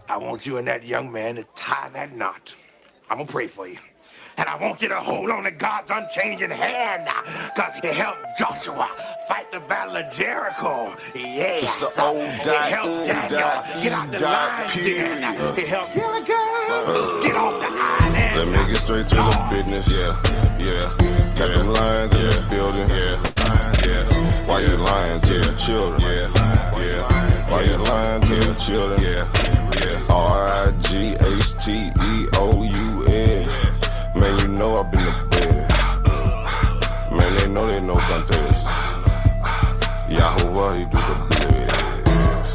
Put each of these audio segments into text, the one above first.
I want you and that young man to tie that knot. I'm gonna pray for you. And I want you to hold on to God's unchanging hand, because he helped Joshua fight the battle of Jericho. It's the Yes. He helped Daniel get out the lion's den. He helped Gilligan get off the island. Let me get straight to the business. Got them lions in the building. Why you lying to the children? Why you lying to the children? RIGHTEOUS. Man, you know I've been the best. Man, they know they no contest. Yahuwah, he do the best.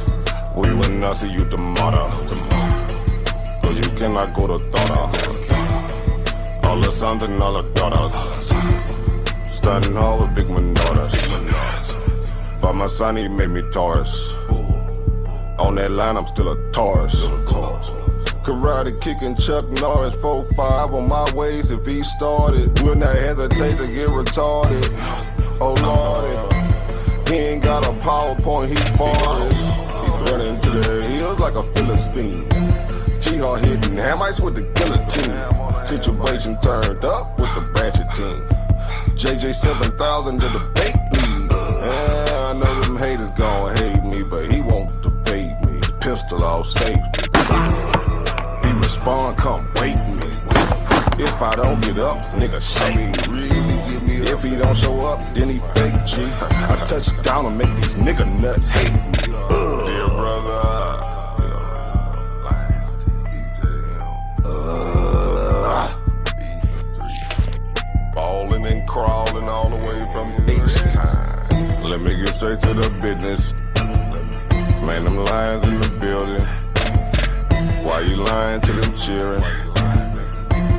We will not see you tomorrow. Cause you cannot go to thought. All the sons and all the daughters. Standing hard with big manotas. But my son, he made me Taurus. On that line, I'm still a Taurus. Karate kicking Chuck Norris, 4-5 on my waist. If he started, will not hesitate to get retarded. Oh Lord, he ain't got a PowerPoint, he forest. He running to the hills like a Philistine. Jihad hitting Hamites with the guillotine. Situation turned up with the Ratchet team. JJ 7000 to the bait lead. Yeah, I know them haters gon' hate me, but he won't debate me. Pistol off safety. He respond, come wait me. If I don't get up, nigga shake me. If he don't show up, then he fake G. I touch down and make these nigga nuts hate me. Dear brother. Balling and crawling all the way from H-time. Let me get straight to the business. Man, them lions in the building. Why you lying to them children?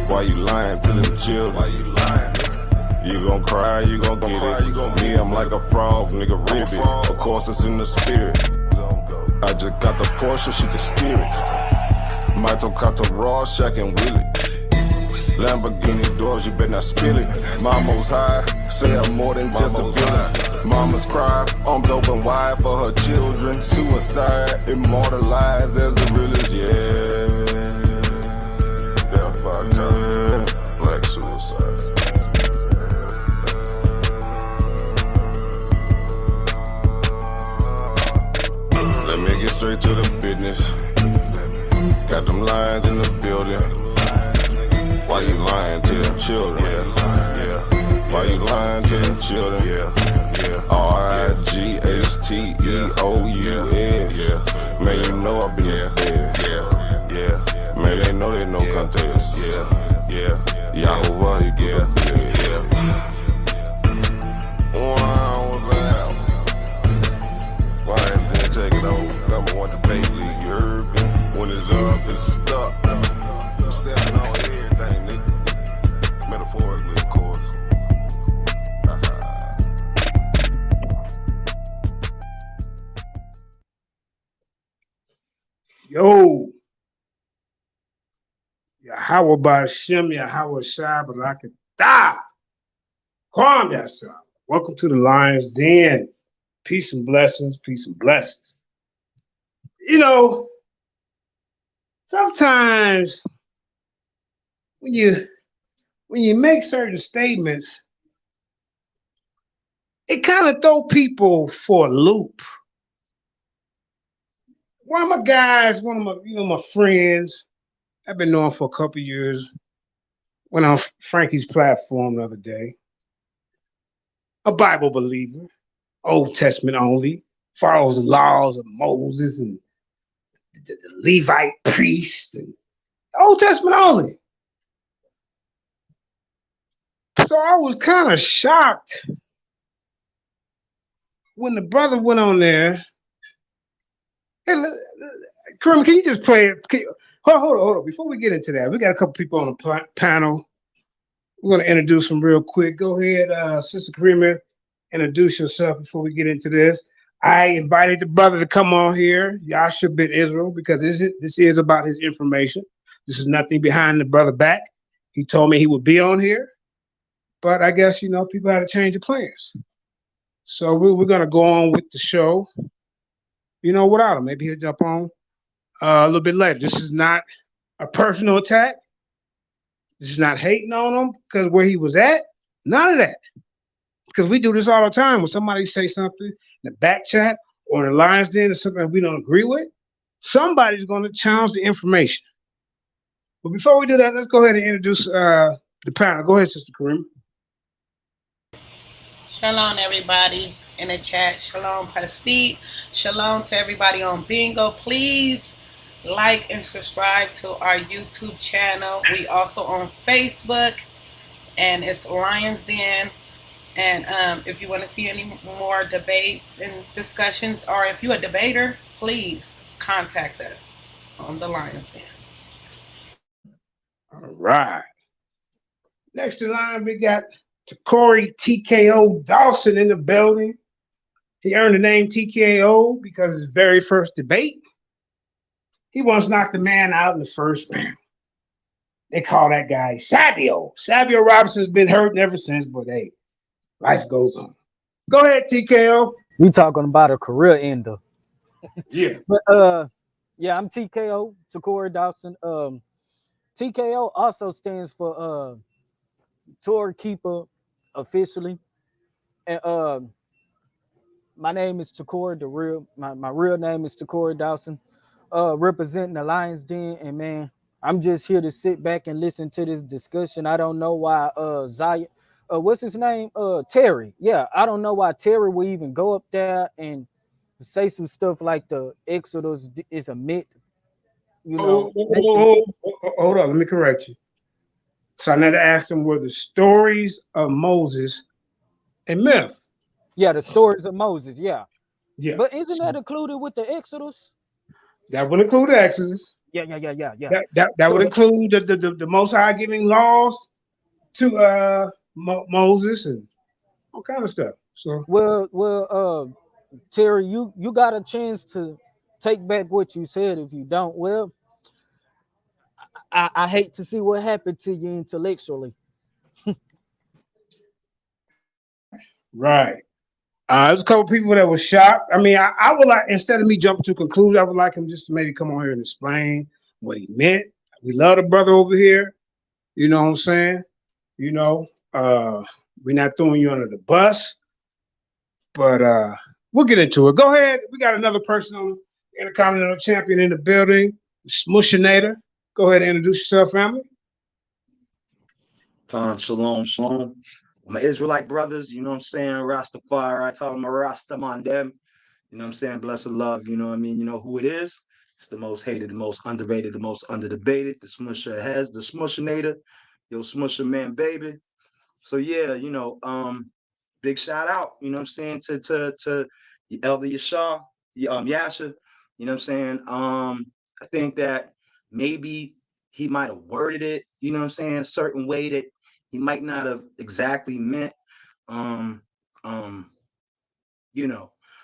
Why you lying to them children? You gon' cry, you gon' get it. Me, I'm like a frog, nigga, ribbit. Of course, it's in the spirit. I just got the Porsche, she can steer it. Michael got the raw, Shaq and Willie. Lamborghini doors, you better not spill it. Mama's high, say I'm more than just a villain. Mama's cry, arms open wide for her children. Suicide, immortalized as the realest, Death by cut, black suicide. Let me get straight to the business. Got them lions in the building. Why you lying to them children? Why you lying to them children? RIGHTEOUS. Man, you know I be there. Man, they know they no contest. Yahuwah, he do the best. Wow, what's that? Why didn't take it over? Number one debate league, you heard me? When it's up, it's stuck. I'm selling on everything, nigga. Metaphorically, of course. Yo, Yahweh Ba'Shem, Yahweh Shai, Barakatah. Calm yourself. Welcome to the Lion's Den. Peace and blessings, peace and blessings. You know, sometimes when you make certain statements, it kind of throw people for a loop. One of my guys, one of my, my friends, I've been knowing for a couple of years, went on Frankie's platform the other day. A Bible believer, Old Testament only, follows the laws of Moses and the Levite priest, and Old Testament only. So I was kind of shocked when the brother went on there. Hey, Kareem, can you just play it? Hold on. Before we get into that, we got a couple people on the panel. We're going to introduce them real quick. Go ahead, Sister Kareem, introduce yourself before we get into this. I invited the brother to come on here, Yasha bin Israel, because this is about his information. This is nothing behind the brother back. He told me he would be on here, but I guess, people had to change the plans. So we're going to go on with the show. Without him. Maybe he'll jump on a little bit later. This is not a personal attack. This is not hating on him because where he was at. None of that. Because we do this all the time when somebody say something in the back chat or in the Lions Den or something we don't agree with. Somebody's going to challenge the information. But before we do that, let's go ahead and introduce the panel. Go ahead, Sister Kareem. Shalom, everybody in the chat. Shalom, Pastor. Shalom to everybody on Bingo. Please like and subscribe to our YouTube channel. We also on Facebook, and it's Lions Den. And if you want to see any more debates and discussions, or if you're a debater, please contact us on the Lions Den. All right. Next in line, we got Corey TKO Dawson in the building. He earned the name TKO because his very first debate, he once knocked a man out in the first round. They call that guy Sabio. Sabio Robinson's been hurting ever since, but hey, life goes on. Go ahead, TKO. We talking about a career ender. Yeah. But yeah, I'm TKO, Corey Dawson. TKO also stands for Tour Keeper officially. And my name is Corey, my real name is Corey Dawson, representing the Lions Den. And man, I'm just here to sit back and listen to this discussion. I don't know why Zion, what's his name? Terry. Yeah, I don't know why Terry will even go up there and say some stuff like the Exodus is a myth. You know, hold on, let me correct you. So I never asked him were the stories of Moses a myth. yeah, the stories of Moses, yeah. Yeah. But isn't that included with the Exodus? That would include the Exodus. Yeah. That would include the Most High giving laws to Moses and all kind of stuff. So well, Terry, you got a chance to take back what you said. If you don't, well, I hate to see what happened to you intellectually. right. There's a couple people that were shocked. I mean, I would like, instead of me jumping to conclusions, I would like him just to maybe come on here and explain what he meant. We love the brother over here. You know what I'm saying? You know, we're not throwing you under the bus, but we'll get into it. Go ahead. We got another person on Intercontinental Champion in the building, Smushinator. Go ahead and introduce yourself, family. Shalom. My Israelite brothers, you know what I'm saying? Rastafari, I tell them a Rastaman them. You know what I'm saying? Blessed love, you know what I mean? You know who it is? It's the most hated, the most underrated, the most underdebated, the Smusher has, the Smushinator, yo Smusher man, baby. So yeah, big shout out, you know what I'm saying, to the elder Yashar, Yasha, you know what I'm saying? I think that maybe he might have worded it, you know what I'm saying, a certain way that he might not have exactly meant. Um, um,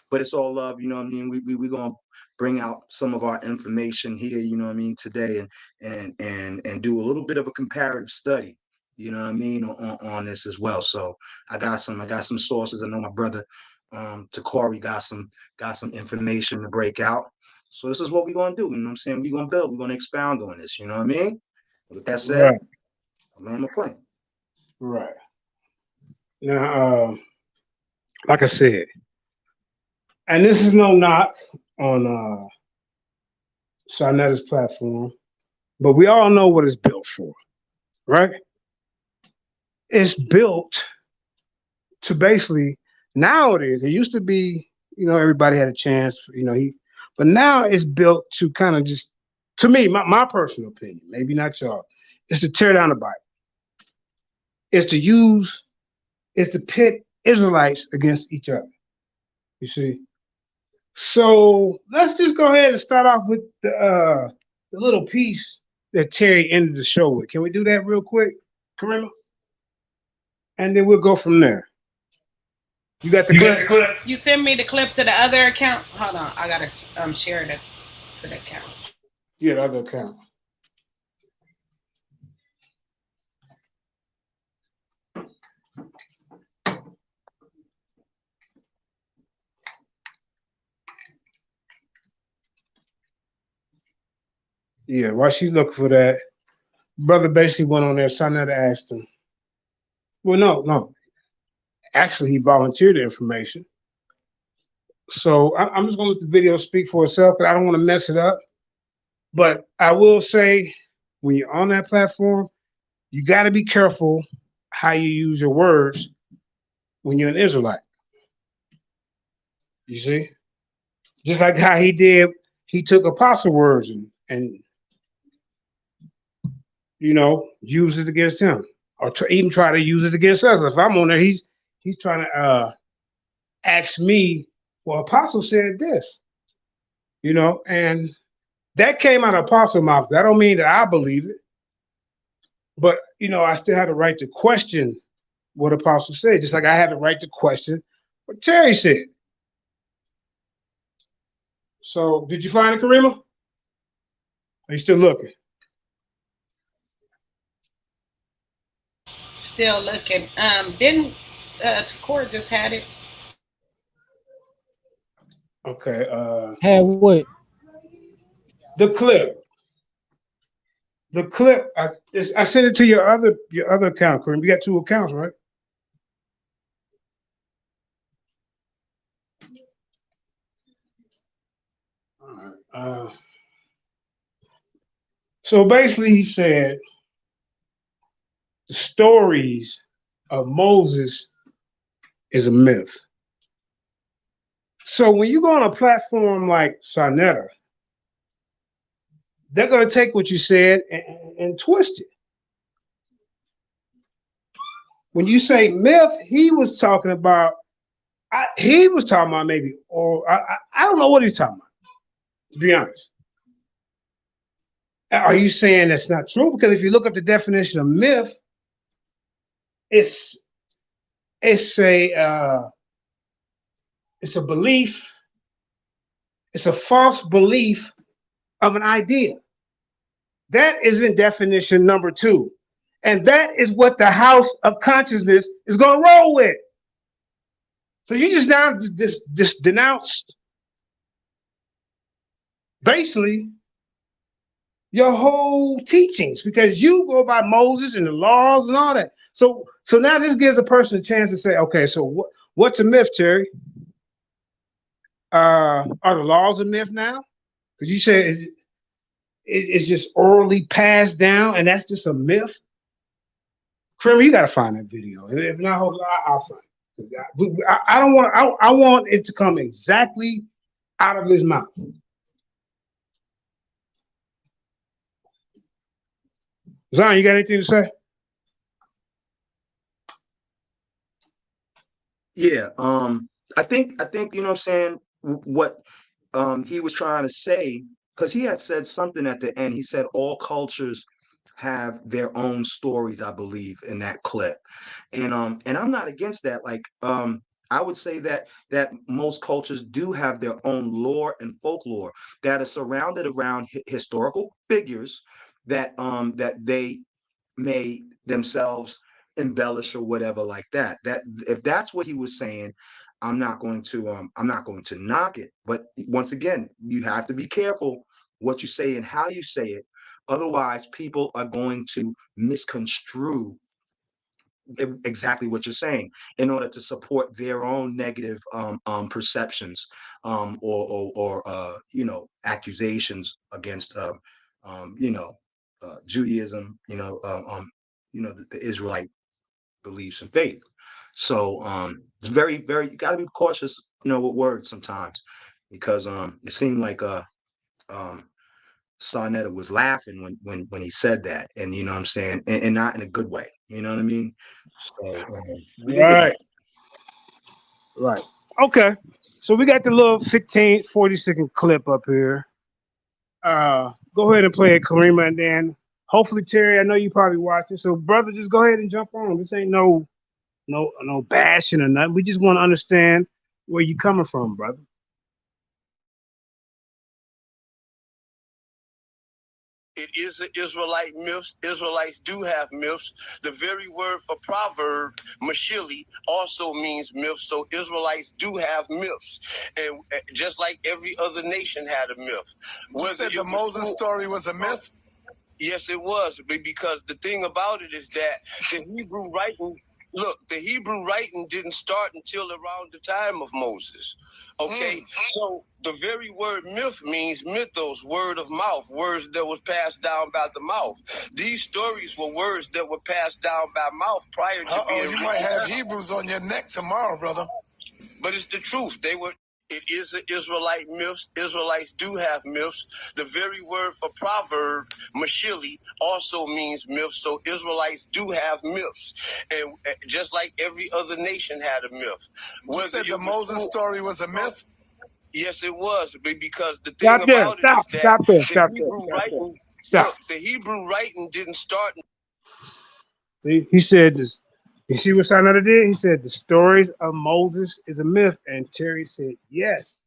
but it's all love, you know what I mean? We're gonna bring out some of our information here, you know what I mean, today and do a little bit of a comparative study, you know what I mean, on this as well. So I got some sources. I know my brother Corey got some information to break out. So this is what we're gonna do, you know what I'm saying? We're gonna build, we're gonna expound on this, you know what I mean? With that said, Right. I'm on my plane. Right. Now, like I said, and this is no knock on Sarnetta's platform, but we all know what it's built for, right? It's built to basically, nowadays, it used to be, everybody had a chance, but now it's built to kind of just, to me, my personal opinion, maybe not y'all, is to tear down the Bible. It's to pit Israelites against each other. You see? So let's just go ahead and start off with the little piece that Terry ended the show with. Can we do that real quick, Karima? And then we'll go from there. You got the clip? You send me the clip to the other account. Hold on, I gotta share it to the account. Yeah, the other account. Yeah, while she's looking for that, brother basically went on there. Sonetta asked him. Well, no. Actually, he volunteered the information. So I'm just gonna let the video speak for itself, because I don't want to mess it up. But I will say, when you're on that platform, you got to be careful how you use your words when you're an Israelite. You see, just like how he did, he took apostle words and use it against him, or even try to use it against us. If I'm on there, he's trying to ask me, well, apostle said this, and that came out of apostle mouth. That don't mean that I believe it, but I still have the right to question what apostle said, just like I have the right to question what Terry said. So, did you find it, Karima? Are you still looking? Still looking. Didn't Takora just had it? Okay. Had what? The clip. The clip. I sent it to your other account, Kareem. You got two accounts, right? All right. So basically, he said the stories of Moses is a myth. So when you go on a platform like Sonetta, they're going to take what you said and twist it. When you say myth, he was talking about maybe, or I don't know what he's talking about, to be honest. Are you saying that's not true? Because if you look up the definition of myth, it's a belief, it's a false belief of an idea. That is in definition number 2. And that is what the house of consciousness is going to roll with. So you just now just denounced basically your whole teachings, because you go by Moses and the laws and all that. So now this gives a person a chance to say, okay, so what's a myth, Terry? Are the laws a myth now? Because you said it's just orally passed down, and that's just a myth. Kramer, you got to find that video. If not, I'll find it. I don't want. I want it to come exactly out of his mouth. Zion, you got anything to say? Yeah. I think you know what I'm saying, what he was trying to say, because he had said something at the end. He said all cultures have their own stories, I believe, in that clip. And I'm not against that. Like I would say that most cultures do have their own lore and folklore that are surrounded around historical figures that they may themselves embellish or whatever like that. That if that's what he was saying, I'm not going to knock it. But once again, you have to be careful what you say and how you say it. Otherwise, people are going to misconstrue exactly what you're saying in order to support their own negative perceptions or accusations against Judaism, the Israelite beliefs and faith. So it's very, very, you got to be cautious, with words sometimes, because it seemed like Sarnetta was laughing when he said that, and you know what I'm saying, and not in a good way. You know what I mean? So we can get back. Right. Okay. So we got the little 15, 40-second clip up here. Go ahead and play it, Karima, and then hopefully Terry. I know you probably watched it, so brother, just go ahead and jump on. This ain't no bashing or nothing. We just want to understand where you coming from, brother. it is an Israelite myth. Israelites do have myths. The very word for proverb, mashili, also means myth. So Israelites do have myths. And just like every other nation had a myth. You said the Moses story was a myth? Yes, it was. Because the thing about it is that the Hebrew writing, look, the Hebrew writing didn't start until around the time of Moses. Okay, so the very word myth means mythos, word of mouth, words that was passed down by the mouth. These stories were words that were passed down by mouth prior to being. You might have Hebrews on your neck tomorrow, brother. But it's the truth. It is an Israelite myth. Israelites do have myths. The very word for proverb, mashili, also means myth. So Israelites do have myths. And just like every other nation had a myth. You said the Moses story was a myth? Yes, it was. Because the thing about it is that the Hebrew writing didn't start. See, he said this. You see what Sinetta did? He said the stories of Moses is a myth, and Terry said yes.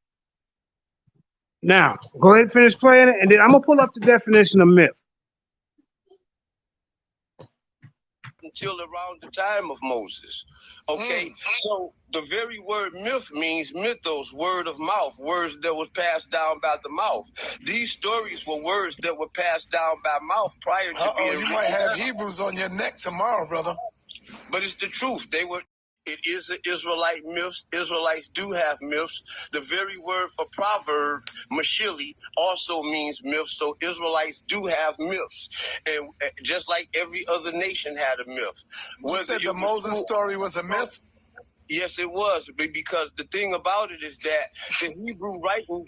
Now, go ahead and finish playing it, and then I'm gonna pull up the definition of myth. Until around the time of Moses. Okay, so the very word myth means mythos, word of mouth, words that was passed down by the mouth. These stories were words that were passed down by mouth prior to being. You might have Hebrews on your neck tomorrow, brother. But it's the truth. It is an Israelite myth. Israelites do have myths. The very word for proverb, mashili, also means myth. So Israelites do have myths. And just like every other nation had a myth. You said the Moses story was a myth? Yes, it was. Because the thing about it is that the Hebrew writing,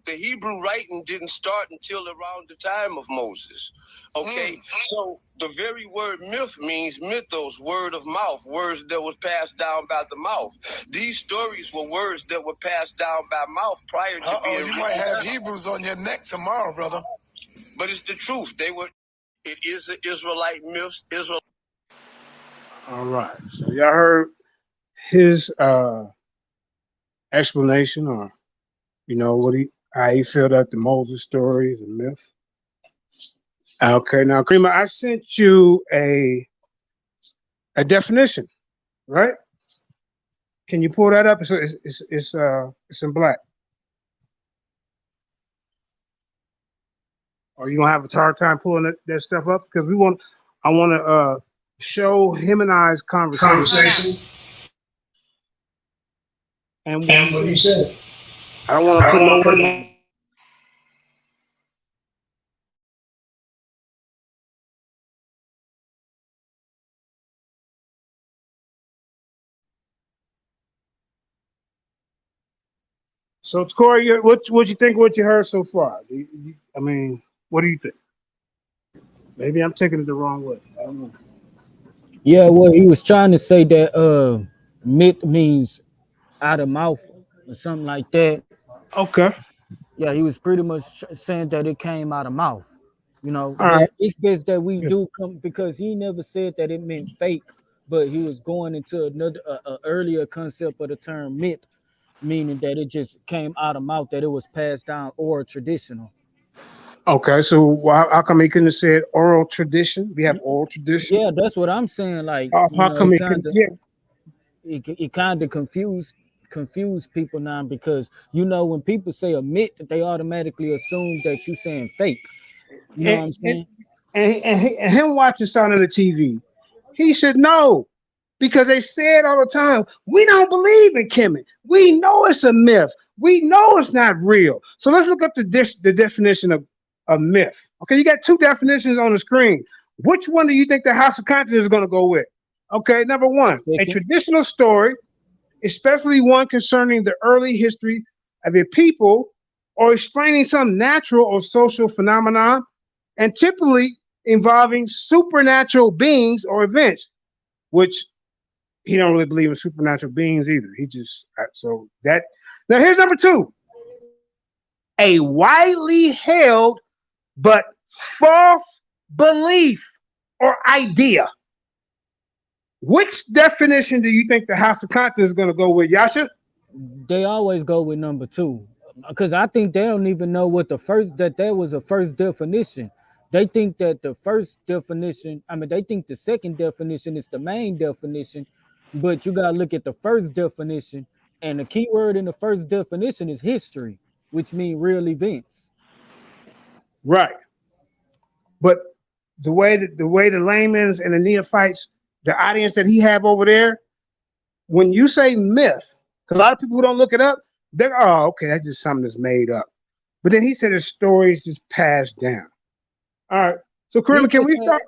the Hebrew writing didn't start until around the time of Moses. Okay, so the very word myth means mythos, word of mouth, words that was passed down by the mouth. These stories were words that were passed down by mouth prior to being. You might have Hebrews on your neck tomorrow, brother. But it's the truth. It is an Israelite myth. All right. So y'all heard his explanation, or how he felt that the Moses story is a myth. Okay, now Krima, I sent you a definition, right? Can you pull that up? It's in black. Or you gonna have a hard time pulling that stuff up because I want to show him and I's conversation. And what he said. I don't want to put no. So, Corey, what you think? What you heard so far? I mean, what do you think? Maybe I'm taking it the wrong way. I don't know. Yeah, well, he was trying to say that myth means out of mouth or something like that. Okay. Yeah, he was pretty much saying that it came out of mouth. All right. It's best that we do come because he never said that it meant fake, but he was going into another earlier concept of the term myth, meaning that it just came out of mouth, that it was passed down or traditional. Okay, so how come he couldn't have said oral tradition? We have oral tradition. Yeah, that's what I'm saying. Like, how come he couldn't? It kind of confuse people now because when people say a myth, they automatically assume that you're saying fake. You know what I'm saying? And him watching something on the TV, he said no, because they say it all the time. We don't believe in Kemet. We know it's a myth. We know it's not real. So let's look up the definition of a myth. Okay, you got two definitions on the screen. Which one do you think the House of Conscience is going to go with? Okay, number one, a traditional story, especially one concerning the early history of a people or explaining some natural or social phenomenon, and typically involving supernatural beings or events, which he don't really believe in supernatural beings either. He just now here's number two, a widely held but false belief or idea. Which definition do you think the House of Conscience is going to go with, Yasha? They always go with number two because I think they don't even know what that was a first definition. They think that the first definition, I mean, they think the second definition is the main definition, but you gotta look at the first definition, and the key word in the first definition is history, which means real events. Right. But the layman's and the neophytes, the audience that he have over there, when you say myth, because a lot of people who don't look it up, they're okay, that's just something that's made up. But then he said the stories just passed down. All right. So He Kareem, can just we had start?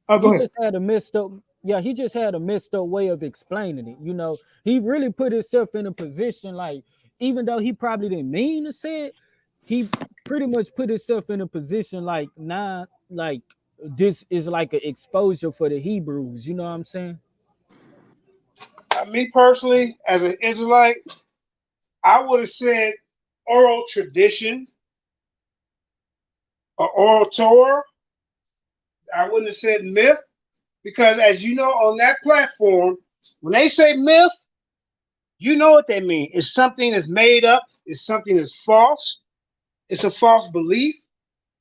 Oh, go he ahead. just had a messed up, yeah, he just had a messed up way of explaining it. You know, he really put himself in a position like, even though he probably didn't mean to say it, he pretty much put himself in a position like, nah, like this is like an exposure for the Hebrews. You know what I'm saying? Me personally, as an Israelite, I would have said oral tradition or oral Torah. I wouldn't have said myth because, as you know, on that platform, when they say myth, you know what they mean. It's something that's made up. It's something that's false. It's a false belief.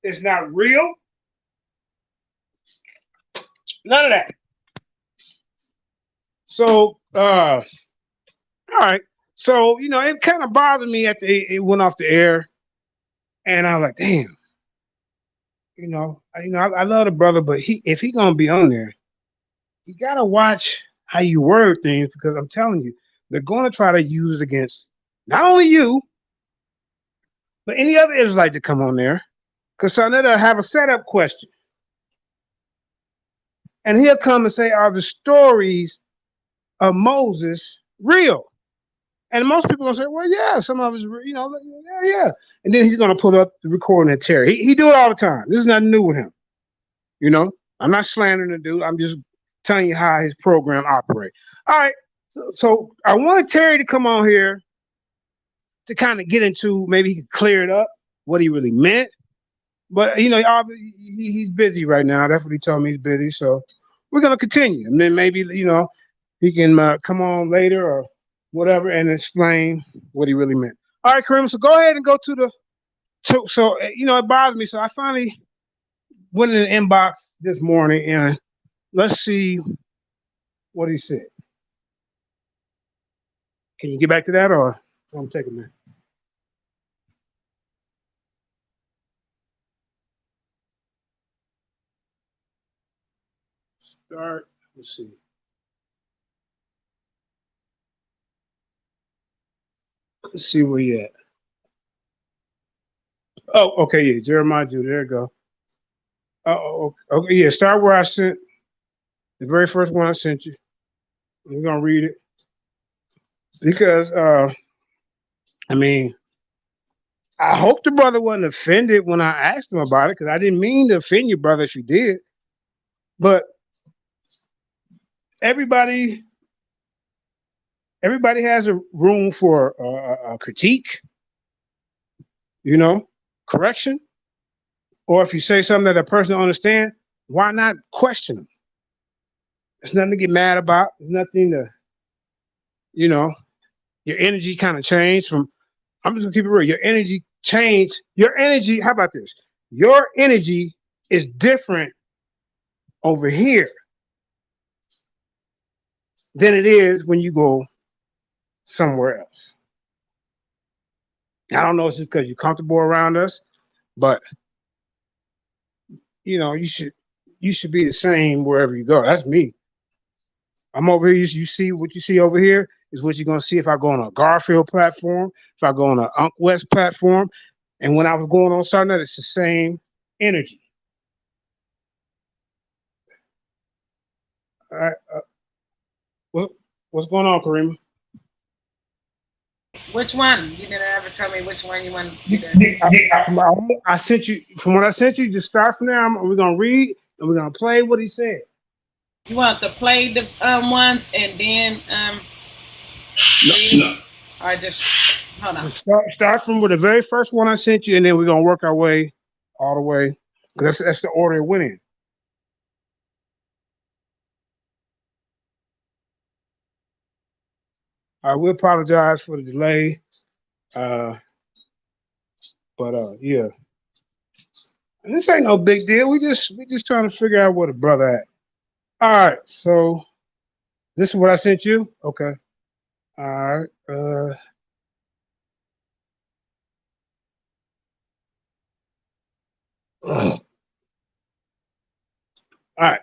It's not real. None of that. So, all right. So, it kind of bothered me at it went off the air, and I was like, damn. I love the brother, but if he gonna be on there, you gotta watch how you word things because I'm telling you, they're gonna try to use it against not only you, but any other Israelite to come on there. Because so they'll have a setup question. And he'll come and say, are the stories of Moses real? And most people gonna say, well, yeah, some of it's, yeah. And then he's gonna put up the recording of Terry. He do it all the time. This is nothing new with him. I'm not slandering the dude. I'm just telling you how his program operates. All right. So I wanted Terry to come on here to kind of get into, maybe he could clear it up, what he really meant. But he's busy right now. That's what he told me. He's busy. So we're gonna continue, and then maybe he can come on later or whatever and explain what he really meant. All right, Kareem. So go ahead and go to the. So it bothers me. So I finally went in the inbox this morning and let's see what he said. Can you get back to that, or I'm taking a minute? Start. Let's see. Let's see where you at. Oh, okay, yeah, Jeremiah Judah. There you go. Oh, okay, yeah. Start where I sent the very first one I sent you. We're gonna read it because I mean, I hope the brother wasn't offended when I asked him about it because I didn't mean to offend you, brother, if you did. But everybody has a room for a critique, correction, or if you say something that a person don't understand, why not question them? There's nothing to get mad about. There's nothing to, your energy kind of changed from. I'm just gonna keep it real. Your energy changed. Your energy. How about this? Your energy is different over here than it is when you go somewhere else. I don't know if it's because you're comfortable around us, but you should be the same wherever you go. That's me. I'm over here. You see what you see over here is what you're gonna see if I go on a Garfield platform, if I go on an Unc West platform, and when I was going on Sunday, it's the same energy. All right. What's going on, Kareem? Which one? You didn't ever tell me which one you want me to. I sent you from what I sent you. Just start from there. We're gonna read and we're gonna play what he said. You want to play the ones and then No. or just hold on. Just start from the very first one I sent you, and then we're gonna work our way all the way because that's the order it went in. I will apologize for the delay, but yeah, This ain't no big deal. We just trying to figure out where the brother at. All right, so this is what I sent you. Okay. All right. All right.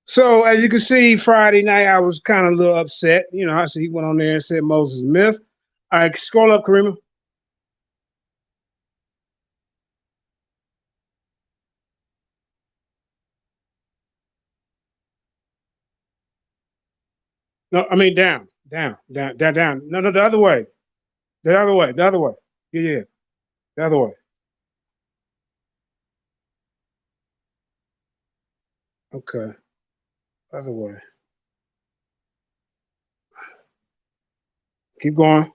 So as you can see, Friday night I was kind of a little upset. You know, I see he went on there and said Moses Myth. All right, scroll up, Karima. No, I mean down. No, the other way. The other way. The other way. Yeah, the other way. Okay, other way. Keep going.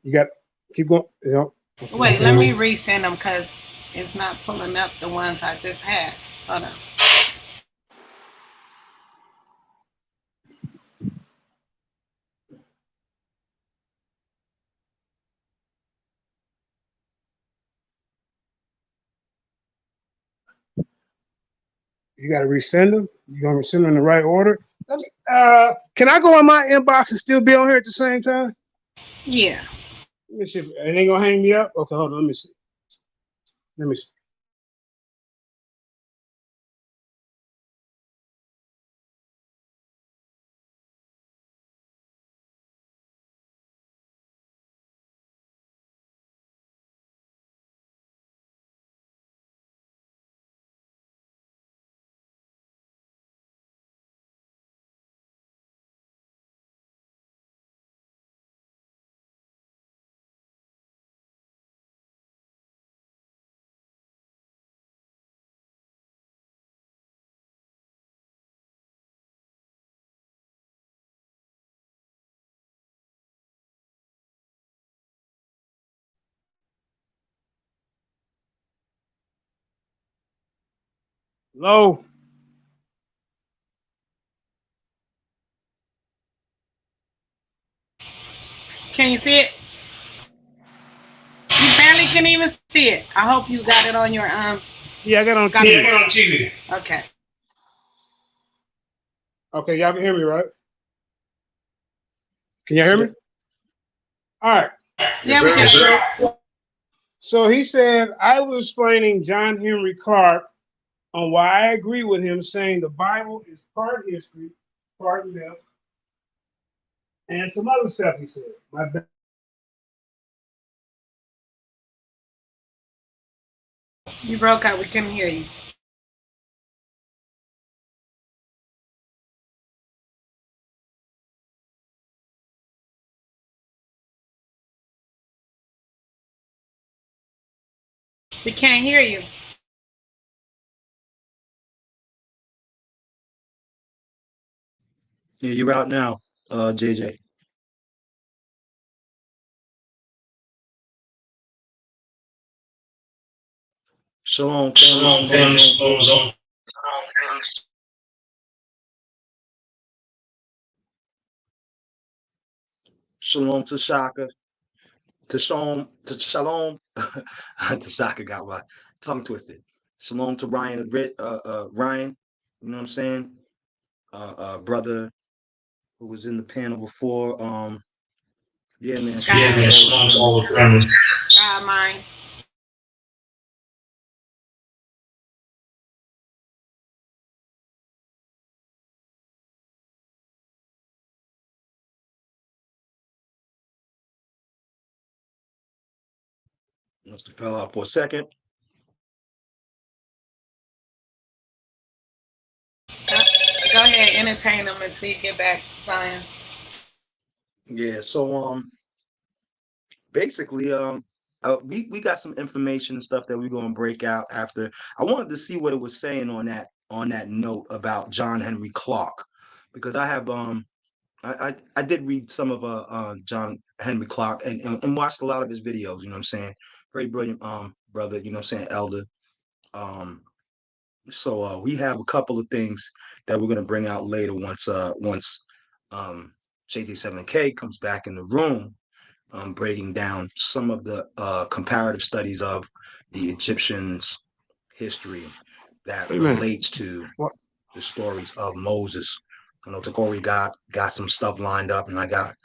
You got. Keep going. You know. Okay. Wait, let me resend them because it's not pulling up the ones I just had. Hold on. You got to resend them. You gonna resend them in the right order? Can I go in my inbox and still be on here at the same time? Yeah. Let me see. If, it ain't gonna hang me up. Okay, hold on. Let me see. Let me see. Low. Can you see it? You barely can even see it. I hope you got it on your Yeah, I got on got TV. it on TV. Okay. Okay, y'all can hear me, right? Can y'all hear Yeah. me? All right. Yeah, we can. So he said I was explaining John Henry Clark on why I agree with him, saying the Bible is part history, part myth, and some other stuff. He said. My You broke out. We couldn't hear you. We can't hear you. Yeah, you're out now, JJ. Shalom, family. Shalom, family. Shalom, zone. Shalom to Shaka. To Shalom. To Shalom. To Shaka got my tongue twisted. Shalom to Ryan. Ryan. You know what I'm saying? Brother who was in the panel before. Yeah, man. Yeah, man. Shalom to all the family. God, mine. Must have fell out for a second. Go ahead, entertain them until you get back, Zion. Yeah, so basically we got some information and stuff that we're going to break out after. I wanted to see what it was saying on that note about John Henry Clark, because I have I did read some of John Henry Clark and watched a lot of his videos, you know what I'm saying? Very brilliant brother, you know what I'm saying, elder. um so we have a couple of things that we're going to bring out later once JJ7K comes back in the room. breaking down some of the comparative studies of the Egyptians' history that relates to the stories of Moses. I know Takori got some stuff lined up, and I got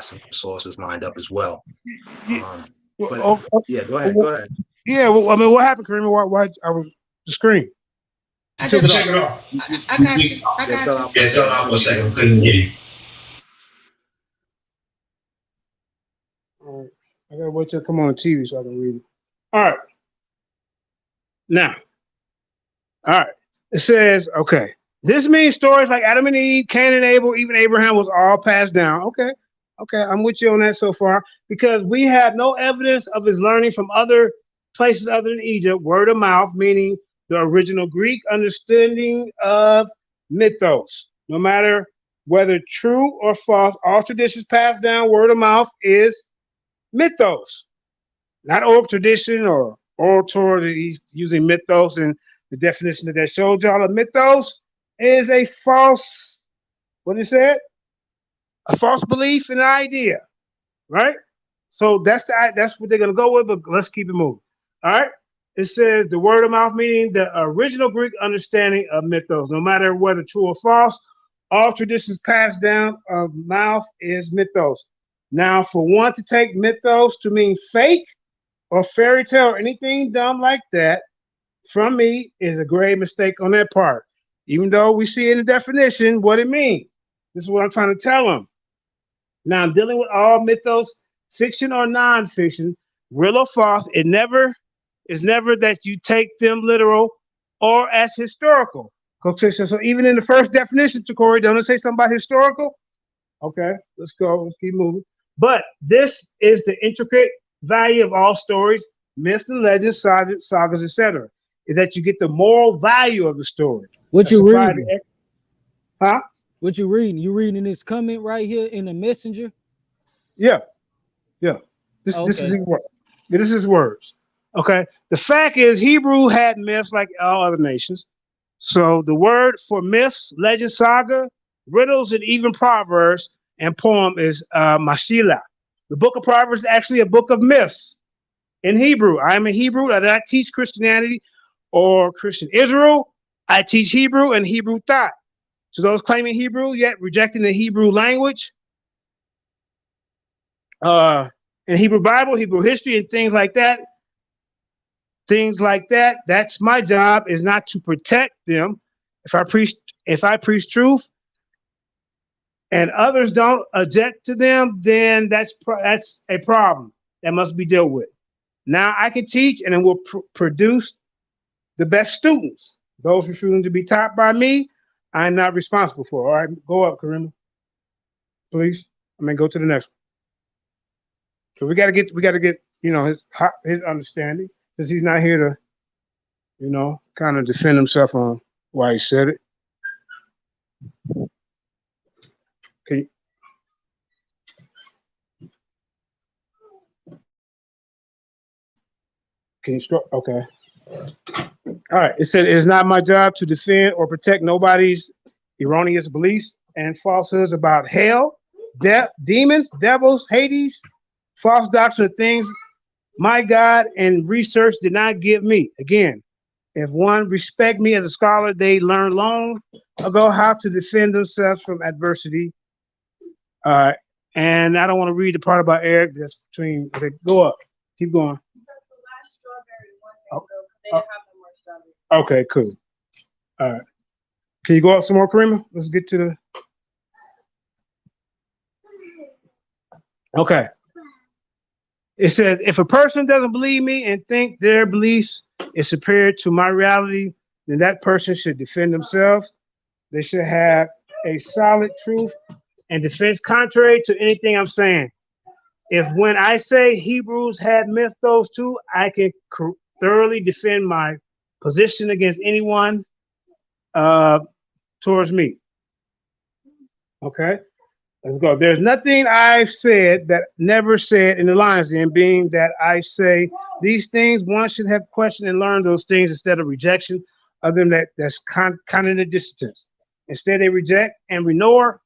some sources lined up as well. But yeah, go ahead. Yeah, well, I mean, what happened, Kareem? Why I was the screen? I Took it just, off. I got you. I Yeah, got fell you. out for a Yeah, fell second. out for a second. Couldn't hear you. All right. I gotta wait till it come on TV so I can read it. All right. Now, all right. It says, okay. This means stories like Adam and Eve, Cain and Abel, even Abraham was all passed down. Okay. Okay, I'm with you on that so far because we have no evidence of his learning from other places other than Egypt, word of mouth, meaning the original Greek understanding of mythos. No matter whether true or false, all traditions passed down word of mouth is mythos, not oral tradition or oral Torah. He's using mythos, and the definition that showed y'all of mythos is a false, what he said, a false belief and idea, right? So that's what they're gonna go with. But let's keep it moving. All right. It says the word of mouth, meaning the original Greek understanding of mythos. No matter whether true or false, all traditions passed down of mouth is mythos. Now, for one to take mythos to mean fake or fairy tale or anything dumb like that, from me, is a grave mistake on their part. Even though we see in the definition what it means. This is what I'm trying to tell them. Now, dealing with all mythos, fiction or non-fiction, real or false, it never is never that you take them literal or as historical. Okay, so even in the first definition, Corey, don't it say something about historical? Okay, let's go. Let's keep moving. But this is the intricate value of all stories, myths and legends, sagas, etc. Is that you get the moral value of the story. What you reading? Huh? What you reading? You reading this comment right here in the messenger? Yeah. This is his word. This is words. Okay. The fact is, Hebrew had myths like all other nations. So the word for myths, legend, saga, riddles, and even proverbs and poem is Mashila. The book of Proverbs is actually a book of myths in Hebrew. I am a Hebrew. I do not teach Christianity or Christian Israel. I teach Hebrew and Hebrew thought. To those claiming Hebrew yet rejecting the Hebrew language, in Hebrew Bible, Hebrew history, and things like that. That's my job, is not to protect them. If I preach truth and others don't object to them, then that's a problem that must be dealt with. Now I can teach and it will produce the best students. Those refusing to be taught by me, I'm not responsible for. All right, go up, Karima, please. Go to the next one. So we got to get his understanding, since he's not here to kind of defend himself on why he said it. Can you start? Okay. All right. It said, it is not my job to defend or protect nobody's erroneous beliefs and falsehoods about hell, death, demons, devils, Hades, false doctrine of things my God and research did not give me. Again, if one respect me as a scholar, they learned long ago how to defend themselves from adversity. And I don't want to read the part about Eric. That's between. Okay, go up. Keep going. Okay, cool. All right. Can you go up some more, Karima? Let's get to the. Okay. It says, if a person doesn't believe me and think their beliefs is superior to my reality, then that person should defend themselves. They should have a solid truth and defense contrary to anything I'm saying. If when I say Hebrews had mythos too, I can thoroughly defend my position against anyone towards me. Okay, let's go. There's nothing I've said that never said in the lines, then being that I say these things, one should have questioned and learned those things instead of rejection. Other than that's kind of the distance. Instead, they reject and ignore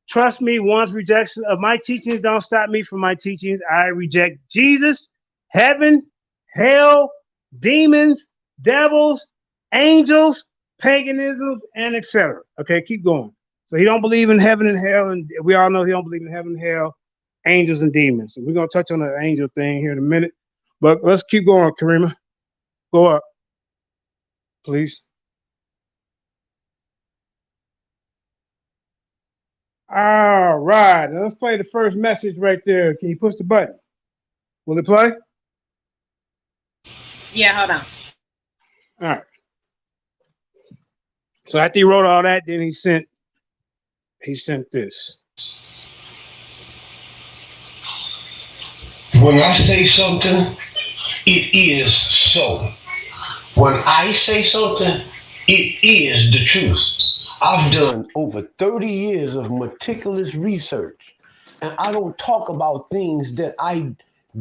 Trust me, one's rejection of my teachings don't stop me from my teachings. I reject Jesus, heaven, hell, demons, devils, angels, paganism, and etc. Okay, keep going. So he don't believe in heaven and hell, and we all know he don't believe in heaven and hell, angels and demons. So we're gonna touch on the angel thing here in a minute. But let's keep going, Karima. Go up, please. All right, now let's play the first message right there. Can you push the button? Will it play? Yeah, hold on. All right. So after he wrote all that, then he sent this. When I say something, it is so. When I say something, it is the truth. I've done over 30 years of meticulous research, and I don't talk about things that I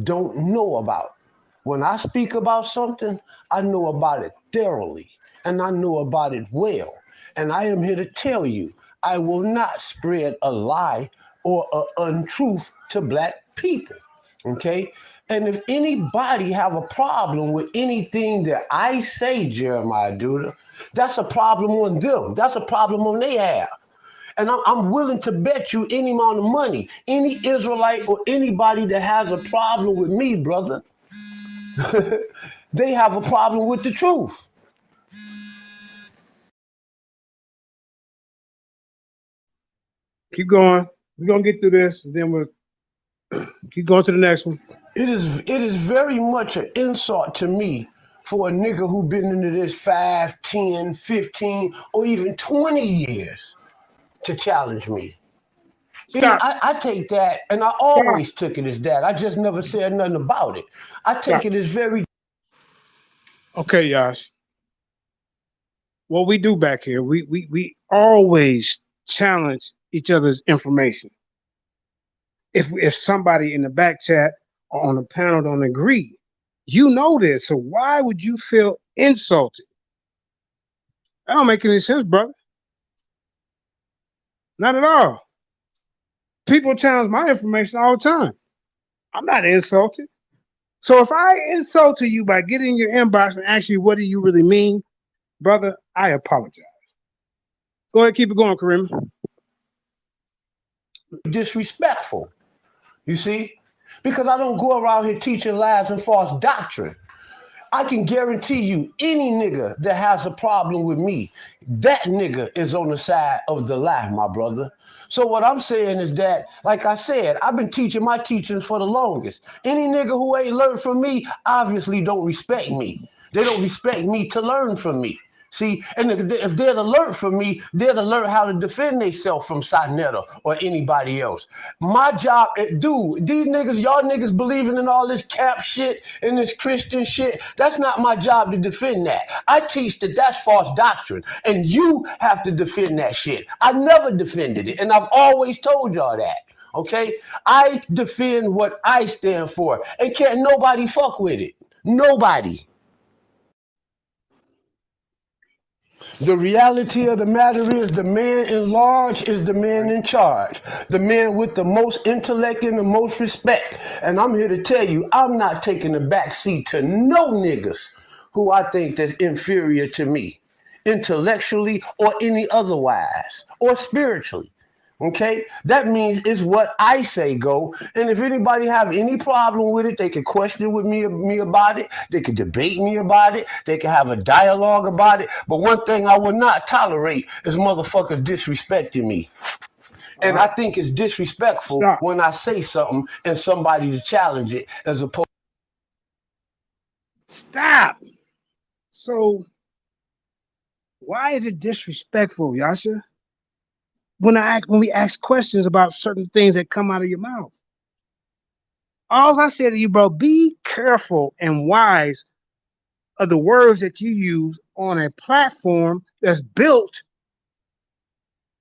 don't know about. When I speak about something, I know about it thoroughly, and I know about it well. And I am here to tell you, I will not spread a lie or an untruth to black people. Okay? And if anybody have a problem with anything that I say, Jeremiah Duda, that's a problem on them. That's a problem on they have. And I'm willing to bet you any amount of money, any Israelite or anybody that has a problem with me, brother, they have a problem with the truth. Keep going. We're gonna get through this, and then we'll keep going to the next one. It is very much an insult to me for a nigga who been into this 5, 10, 15, or even 20 years to challenge me. Stop. I take that, and I always took it as that. I just never said nothing about it. I take it as very... Okay, Yash. What we do back here, we always challenge each other's information. If somebody in the back chat or on the panel don't agree, you know this. So why would you feel insulted? That don't make any sense, brother. Not at all. People challenge my information all the time. I'm not insulted. So if I insulted you by getting in your inbox and ask you what do you really mean, brother, I apologize. Go ahead, keep it going, Kareem. Disrespectful, you see? Because I don't go around here teaching lies and false doctrine. I can guarantee you, any nigga that has a problem with me, that nigga is on the side of the lie, my brother. So what I'm saying is that, like I said, I've been teaching my teachings for the longest. Any nigga who ain't learned from me obviously don't respect me. They don't respect me to learn from me. See, and if they're to learn from me, they're to learn how to defend themselves from Sinetta or anybody else. My job, dude, these niggas, y'all niggas believing in all this cap shit and this Christian shit, that's not my job to defend that. I teach that that's false doctrine, and you have to defend that shit. I never defended it, and I've always told y'all that. Okay? I defend what I stand for, and can't nobody fuck with it. Nobody. The reality of the matter is the man in large is the man in charge. The man with the most intellect and the most respect. And I'm here to tell you, I'm not taking a back seat to no niggas who I think that's inferior to me, intellectually or any otherwise, or spiritually. Okay, that means it's what I say go. And if anybody have any problem with it, they can question with me about it. They can debate me about it. They can have a dialogue about it. But one thing I will not tolerate is motherfuckers disrespecting me. And I think it's disrespectful when I say something and somebody to challenge it as opposed. Stop. So why is it disrespectful, Yasha? When we ask questions about certain things that come out of your mouth. All I say to you, bro, be careful and wise of the words that you use on a platform that's built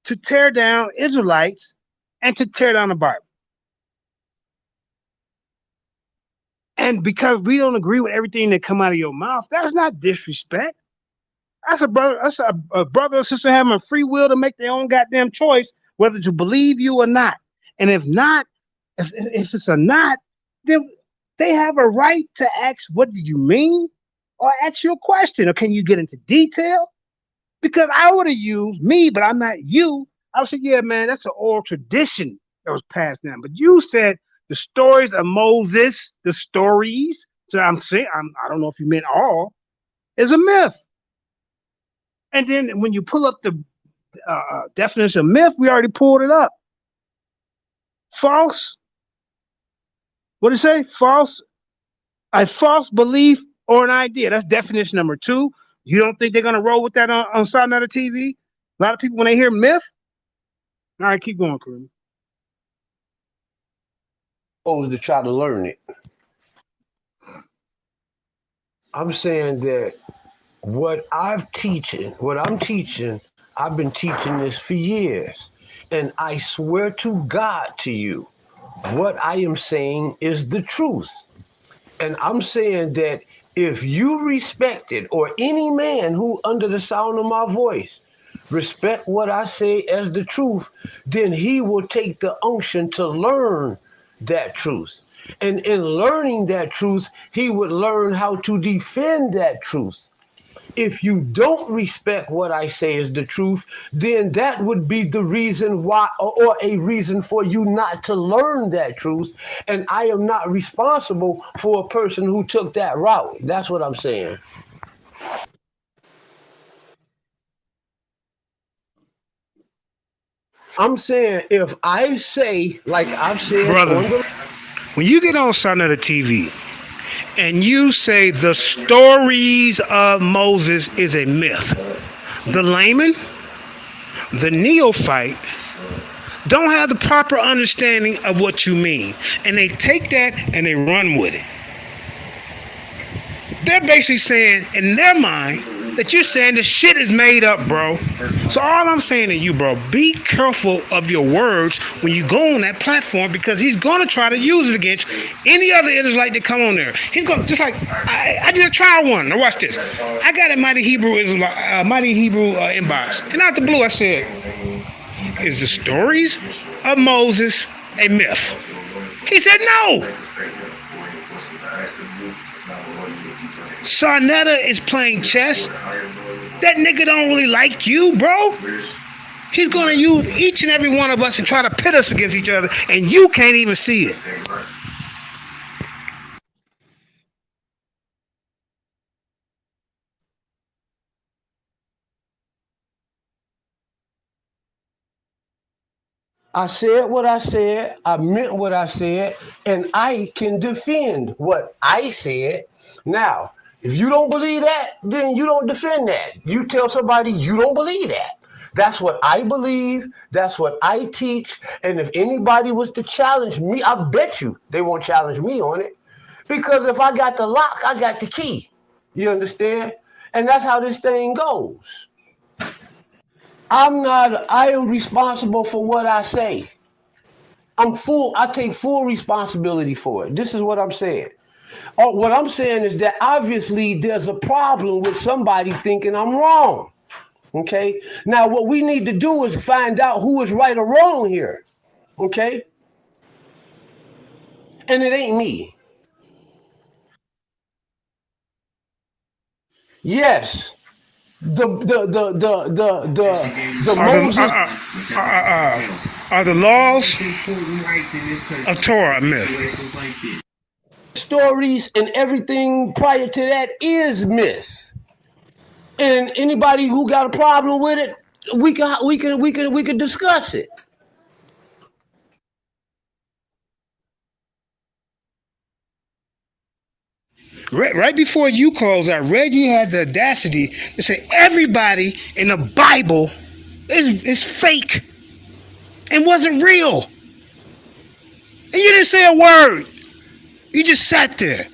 to tear down Israelites and to tear down the Bible. And because we don't agree with everything that come out of your mouth, that's not disrespect. That's a brother or sister having a free will to make their own goddamn choice whether to believe you or not. And if not, if it's a not, then they have a right to ask, what did you mean? Or ask you a question, or can you get into detail? Because I would have used me, but I'm not you. I would say, yeah, man, that's an oral tradition that was passed down. But you said the stories of Moses, the stories. So I'm saying, I don't know if you meant all, is a myth. And then when you pull up the definition of myth, we already pulled it up. False. What did it say? False. A false belief or an idea. That's definition number 2. You don't think they're gonna roll with that on Saturday TV? A lot of people when they hear myth. All right, keep going, Kareem. To try to learn it. I'm saying that what I'm teaching, I've been teaching this for years. And I swear to God to you, what I am saying is the truth. And I'm saying that if you respect it, or any man who under the sound of my voice respect what I say as the truth, then he will take the unction to learn that truth. And in learning that truth, he would learn how to defend that truth. If you don't respect what I say is the truth, then that would be the reason why, or a reason for you not to learn that truth. And I am not responsible for a person who took that route. That's what I'm saying. I'm saying if I say, like I've said Brother, on the when you get on Saturday TV and you say the stories of Moses is a myth, the layman, the neophyte, don't have the proper understanding of what you mean. And they take that and they run with it. They're basically saying in their mind that you're saying the shit is made up, bro. So all I'm saying to you, bro, be careful of your words when you go on that platform, because he's going to try to use it against any other Israelite that come on there. He's going to, just like, I did a trial one. Now watch this. I got a Mighty Hebrew inbox. And out the blue, I said, is the stories of Moses a myth? He said no. Sarnetta is playing chess. That nigga don't really like you, bro. He's gonna use each and every one of us and try to pit us against each other, and you can't even see it. I said what I said, I meant what I said, and I can defend what I said. Now, if you don't believe that, then you don't defend that. You tell somebody you don't believe that. That's what I believe, that's what I teach, and if anybody was to challenge me, I bet you they won't challenge me on it. Because if I got the lock, I got the key. You understand? And that's how this thing goes. I am responsible for what I say. I take full responsibility for it. This is what I'm saying. What I'm saying is that obviously there's a problem with somebody thinking I'm wrong. Okay? Now, what we need to do is find out who is right or wrong here. Okay? And it ain't me. Yes. The Moses Are the laws of Torah a myth? stories and everything prior to that is myth. And anybody who got a problem with it, we can discuss it. Right before you close out, Reggie had the audacity to say everybody in the Bible is fake and wasn't real. And you didn't say a word. You just sat there.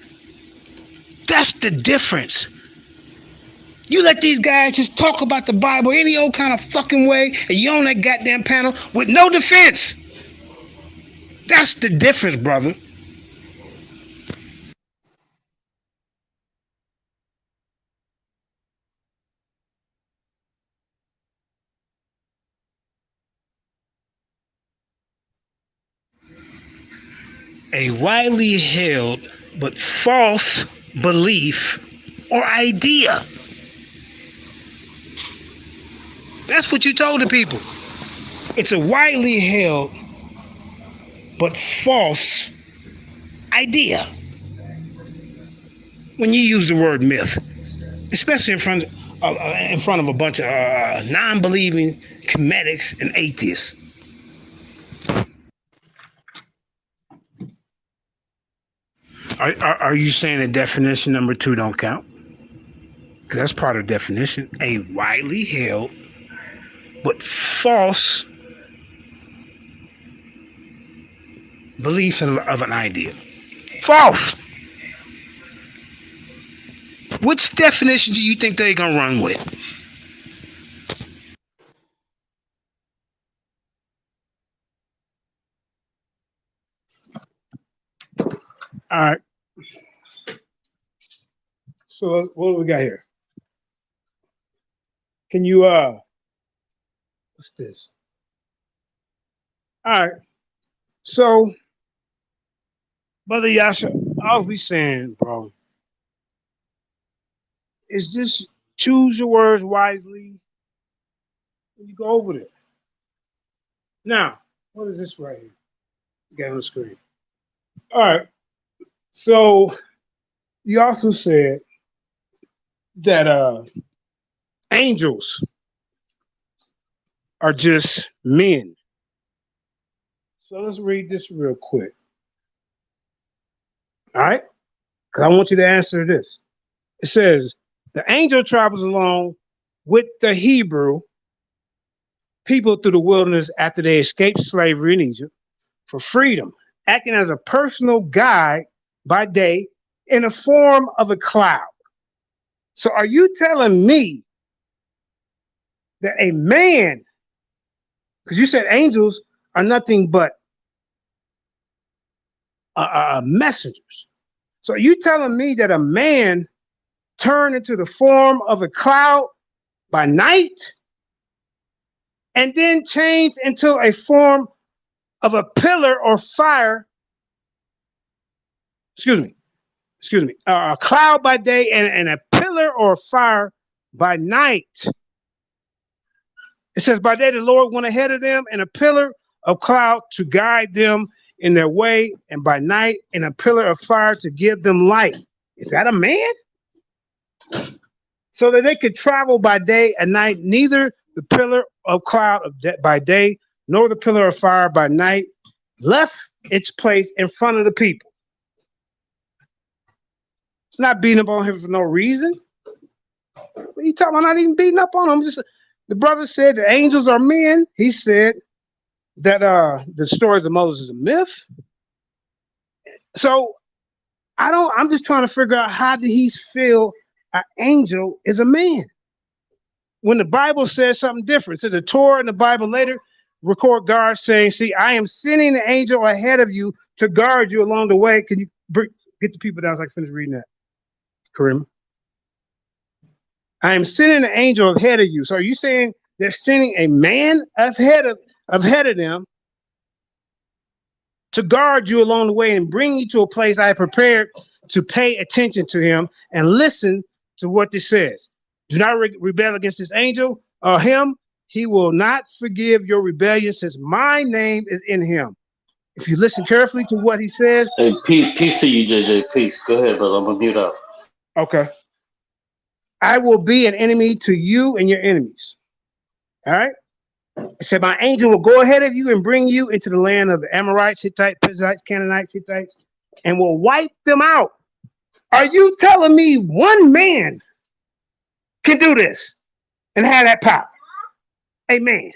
That's the difference. You let these guys just talk about the Bible any old kind of fucking way, and you on that goddamn panel with no defense. That's the difference, brother. A widely held but false belief or idea. That's what you told the people. It's a widely held but false idea. When you use the word myth, especially in front of a bunch of non-believing comedics and atheists. Are you saying that definition number 2 don't count? Because that's part of the definition. A widely held but false belief of an idea. False. Which definition do you think they're going to run with? All right. So what do we got here? Can you what's this? All right. So, Brother Yasha, all we saying, bro, is just choose your words wisely when you go over there. Now, what is this right here? Get on the screen. All right. So you also said that angels are just men. So let's read this real quick. All right? Because I want you to answer this. It says, the angel travels along with the Hebrew people through the wilderness after they escaped slavery in Egypt for freedom, acting as a personal guide by day in the form of a cloud. So are you telling me that a man, because you said angels are nothing but messengers. So are you telling me that a man turned into the form of a cloud by night and then changed into a form of a pillar or fire? Excuse me, a cloud by day and a pillar or fire by night. It says, by day the Lord went ahead of them in a pillar of cloud to guide them in their way, and by night in a pillar of fire to give them light. Is that a man? So that they could travel by day and night, neither the pillar of cloud by day nor the pillar of fire by night left its place in front of the people. It's not beating up on him for no reason. What are you talking about? Not even beating up on him. Just the brother said the angels are men. He said that the stories of Moses is a myth. So I'm just trying to figure out, how did he feel an angel is a man when the Bible says something different? It says the Torah and the Bible later record God saying, see, I am sending an angel ahead of you to guard you along the way. Can you get the people down so I can finish reading that, Karim? I am sending an angel ahead of you. So are you saying they're sending a man ahead of them to guard you along the way and bring you to a place I prepared to pay attention to him and listen to what this says? Do not rebel against this angel or him. He will not forgive your rebellion, since my name is in him. If you listen carefully to what he says. Hey, peace to you, JJ. Peace. Go ahead, brother. I'm gonna mute up. Okay. I will be an enemy to you and your enemies. All right. It said, my angel will go ahead of you and bring you into the land of the Amorites, Hittites, Perizzites, Canaanites, Hittites, and will wipe them out. Are you telling me one man can do this and have that power? Amen.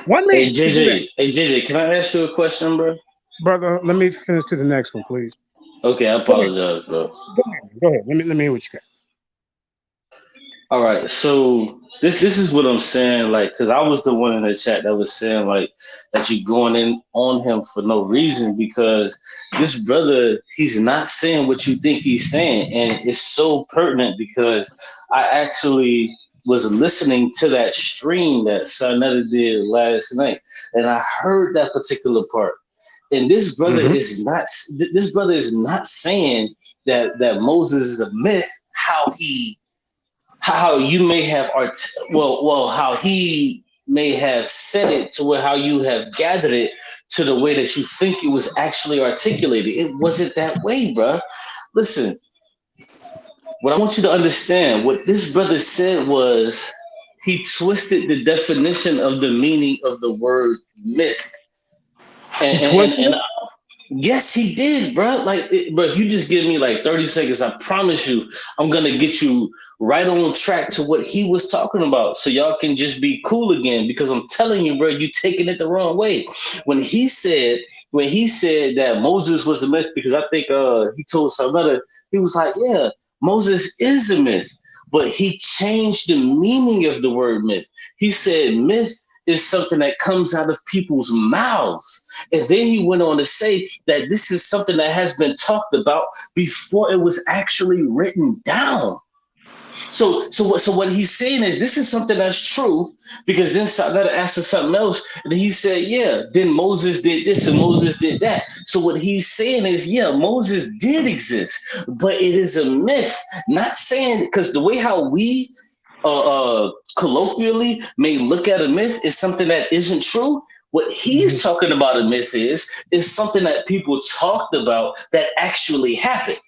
One man. Hey, JJ, can I ask you a question, bro? Brother, let me finish to the next one, please. Okay, I apologize, bro. Go ahead. Let me hear what you got. All right, so this is what I'm saying, like, because I was the one in the chat that was saying, like, that you're going in on him for no reason, because this brother, he's not saying what you think he's saying, and it's so pertinent because I actually was listening to that stream that Sarnetta did last night, and I heard that particular part. And this brother Mm-hmm. is not saying that Moses is a myth. How you may have how he may have said it to where how you have gathered it to the way that you think it was actually articulated. It wasn't that way, bro. Listen, what I want you to understand, what this brother said was he twisted the definition of the meaning of the word myth. He And, and, twisted and, it. Yes, he did, bro. Bro, if you just give me like 30 seconds, I promise you, I'm gonna get you right on track to what he was talking about, so y'all can just be cool again. Because I'm telling you, bro, you taking it the wrong way. When he said that Moses was a myth, because I think he told some other, he was like, yeah, Moses is a myth, but he changed the meaning of the word myth. He said myth is something that comes out of people's mouths. And then he went on to say that this is something that has been talked about before it was actually written down. So what he's saying is this is something that's true, because then Sa'ada asked something else, and he said, yeah, then Moses did this and Moses did that. So what he's saying is, yeah, Moses did exist, but it is a myth. Not saying, because the way how we colloquially may look at a myth is something that isn't true. What he's talking about a myth is something that people talked about that actually happened.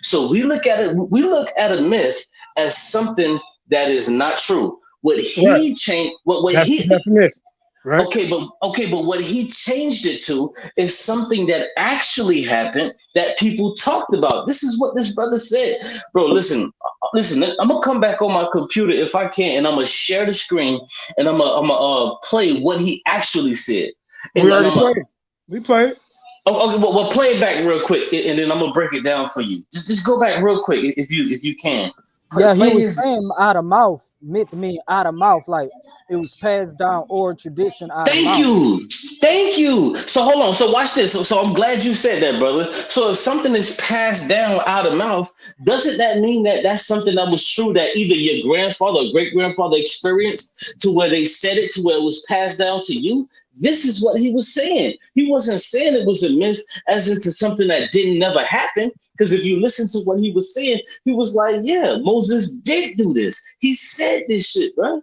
So we look at a myth as something that is not true. What Right. he changed, what That's he the definition. Right. okay, but what he changed it to is something that actually happened that people talked about. This is what this brother said, bro. Listen. I'm gonna come back on my computer if I can, and I'm gonna share the screen, and I'm gonna play what he actually said. We already played it. We played it. Oh, okay, well, play it back real quick, and then I'm gonna break it down for you. Just go back real quick if you can. Yeah, he Play was his. saying out of mouth, meant to mean out of mouth, like it was passed down oral tradition out of Thank mouth. you. Thank you. So hold on. So watch this. So I'm glad you said that, brother. So if something is passed down out of mouth, doesn't that mean that that's something that was true that either your grandfather or great grandfather experienced to where they said it to where it was passed down to you? This is what he was saying. He wasn't saying it was a myth as into something that didn't never happen. Because if you listen to what he was saying, he was like, yeah, Moses did do this. He said this shit, bro.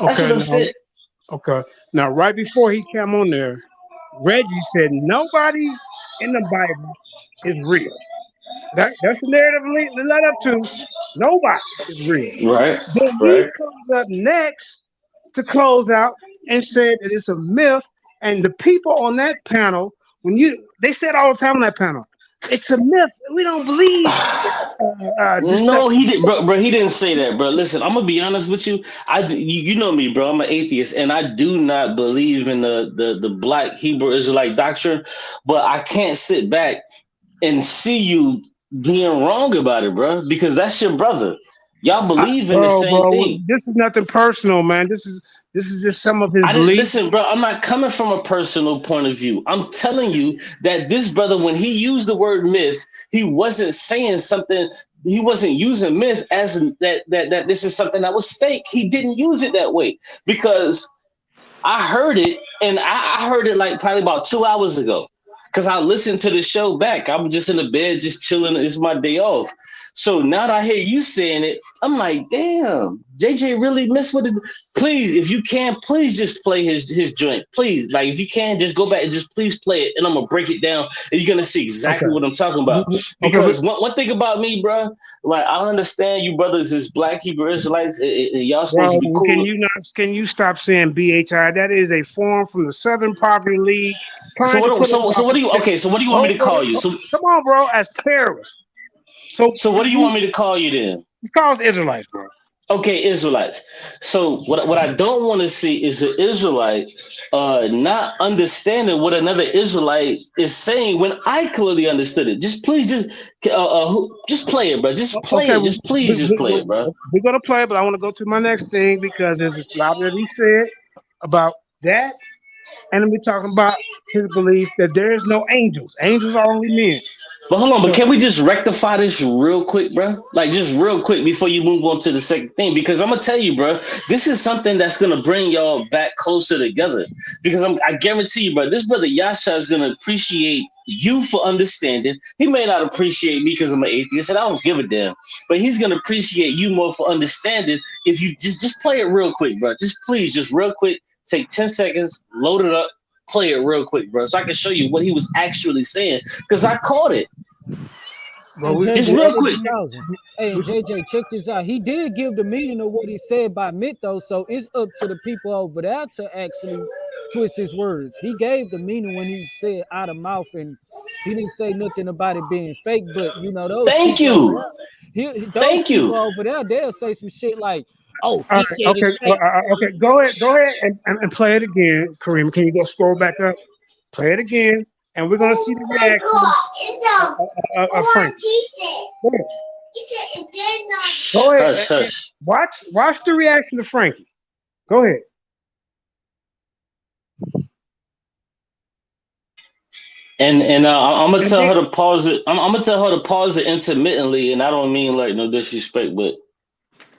That's what Okay. I'm saying. Okay. Now, right before he came on there, Reggie said nobody in the Bible is real. That's the narrative led up to. Nobody is real. Right, Then he right. comes up next to close out and said that it's a myth. And the people on that panel, they said all the time on that panel, it's a myth. We don't believe this stuff. No, he did, bro. He didn't say that, bro. Listen, I'm gonna be honest with you. You know me, bro. I'm an atheist, and I do not believe in the Black Hebrew Israelite doctrine. But I can't sit back and see you being wrong about it, bro, because that's your brother. Y'all believe in the same Bro, thing. this is nothing personal, man. This is just some of his I didn't beliefs. listen, bro. I'm not coming from a personal point of view. I'm telling you that this brother, when he used the word myth, he wasn't saying something. He wasn't using myth as that this is something that was fake. He didn't use it that way, because I heard it, and I heard it like probably about 2 hours ago, because I listened to the show back. I was just in the bed, just chilling. It's my day off. So now that I hear you saying it, I'm like, damn, JJ really messed with it. Please, if you can, please just play his joint. Please, like if you can, just go back and just please play it, and I'm gonna break it down, and you're gonna see exactly what I'm talking about. Because one thing about me, bro, like I understand you brothers is Black Hebrew Israelites, and y'all supposed to be Bro, cool. can you stop saying BHI? That is a form from the Southern Poverty League So trying to what? put us So off what of do you? Okay, so what do you want me to call you? So come on, bro, as terrorists. So what do you want me to call you then? he calls Israelites, bro. Okay, Israelites. So what I don't want to see is an Israelite not understanding what another Israelite is saying when I clearly understood it. Just please, just play it, bro. Just play Okay, it. Just please, just play it, bro. we're gonna play, but I want to go to my next thing because there's a lot that he said about that, and then we're talking about his belief that there is no angels. Angels are only men. But hold on, but can we just rectify this real quick, bro? Like just real quick before you move on to the second thing, because I'm gonna tell you, bro, this is something that's gonna bring y'all back closer together. Because I guarantee you, bro, this brother Yasha is gonna appreciate you for understanding. He may not appreciate me because I'm an atheist, and I don't give a damn. But he's gonna appreciate you more for understanding if you just play it real quick, bro. Just please, just real quick, take 10 seconds, load it up. Play it real quick, bro, so I can show you what he was actually saying, because I caught it. Well, Just real quick. Hey, and JJ, check this out. He did give the meaning of what he said by myth, though, so it's up to the people over there to actually twist his words. He gave the meaning when he said out of mouth, and he didn't say nothing about it being fake. But you know, those Thank people you. over there, Thank you. people over there, they'll say some shit like, "Oh, all he right, said okay, it's fake." okay. Go ahead, and play it again, Kareem. Can you go scroll back up? Play it again, and we're gonna see the reaction of Frank. Go ahead. Go ahead. Hush, hush. Watch the reaction of Frankie. Go ahead. And I'm gonna tell her to pause it. I'm gonna tell her to pause it intermittently, and I don't mean like no disrespect, but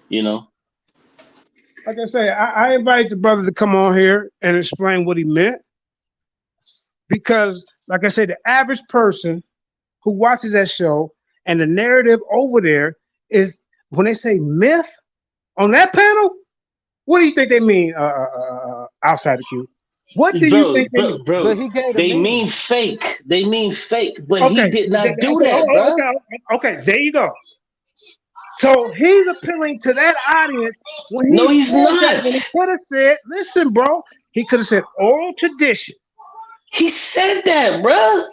you know. Like I say, I invite the brother to come on here and explain what he meant, because, like I said, the average person who watches that show and the narrative over there is when they say myth on that panel. What do you think they mean? Outside the queue, what do you think they mean? Bro, But he gave the they meaning. mean fake. They mean fake, but Okay, he did not do that, bro. Okay, there you go. So he's appealing to that audience when he No, he's said not. that, when he could have said, "Listen, bro," he could have said oral tradition. He said that, bro.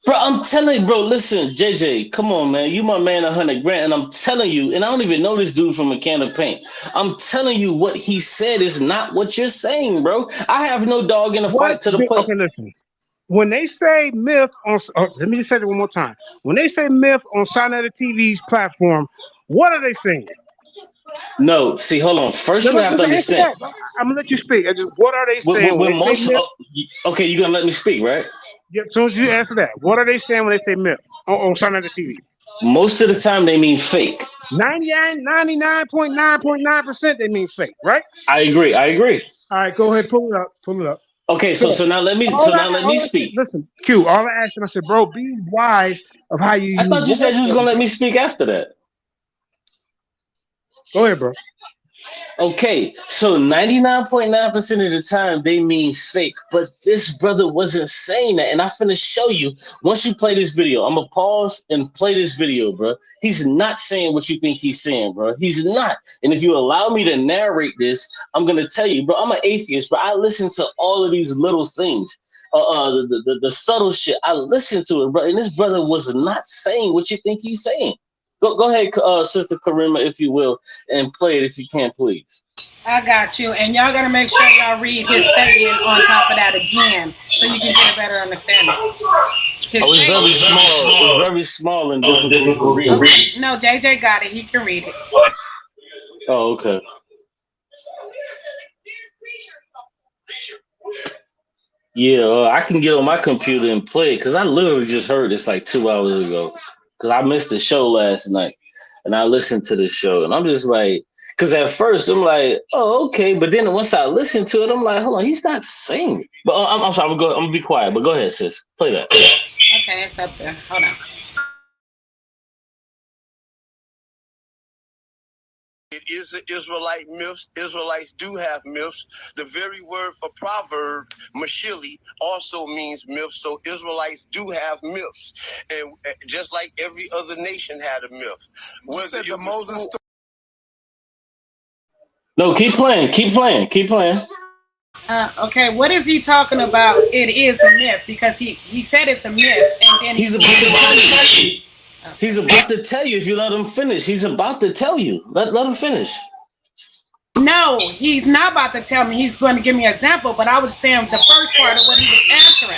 Bro, I'm telling you, bro, listen, JJ, come on, man. You my man, 100 grand. And I'm telling you, and I don't even know this dude from a can of paint. I'm telling you what he said is not what you're saying, bro. I have no dog in the fight to the point. Okay, listen. When they say myth on, let me just say it one more time. When they say myth on Sonata TV's platform, what are they saying? No, see, hold on. First, you have to understand. I'm gonna let you speak. What are they saying when they say myth? Okay, you're gonna let me speak, right? Yeah, as soon as you answer that, what are they saying when they say myth on Sonata TV? Most of the time, they mean fake. 99.9% they mean fake, right? I agree. All right, go ahead, pull it up. Okay, so now let me speak. Listen, Q. All I asked him, I said, bro, be wise of how you. I thought you said you was gonna let me speak after that. Go ahead, bro. Okay, so 99.9% of the time they mean fake, but this brother wasn't saying that, and I'm finna show you. Once you play this video, I'm gonna pause and play this video, bro. He's not saying what you think he's saying, bro. He's not. And if you allow me to narrate this, I'm gonna tell you, bro. I'm an atheist, but I listen to all of these little things, the subtle shit. I listen to it, bro. And this brother was not saying what you think he's saying. Go ahead, Sister Karima, if you will, and play it if you can, please. I got you. And y'all got to make sure y'all read his statement on top of that again so you can get a better understanding. It's very small. It's very small and difficult to read. No, JJ got it. He can read it. Oh, okay. Yeah, I can get on my computer and play it because I literally just heard this like 2 hours ago. Because I missed the show last night and I listened to the show and I'm just like, because at first I'm like, oh, okay. But then once I listened to it, I'm like, hold on, he's not saying it. But I'm sorry, I'm gonna be quiet, but go ahead, sis. Play that. Okay, it's up there. Hold on. It is an Israelite myth. Israelites do have myths. The very word for proverb, mashili, also means myth. So Israelites do have myths. And just like every other nation had a myth. You said the Moses story. No, keep playing. Okay, what is he talking about? It is a myth because he said it's a myth and then he's about to tell you. He's about to tell you if you let him finish. He's about to tell you. Let him finish. No, he's not about to tell me. He's going to give me an example, but I was saying the first part of what he was answering.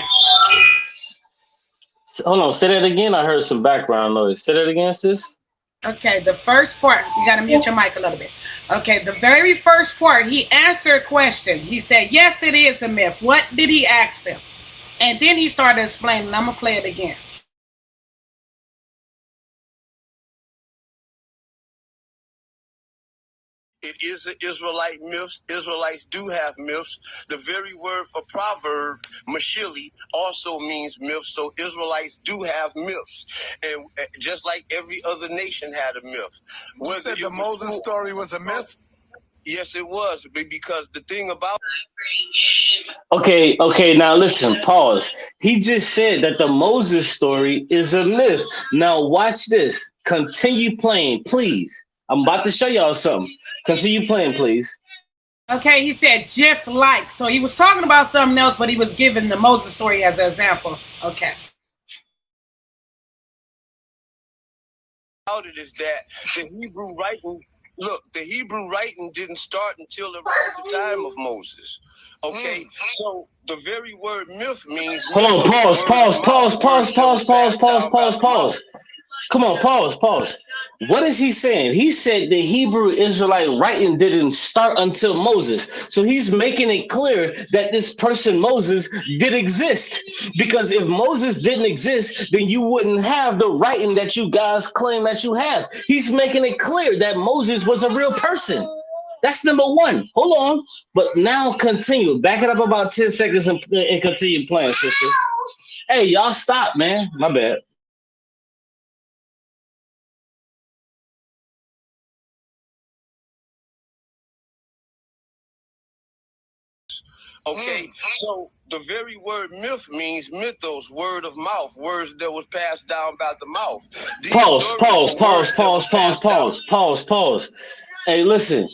Hold on, say that again. I heard some background noise. Say that again, sis. Okay, the first part, you got to mute your mic a little bit. Okay, the very first part, he answered a question. He said, yes, it is a myth. What did he ask him? And then he started explaining. I'm going to play it again. it is an Israelite myth. Israelites do have myths. The very word for proverb, mashili, also means myth. So Israelites do have myths. And just like every other nation had a myth. You said the Moses story was a myth? Yes, it was. Because the thing about Okay, now listen, pause. He just said that the Moses story is a myth. Now watch this. Continue playing, please. I'm about to show y'all something. Continue playing, please. Okay, he said just like. So he was talking about something else, but he was giving the Moses story as an example. Okay. About it is that the Hebrew writing, the Hebrew writing didn't start until around the time of Moses. Okay, so the very word myth means. Hold on, pause. Come on, pause. What is he saying? He said the Hebrew Israelite writing didn't start until Moses. So he's making it clear that this person Moses did exist. Because if Moses didn't exist, then you wouldn't have the writing that you guys claim that you have. He's making it clear that Moses was a real person. That's number one. Hold on. But now continue. Back it up about 10 seconds and continue playing, sister. Hey, y'all stop, man. My bad. Okay, so the very word myth means mythos, word of mouth, words that was passed down by the mouth. Pause. Hey, listen.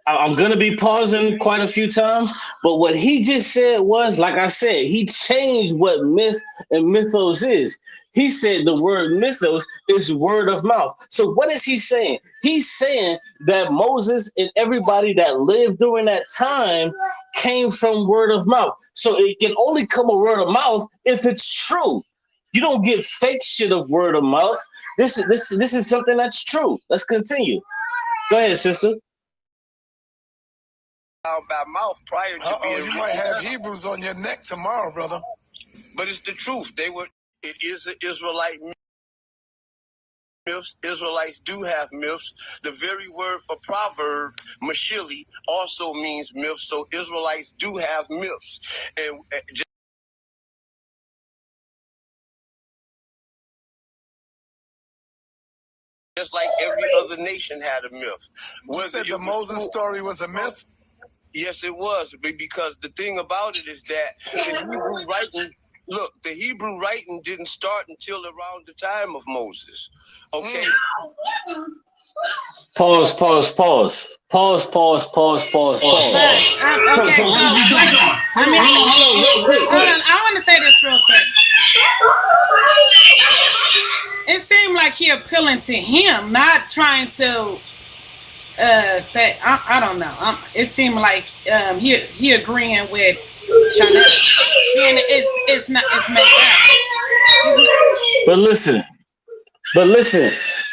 I'm going to be pausing quite a few times, but what he just said was, like I said, he changed what myth and mythos is. He said the word mythos is word of mouth. So what is he saying? He's saying that Moses and everybody that lived during that time came from word of mouth. So it can only come a word of mouth if it's true. You don't get fake shit of word of mouth. This is something that's true. Let's continue. Go ahead, sister. By mouth prior to being. You might have Hebrews on your neck tomorrow, brother. But it's the truth. It is an Israelite myths. Israelites do have myths. The very word for proverb, mashili, also means myth. So Israelites do have myths. And just like every other nation had a myth. You said the Moses story was a myth? Yes, it was. Because the thing about it is that the Hebrew writing didn't start until around the time of Moses. Okay. Pause. Okay, hold on. I want to say this real quick. It seemed like he appealing to him, not trying to say. I don't know. It seemed like he agreeing with Chanel. It's not. It's made up. But listen.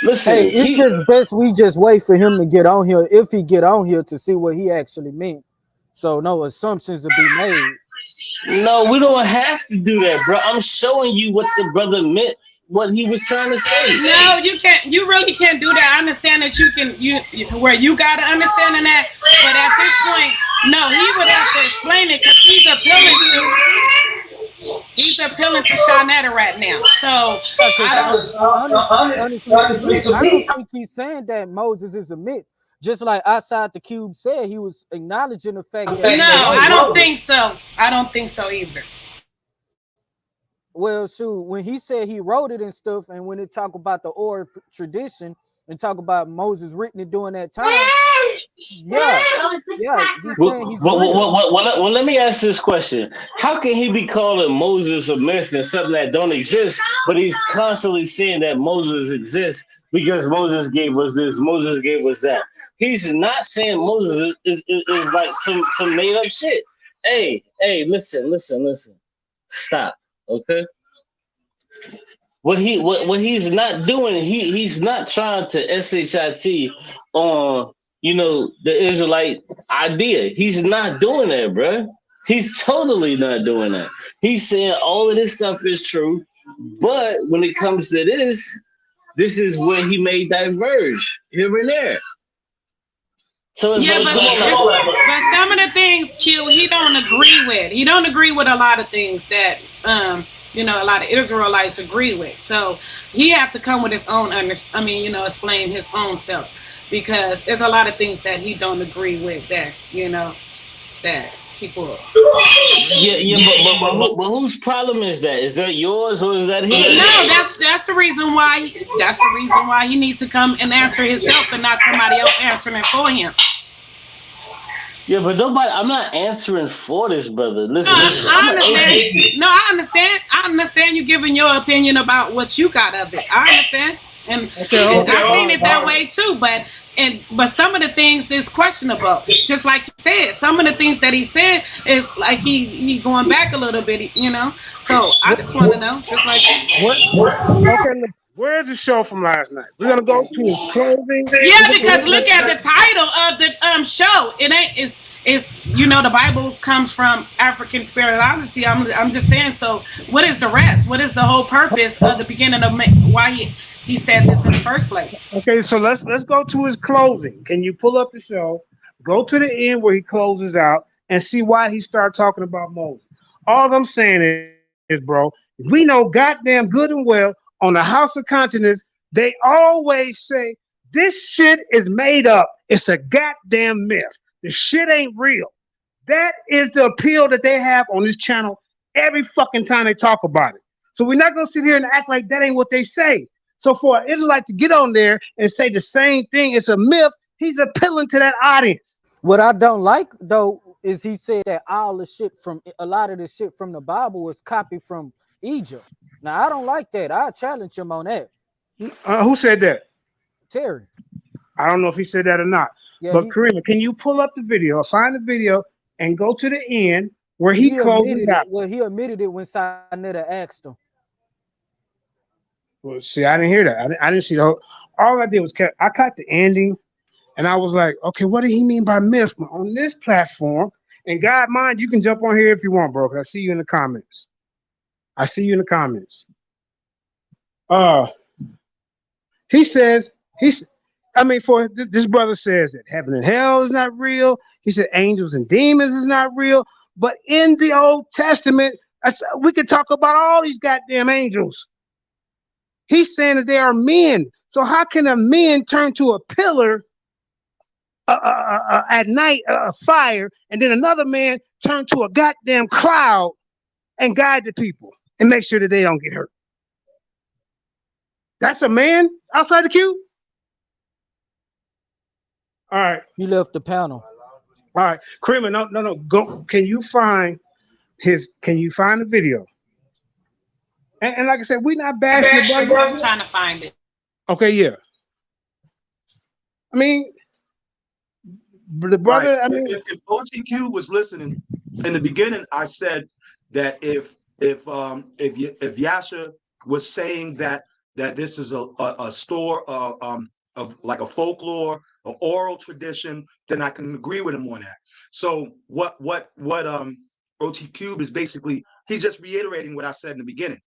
Hey, it's just best we just wait for him to get on here, if he get on here, to see what he actually meant. So no assumptions to be made. No, we don't have to do that, bro. I'm showing you what the brother meant, what he was trying to say. No, you can't. You really can't do that. I understand that you can. Where you got to understand in that, but at this point, no, he would have to explain it because he's appealing to Shanetta right now. So honestly, I don't think he's saying that Moses is a myth. Just like outside the cube said, he was acknowledging the fact that. No, I don't think so. I don't think so either. Well, shoot, when he said he wrote it and stuff, and when it talk about the oral tradition and talk about Moses written it during that time, yeah. Well, let me ask this question: how can he be calling Moses a myth and something that don't exist, but he's constantly saying that Moses exists because Moses gave us this, Moses gave us that? He's not saying Moses is like some made up shit. Hey, listen. Stop, okay? What he's not doing, he's not trying to shit on the Israelite idea. He's not doing that, bro. He's totally not doing that. He's saying all of this stuff is true, but when it comes to this is where he may diverge here and there. So it's Yeah, like, but come on, but some of the things Q he don't agree with. He don't agree with a lot of things that a lot of Israelites agree with. So he have to come with his own explain his own self because there's a lot of things that he don't agree with that people. yeah, but whose problem is that? Is that yours or is that his? No, that's the reason why. That's the reason why he needs to come and answer himself and not somebody else answering it for him. Yeah, but nobody. I'm not answering for this brother. Listen, I I'm an atheist. understand. No, I understand. I understand you giving your opinion about what you got of it. I understand, and, and I seen it that way too. But some of the things is questionable. Just like you said, some of the things that he said is like he going back a little bit. So I just want to know, just like Okay, look, where's the show from last night? We're gonna go to his closing. yeah, because look at the title of the show. It ain't it's the Bible comes from African spirituality. I'm just saying. So what is the rest? What is the whole purpose of the beginning of why he said this in the first place? Okay, so let's go to his closing. Can you pull up the show? Go to the end where he closes out and see why he started talking about Moses. All I'm saying is, bro, we know goddamn good and well on the House of Consciousness, they always say this shit is made up. It's a goddamn myth. The shit ain't real. That is the appeal that they have on this channel every fucking time they talk about it. So we're not gonna sit here and act like that ain't what they say. So for an Israelite to get on there and say the same thing, it's a myth, he's appealing to that audience. What I don't like though is he said that all the shit from a lot of the shit from the Bible was copied from Egypt. Now I don't like that. I challenge him on that. Who said that? Terry. I don't know if he said that or not. Yeah, but Karima, can you pull up the video, find the video, and go to the end where he closes out? Well, he admitted it when Sinetta asked him. Well, see, I didn't hear that. I didn't see the whole. All I did was I caught the ending, and I was like, okay, what did he mean by myth on this platform? And God, mind, you can jump on here if you want, bro. Cause I see you in the comments. I see you in the comments. He says for this brother says that heaven and hell is not real. He said angels and demons is not real. But in the Old Testament, we could talk about all these goddamn angels. He's saying that they are men. So how can a man turn to a pillar at night, a fire, and then another man turn to a goddamn cloud and guide the people and make sure that they don't get hurt? That's a man outside the queue? All right. He left the panel. All right. Kramer, no. Go. Can you find the video? And like I said, we're not bashing the brother. I'm trying to find it. Okay, yeah. I mean, the brother. Right. I mean, if OTQ was listening in the beginning, I said that if Yasha was saying that this is a store of like a folklore or oral tradition, then I can agree with him on that. So what OTQ is basically, he's just reiterating what I said in the beginning.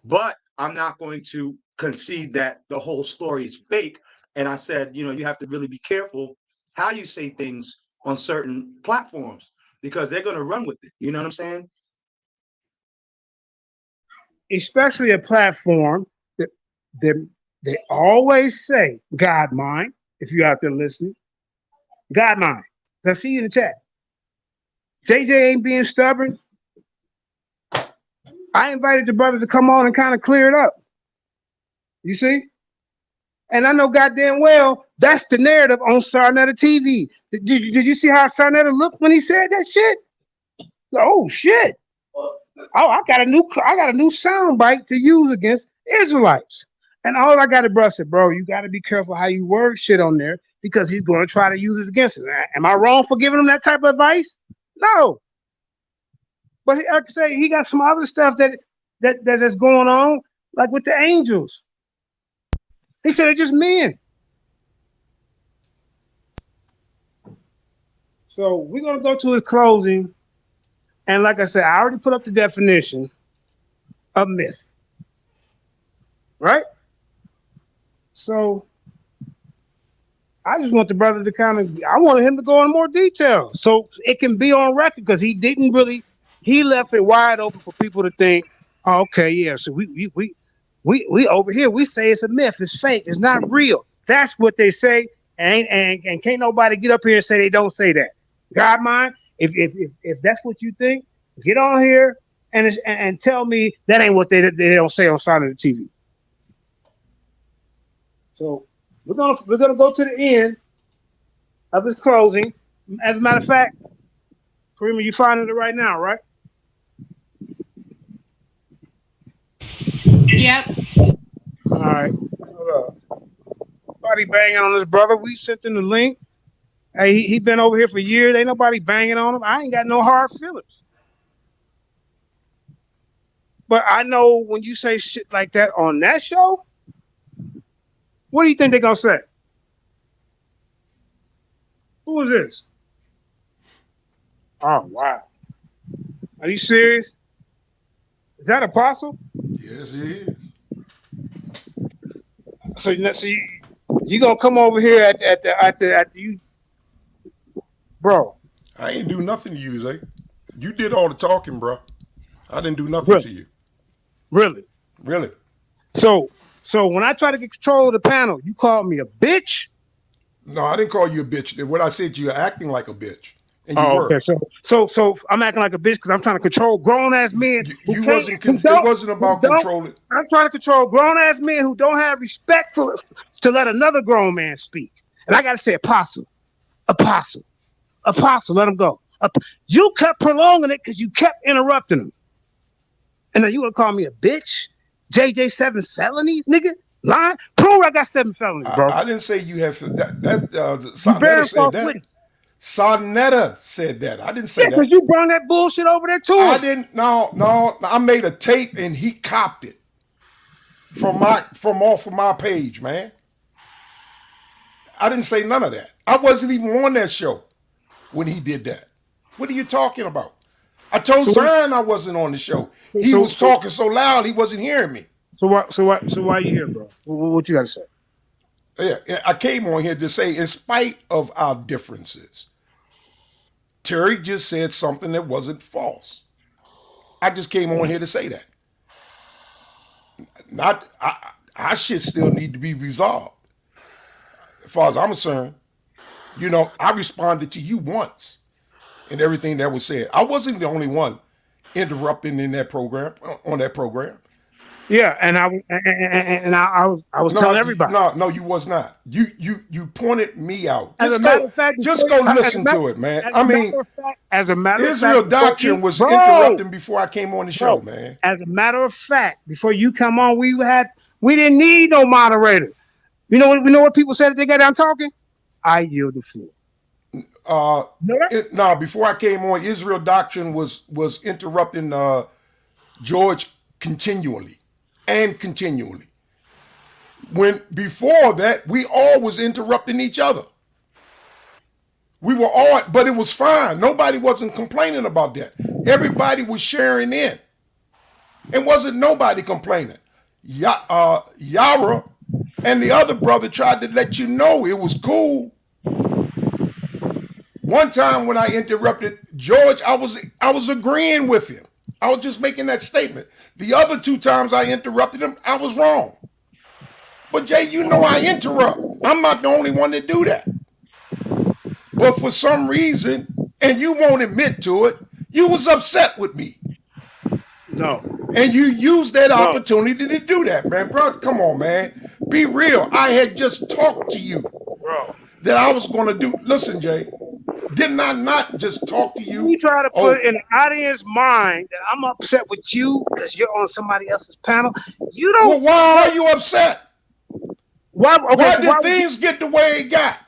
But I'm not going to concede that the whole story is fake. And I said, you have to really be careful how you say things on certain platforms because they're going to run with it. You know what I'm saying? Especially a platform that they always say, God mind, if you're out there listening, God mind. I see you in the chat. JJ ain't being stubborn. I invited the brother to come on and kind of clear it up. You see? And I know goddamn well that's the narrative on Sarnetta TV. Did you see how Sarnetta looked when he said that shit? Oh shit. Oh, I got a new sound bite to use against Israelites. And all I got to bro said, bro, you got to be careful how you word shit on there because he's going to try to use it against it. Am I wrong for giving him that type of advice? No. But like I say, he got some other stuff that is going on, like with the angels. He said they're just men. So we're gonna go to his closing, and like I said, I already put up the definition of myth, right? So I just want the brother to kind of. I wanted him to go in more detail so it can be on record because he didn't really. He left it wide open for people to think. Oh, okay, yeah. So we over here we say it's a myth, it's fake, it's not real. That's what they say, and can't nobody get up here and say they don't say that. God mind, if that's what you think, get on here and tell me that ain't what they don't say on side of the TV. So we're gonna go to the end of his closing. As a matter of fact, Kareem, you finding it right now, right? Yep. All right. Hold up. Nobody banging on this brother. We sent him the link. Hey, he been over here for years. Ain't nobody banging on him. I ain't got no hard feelings. But I know when you say shit like that on that show, what do you think they're gonna say? Who is this? Oh wow. Are you serious? Is that Apostle? Yes, it is. So you gonna come over here at the you, bro? I ain't do nothing to you, Zay. You did all the talking, bro. I didn't do nothing Really? to you. Really? Really? So when I try to get control of the panel, you call me a bitch? No, I didn't call you a bitch. What I said, you're acting like a bitch, and you Oh, were. okay. So I'm acting like a bitch because I'm trying to control grown ass men who You can't. wasn't. Who It don't, wasn't who about don't. controlling. I'm trying to control grown ass men who don't have respect for to let another grown man speak. And I gotta say, apostle. Let him go. You kept prolonging it because you kept interrupting him. And now you gonna call me a bitch? JJ 7 felonies, nigga? Lying? Prove I got 7 felonies, bro. I didn't say you have that. You bearing Sonetta said false that. witness. Sonetta said that. I didn't say Yeah, because that. you brought that bullshit over there too. I didn't. No. I made a tape and he copped it from off of my page, man. I didn't say none of that. I wasn't even on that show when he did that. What are you talking about? I told Zion I wasn't on the show. He was talking so loud he wasn't hearing me. So why you here, bro? What you got to say? Yeah, I came on here to say, in spite of our differences, Terry just said something that wasn't false. I just came on here to say that. Our shit still need to be resolved. As far as I'm concerned, I responded to you once and everything that was said. I wasn't the only one interrupting on that program. Yeah, and I was telling everybody. No, you was not. You pointed me out. As a matter of fact, just go listen to it, man. As a matter of fact, Israel Doctrine was interrupting before I came on the show, man. As a matter of fact, before you come on, we didn't need no moderator. You know what people said that they got down talking? I yield the floor. Before I came on, Israel Doctrine was interrupting George continually. When before that, we all was interrupting each other. We were all, but it was fine. Nobody wasn't complaining about that. Everybody was sharing in. It wasn't nobody complaining. Yara and the other brother tried to let you know it was cool. One time when I interrupted George, I was agreeing with him. I was just making that statement. The other 2 times I interrupted him, I was wrong. But Jay, I interrupt. I'm not the only one to do that. But for some reason, and you won't admit to it, you was upset with me. No. And you used that opportunity to do that, man. Bro, come on, man. Be real. I had just talked to you. Bro. That I was going to do. Listen, Jay. Didn't I not just talk to you? You try to put in the audience mind that I'm upset with you because you're on somebody else's panel. You don't. Well, why are you upset? Why did things get the way it got?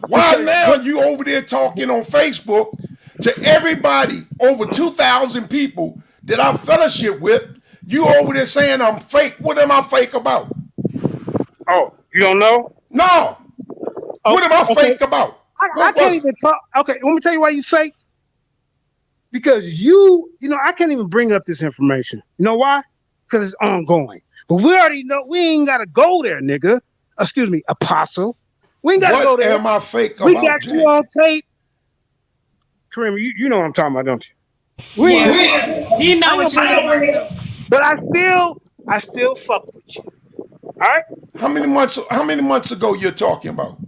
Why now you over there talking on Facebook to everybody, over 2,000 people that I fellowship with? You over there saying I'm fake. What am I fake about? Oh, you don't know? No. What am I fake about? I can't even talk. Okay, let me tell you why you fake. Because I can't even bring up this information. You know why? Because it's ongoing. But we already know we ain't got to go there, nigga. Excuse me, apostle. We ain't got to go What there. am I fake We about, got Jay? you on tape. Kareem, you know what I'm talking about, don't you? He know what you talking about too. But I still fuck with you. All right? How many months ago you're talking about?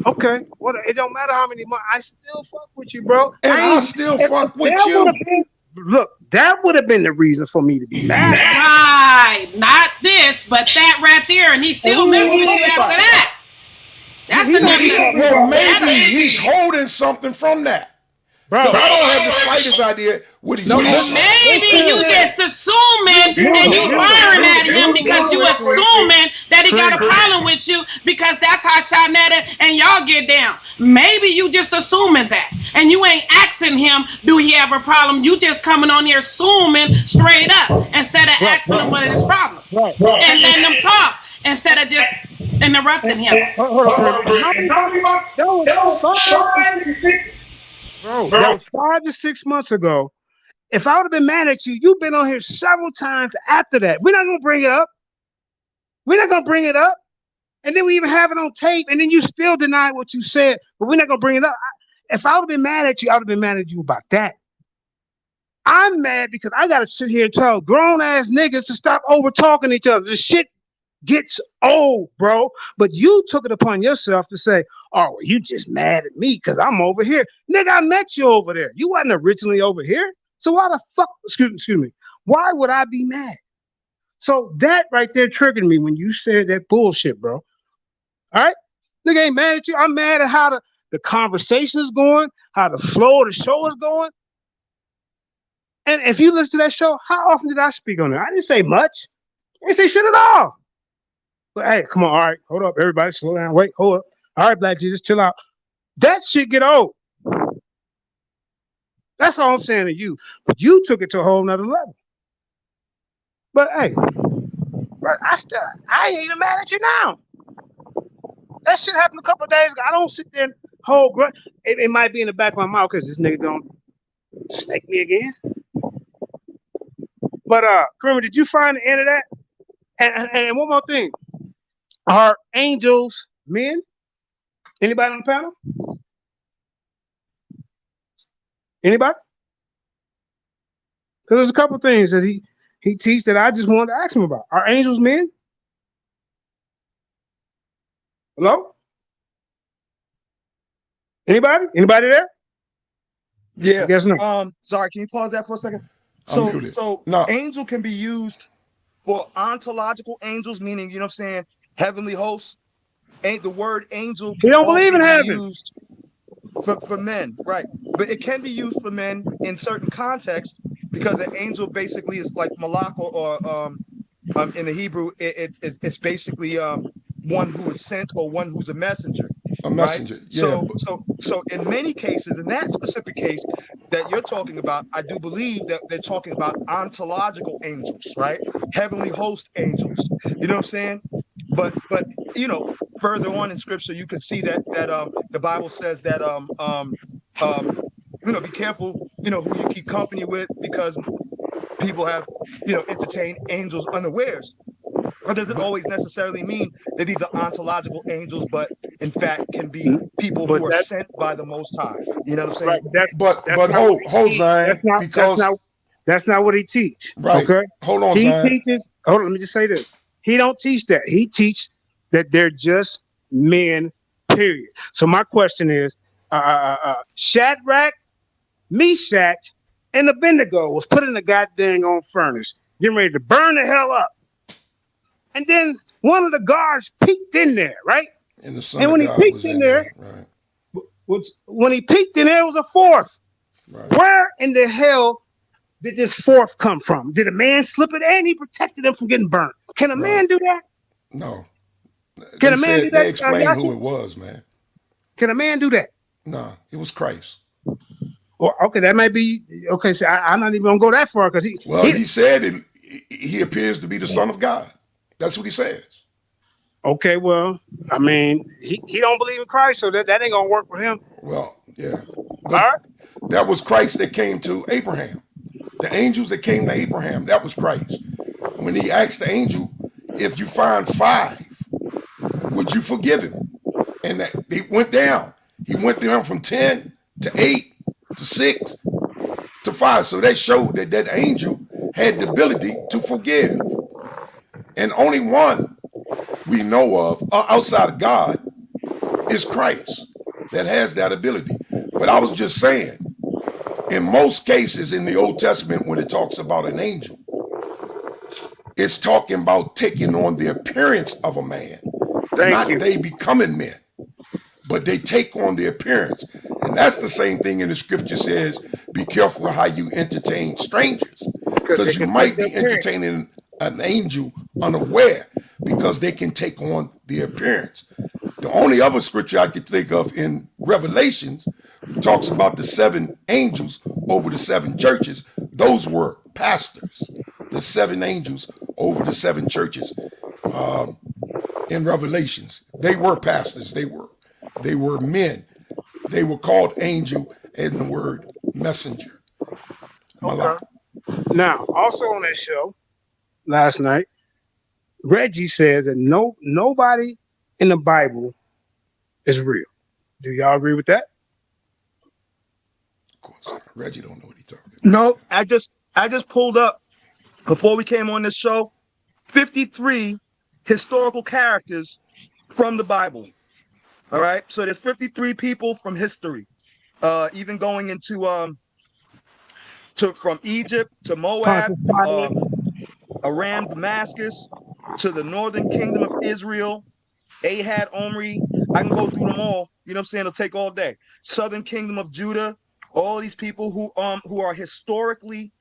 Okay. What? It don't matter how many months. I still fuck with you, bro. And I ain't. still If fuck with that would have you. been. Look, that would have been the reason for me to be mad. Right. Not this, but that right there. And he still messing with you after that. That's enough. Well, maybe he's holding something from that. Because I don't have the slightest idea what he's holding. Maybe you just assuming and you firing at him because you assuming that he got a problem with you because that's how Shanetta and y'all get down. Maybe you just assuming that. And you ain't asking him, do he have a problem? You just coming on here assuming straight up instead of asking him what is his problem. And letting him talk instead of just interrupting him. Bro, that was 5 to 6 months ago. If I would have been mad at you, you've been on here several times after that. We're not going to bring it up. We're not going to bring it up. And then we even have it on tape, and then you still deny what you said, but we're not going to bring it up. If I would have been mad at you, I would have been mad at you about that. I'm mad because I got to sit here and tell grown-ass niggas to stop over-talking each other. This shit gets old, bro. But you took it upon yourself to say, oh, well, you just mad at me because I'm over here. Nigga, I met you over there. You wasn't originally over here. So why the fuck, excuse me, why would I be mad? So that right there triggered me when you said that bullshit, bro. All right? Nigga ain't mad at you. I'm mad at how the conversation is going, how the flow of the show is going. And if you listen to that show, how often did I speak on it? I didn't say much. I didn't say shit at all. But hey, come on, all right, hold up, everybody, slow down, wait, hold up. All right, Black Jesus, chill out. That shit get old. That's all I'm saying to you. But you took it to a whole nother level. But hey, right, I ain't even mad at you now. That shit happened a couple of days ago. I don't sit there and hold grudge. It might be in the back of my mouth because this nigga don't snake me again. But Kermit, did you find the end of that? And one more thing. Are angels men? Anybody on the panel? Anybody? Because there's a couple things that he teaches that I just wanted to ask him about. Are angels men? Hello? Anybody? Anybody there? Yeah. I guess not. Sorry, can you pause that for a second? So no. Angel can be used for ontological angels, meaning, you know what I'm saying, heavenly hosts. The word angel can don't believe in be heaven. used for men, right? But it can be used for men in certain contexts because an angel basically is like malak or in the Hebrew, it's basically one who is sent or one who's a messenger. A messenger, right? yeah. So in many cases, in that specific case that you're talking about, I do believe that they're talking about ontological angels, right? Heavenly host angels. You know what I'm saying? But you know, further on in scripture, you can see that the Bible says that you know, be careful, you know, who you keep company with, because people have, you know, entertained angels unawares. Or does it always necessarily mean that these are ontological angels, but in fact can be people who are sent by the Most High? You know what I'm saying? Right. But hold Zion, because that's not what he teach. Right. Okay. Hold on, he Zion. teaches. Hold on. Let me just say this. He don't teach that. He teaches that they're just men. Period. So my question is, Shadrach, Meshach, and Abednego was put in the goddamn on furnace, getting ready to burn the hell up. And then one of the guards peeked in there, right? And the Son of God was in there. Right. When he peeked in there, was a fourth. Right. Where in the hell did this fourth come from? Did a man slip it and he protected him from getting burnt? Can a man do that? No. Can a man do that? They explained who it was, man. Can a man do that? No, it was Christ. Well, okay, that might be okay. So I'm not even gonna go that far because he said it. He appears to be the Son of God. That's what he says. Okay, well, I mean, he don't believe in Christ, so that ain't gonna work for him. Well, yeah. But that was Christ that came to Abraham. The angels that came to Abraham, that was Christ. When he asked the angel, if you find 5, would you forgive him? And that he went down. He went down from 10 to 8 to 6 to 5. So they showed that that angel had the ability to forgive. And only one we know of outside of God is Christ that has that ability. But I was just saying, in most cases in the Old Testament, when it talks about an angel, it's talking about taking on the appearance of a man. Thank Not you. they becoming men, but they take on the appearance. And that's the same thing in the scripture says, be careful how you entertain strangers. Because they Because you can take might their be parents. entertaining an angel unaware because they can take on the appearance. The only other scripture I could think of in Revelations talks about the 7 angels over the 7 churches. Those were pastors, the 7 angels over the 7 churches in Revelations. They were pastors. They were men. They were called angel and the word messenger. Malak. Now, also on that show last night, Reggie says that nobody in the Bible is real. Do y'all agree with that? Of course, Reggie don't know what he's talking about. No, I just pulled up before we came on this show 53 historical characters from the Bible. All right, so there's 53 people from history, even going into from Egypt to Moab Pontius to Pilate. Aram, Damascus, to the northern kingdom of Israel, Ahad, Omri. I can go through them all. You know what I'm saying? It'll take all day. Southern kingdom of Judah. All these people who are historically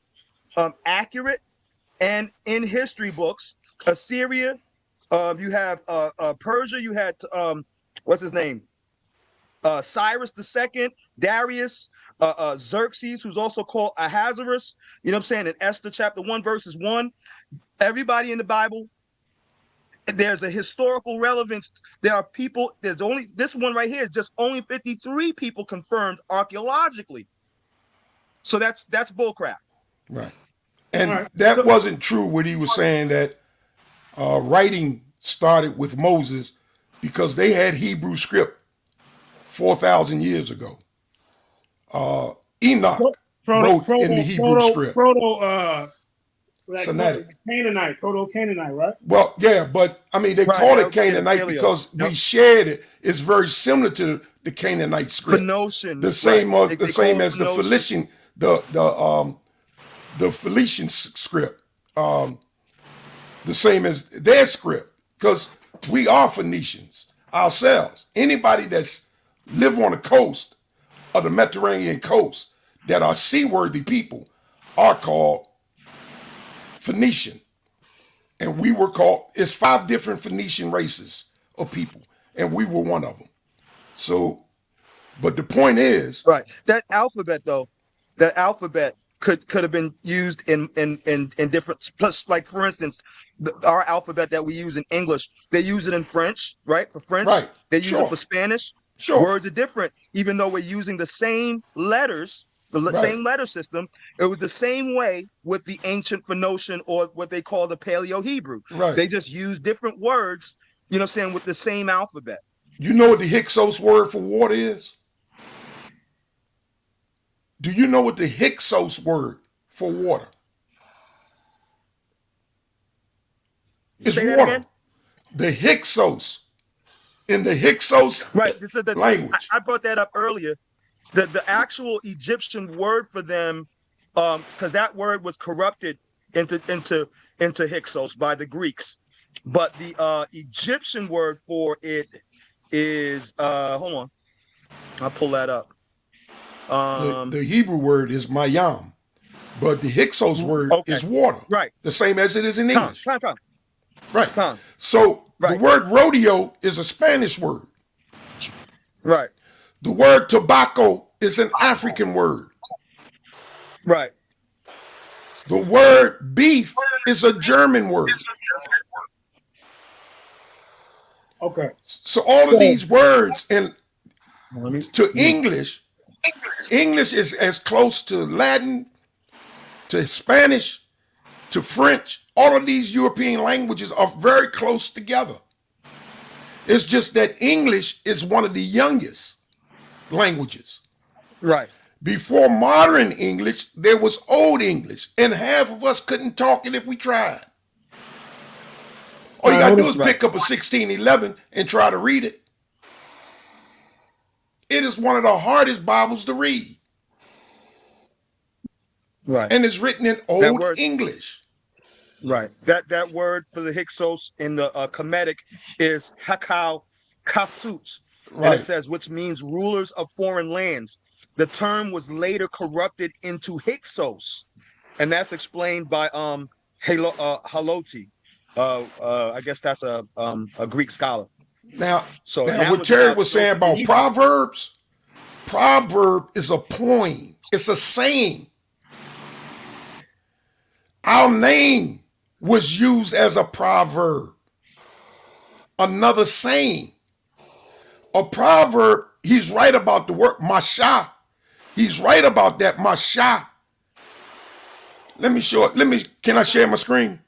accurate and in history books. Assyria. You have Persia. You had what's his name? Cyrus II, Darius, Xerxes, who's also called Ahasuerus. You know what I'm saying? In Esther chapter 1, verses 1. Everybody in the Bible, there's a historical relevance. There are people, there's only, this one right here is just only 53 people confirmed archaeologically. So that's bullcrap. Right. And Right. that wasn't true what he was saying that writing started with Moses because they had Hebrew script 4,000 years ago. Enoch wrote in the Hebrew script. Semitic. Canaanite, Proto-Canaanite, right? Well, yeah, but I mean, they Right, call that it would be the Canaanite paleo. because Yep. we shared it. It's very similar to the Canaanite script. Phoenician, The same right. as They call it the Phoenician. Phoenician, the Phoenician script. The same as their script, because we are Phoenicians ourselves. Anybody that's live on the coast of the Mediterranean coast that are seaworthy people are called Phoenician. And we were called, it's 5 different Phoenician races of people, and we were one of them. So, but the point is, Right. That alphabet though, that alphabet could have been used in different, plus, like for instance, our alphabet that we use in English, they use it in French, right? For French, right, they use it for sure, Spanish. sure, Words are different, even though we're using the same letters, right, same letter system. It was the same way with the ancient Phoenician, or what they call the Paleo Hebrew. right. They just use different words, you know what I'm saying, with the same alphabet. You know what the Hyksos word for water is? Do you know what the Hyksos word for water? It's Say that water. again. The Hyksos, in the Hyksos Right. This is language. I brought that up earlier. The actual Egyptian word for them, because that word was corrupted into Hyksos by the Greeks, but the Egyptian word for it is hold on, I'll pull that up. The Hebrew word is mayam, but the Hyksos word Okay, is water, right. the same as it is in Con, English. con, con, Right. con. So the Right, word rodeo is a Spanish word. right, The word tobacco is an African word. right. The word beef is a German word. Okay. So all of So, these words to Mm. English is as close to Latin, to Spanish, to French. All of these European languages are very close together. It's just that English is one of the youngest languages. Right. Before modern English, there was Old English, and half of us couldn't talk it if we tried. All you gotta do is pick up a 1611 and try to read it. It is one of the hardest Bibles to read. Right. And it's written in Old English. Right. That word for the Hyksos in the Kemetic is Hakau Kasut. Right. And it says, which means rulers of foreign lands. The term was later corrupted into Hyksos, and that's explained by Haloti. I guess that's a Greek scholar. Now what Terry was saying about Proverbs, proverb is a poem. It's a saying. Our name was used as a proverb. Another saying. A proverb, he's right about the word masha. He's right about that masha. Let me show it. Can I share my screen?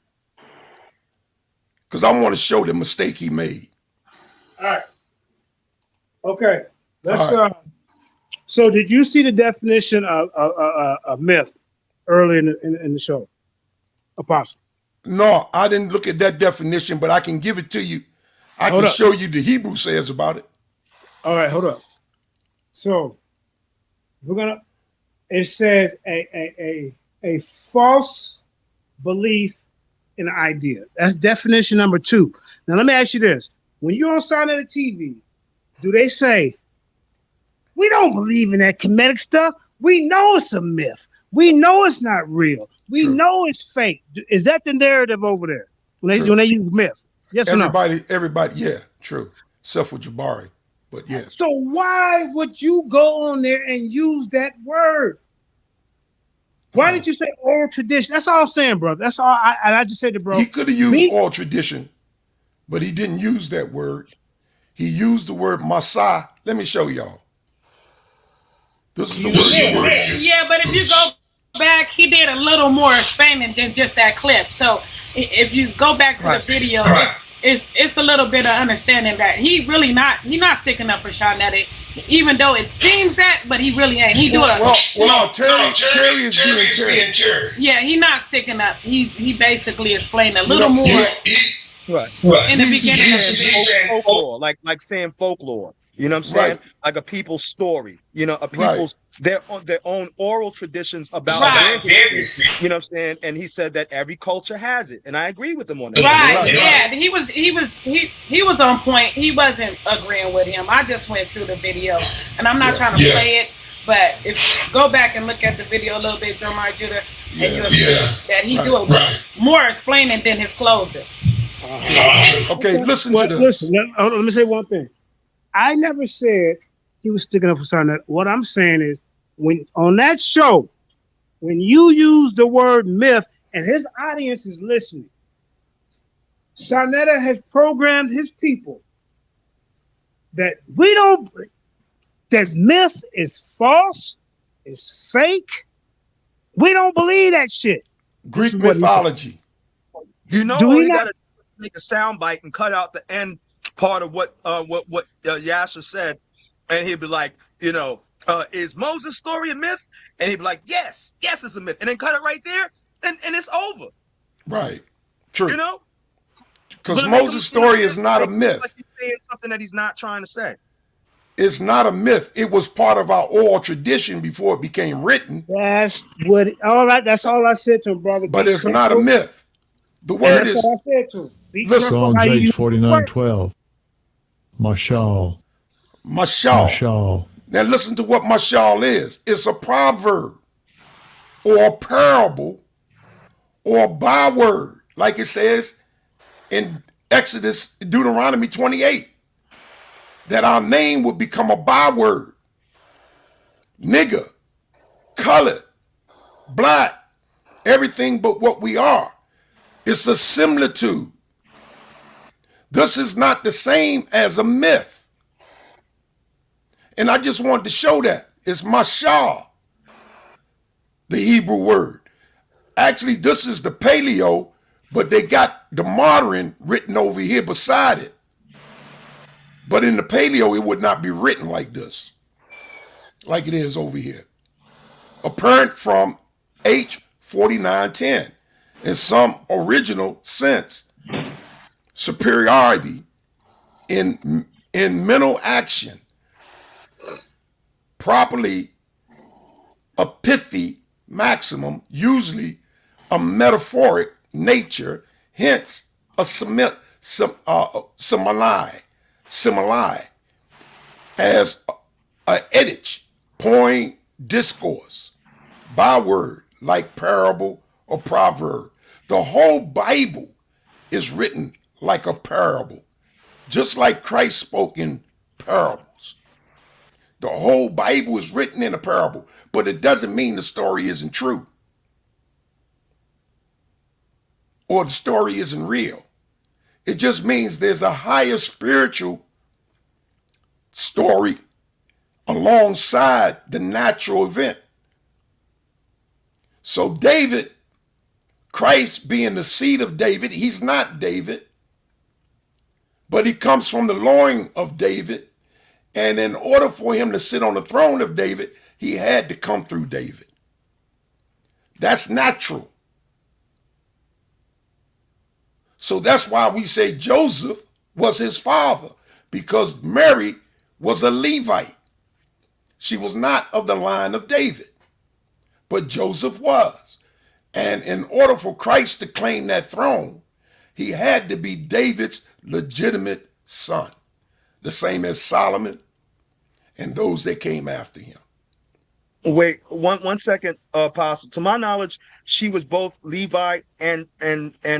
Because I want to show the mistake he made. All right. Okay. Let's so did you see the definition of myth early in the show? Apostle. No, I didn't look at that definition, but I can give it to you. I can show you the Hebrew says about it. All right, hold up. So it says a false belief in an idea. That's definition number 2. Now let me ask you this. When you're on side of the TV, do they say, we don't believe in that Kemetic stuff? We know it's a myth. We know it's not real. We know it's fake. Is that the narrative over there when they use myth? Yes or no? Everybody, yeah, true. Except for Jabari, but yeah. So why would you go on there and use that word? Why did you say oral tradition? That's all I'm saying, bro. That's all. I just said to bro. He could have used oral tradition, but he didn't use that word. He used the word Masai. Let me show y'all. This is the word. Yeah, but if you go back, he did a little more explaining than just that clip. So if you go back to the video, it's a little bit of understanding that he's not sticking up for Shawnetta, even though it seems that, but he really ain't. He doing Terry is being Terry. Yeah, he not sticking up. He basically explained a little more. Right. In the beginning of the folklore, like saying folklore. You know what I'm saying? Right. Like a people's story. You know, a people's their own oral traditions about their history. You know what I'm saying? And he said that every culture has it, and I agree with him on that. Right. Yeah. He was on point. He wasn't agreeing with him. I just went through the video, and I'm not trying to play it. But if go back and look at the video a little bit, Jeremiah Judah, and you'll see that he do more explaining than his closing. Okay, listen to this. Let me say one thing. I never said he was sticking up for something. What I'm saying is, when on that show, when you use the word myth and his audience is listening, Shawnetta has programmed his people that that myth is false, is fake. We don't believe that shit. Greek mythology. You know, you got to make a sound bite and cut out the end part of what Yasser said, and he'd be like, is Moses' story a myth? And he'd be like, yes, it's a myth, and then cut it right there, and it's over. Right. True. You know, because Moses' story is not a myth. Like he's saying something that he's not trying to say. It's not a myth. It was part of our oral tradition before it became written. That's what. All right. That's all I said to him, brother. But it's not a myth. The word is. What I said to him. Psalms 8:49-12. Mashal. Mashal. Now listen to what mashal is. It's a proverb or a parable or a byword, like it says in Deuteronomy 28, that our name would become a byword. Nigger, colored, black, everything but what we are. It's a similitude. This is not the same as a myth. And I just wanted to show that. It's mashal, the Hebrew word. Actually, this is the paleo, but they got the modern written over here beside it. But in the paleo, it would not be written like this, like it is over here. Apparent from H4910 in some original sense, superiority in mental action, properly a pithy maximum, usually a metaphoric nature, hence a simile, as a edich, point, discourse, byword, like parable or proverb. The whole Bible is written like a parable, just like Christ spoke in parables. The whole Bible is written in a parable, but it doesn't mean the story isn't true or the story isn't real. It just means there's a higher spiritual story alongside the natural event. So David, Christ being the seed of David, he's not David, but he comes from the loin of David. And in order for him to sit on the throne of David, he had to come through David. That's natural. So that's why we say Joseph was his father, because Mary was a Levite. She was not of the line of David, but Joseph was. And in order for Christ to claim that throne, he had to be David's legitimate son, the same as Solomon and those that came after him. Wait, one second, Apostle. To my knowledge, she was both Levi and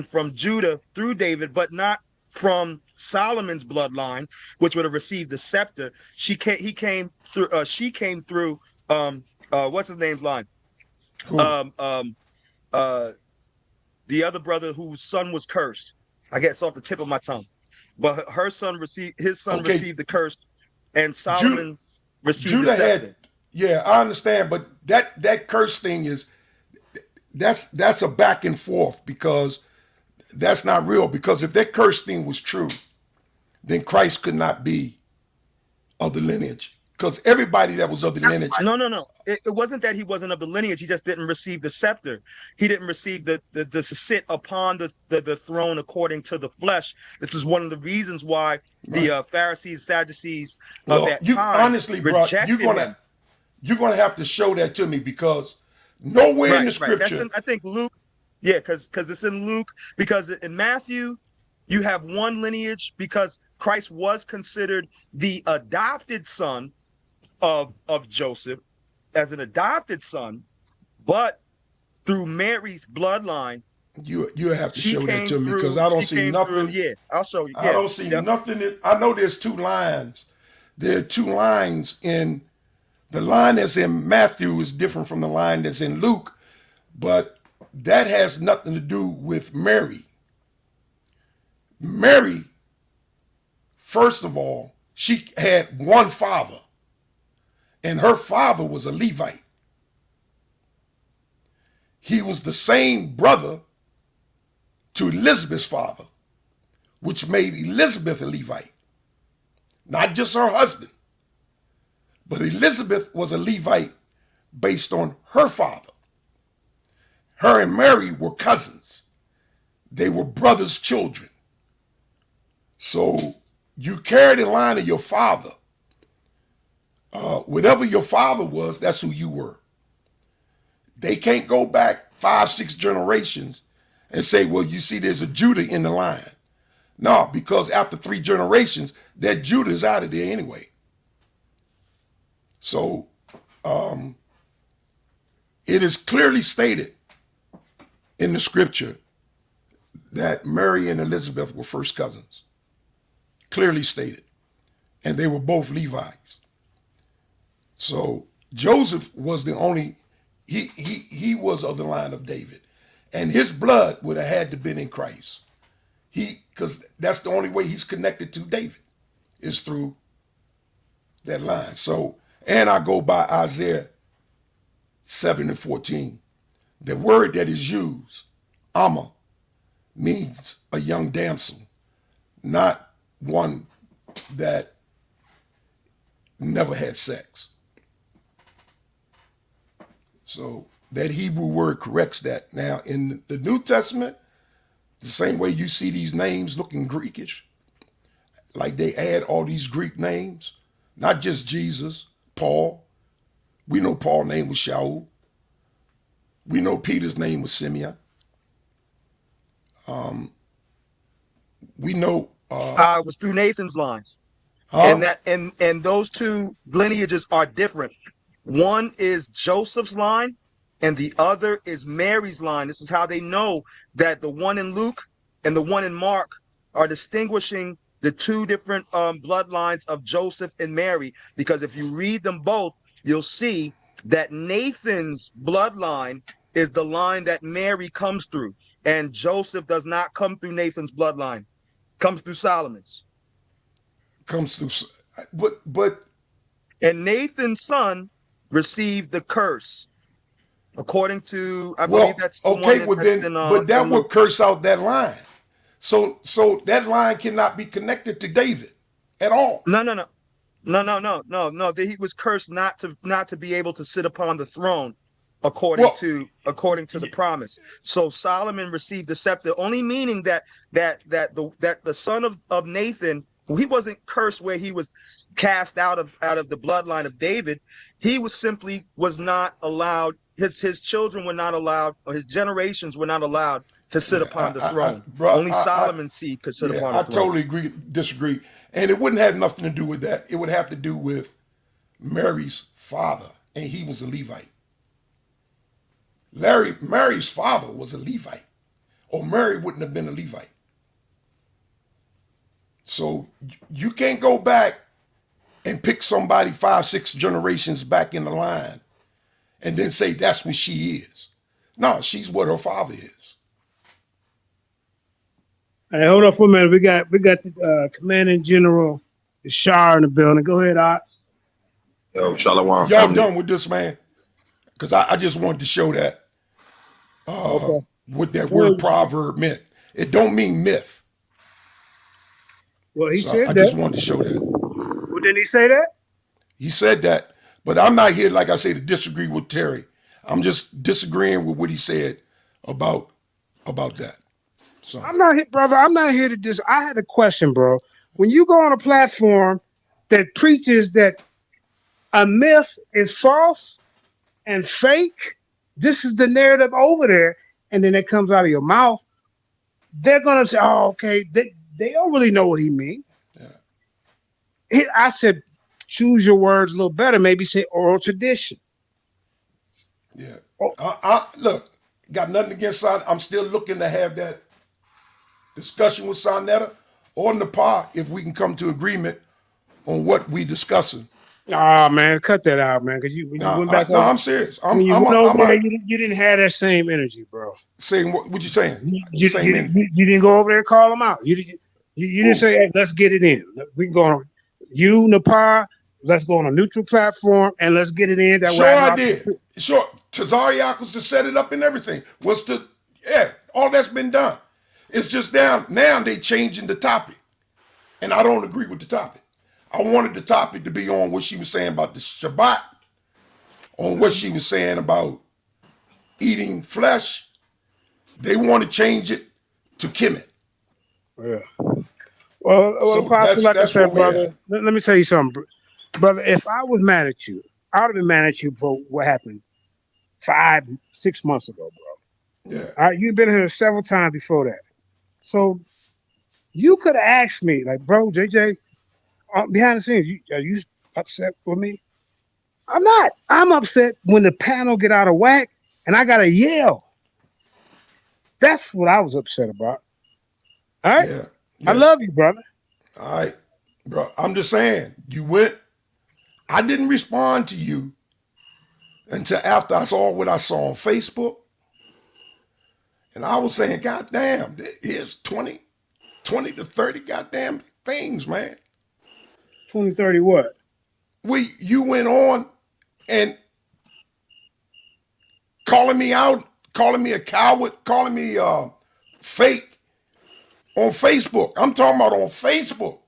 from Judah through David, but not from Solomon's bloodline, which would have received the scepter. He came through. She came through. What's his name's line? Who? The other brother whose son was cursed. I guess off the tip of my tongue, but her son received received the curse, and Solomon received the scepter. Yeah, I understand, but that curse thing is that's a back and forth, because that's not real. Because if that curse thing was true, then Christ could not be of the lineage. Because everybody that was of the lineage. No. It wasn't that he wasn't of the lineage. He just didn't receive the scepter. He didn't receive the to sit upon the throne according to the flesh. This is one of the reasons why the Pharisees, Sadducees of that time honestly, rejected him. You're gonna have to show that to me, because nowhere in the scripture. That's I think Luke, because it's in Luke. Because in Matthew, you have one lineage, because Christ was considered the adopted son of Joseph, as an adopted son, but through Mary's bloodline. You have to show that to me, because I don't see nothing. I'll show you. I don't see nothing. I know there's two lines. There are two lines in. The line that's in Matthew is different from the line that's in Luke, but that has nothing to do with Mary. Mary, first of all, she had one father, and her father was a Levite. He was the same brother to Elizabeth's father, which made Elizabeth a Levite, not just her husband. But Elizabeth was a Levite based on her father. Her and Mary were cousins. They were brothers' children. So you carried the line of your father. Whatever your father was, that's who you were. They can't go back 5, 6 generations and say, well, you see, there's a Judah in the line. No, because after 3 generations, that Judah is out of there anyway. So it is clearly stated in the scripture that Mary and Elizabeth were first cousins. Clearly stated. And they were both Levites. So Joseph was the only, he was of the line of David. And his blood would have had to been in Christ. Because that's the only way he's connected to David, is through that line. So, and I go by Isaiah 7:14. The word that is used, Amma, means a young damsel, not one that never had sex. So that Hebrew word corrects that. Now, in the New Testament, the same way you see these names looking Greekish, like they add all these Greek names, not just Jesus, Paul. We know Paul's name was Shaul. We know Peter's name was Simeon. We know It was through Nathan's line. And those two lineages are different. One is Joseph's line and the other is Mary's line. This is how they know that the one in Luke and the one in Mark are distinguishing the two different bloodlines of Joseph and Mary, because if you read them both, you'll see that Nathan's bloodline is the line that Mary comes through, and Joseph does not come through Nathan's bloodline, comes through Solomon's. But and Nathan's son received the curse, according to I believe that's the one that's in. But that would curse out that line. So that line cannot be connected to David at all. No. That he was cursed not to be able to sit upon the throne, according to the promise. So Solomon received the scepter, only meaning that the son of Nathan, he wasn't cursed where he was cast out of the bloodline of David. He was not allowed. His children were not allowed, or his generations were not allowed to sit upon the throne. Only Solomon's seed could sit upon the throne. I totally disagree. And it wouldn't have nothing to do with that. It would have to do with Mary's father, and he was a Levite. Mary's father was a Levite, or Mary wouldn't have been a Levite. So you can't go back and pick somebody 5-6 generations back in the line and then say that's what she is. No, she's what her father is. Hey, hold on for a minute. We got the Commanding General Shar in the building. Go ahead, Art. Yo, Shalom. Y'all family. done with this, man? Because I just wanted to show that what that word proverb meant. It don't mean myth. Well, he said I that. just wanted to show that. Well, didn't he say that? He said that, but I'm not here, like I say, to disagree with Terry. I'm just disagreeing with what he said about that. So I'm not here, brother. I'm not here to dis. I had a question, bro. When you go on a platform that preaches that a myth is false and fake, this is the narrative over there, and then it comes out of your mouth, they're gonna say, "Oh, okay." They don't really know what he means. Yeah. I said, choose your words a little better. Maybe say oral tradition. Yeah. Look, got nothing against Son. I'm still looking to have that discussion with Sonetta or Nepal if we can come to agreement on what we discussing. Oh man, cut that out, man. Because you went back. No, I'm serious. You didn't have that same energy, bro. Saying what you saying? You didn't go over there and call them out. You didn't say, hey, let's get it in. We can go on. You, Nepal, let's go on a neutral platform and let's get it in. That sure, I did. Sure, Tazariak was to set it up and everything. All that's been done. It's just now they changing the topic, and I don't agree with the topic. I wanted the topic to be on what she was saying about the Shabbat, on what she was saying about eating flesh. They want to change it to Kemet. Yeah. Well, Apostle, like I said, brother, let me tell you something, brother. If I was mad at you, I would have been mad at you for what happened 5-6 months ago, bro. Yeah. All right, you've been here several times before that. So you could have asked me, like, bro, JJ, behind the scenes, are you upset with me? I'm not. I'm upset when the panel get out of whack and I gotta yell. That's what I was upset about. All right? Yeah. I love you, brother. All right, bro. I'm just saying, you went. I didn't respond to you until after I saw what I saw on Facebook. And I was saying, God damn, here's 20 to 30 goddamn things, man. 20, 30 what? You went on and calling me out, calling me a coward, calling me fake on Facebook. I'm talking about on Facebook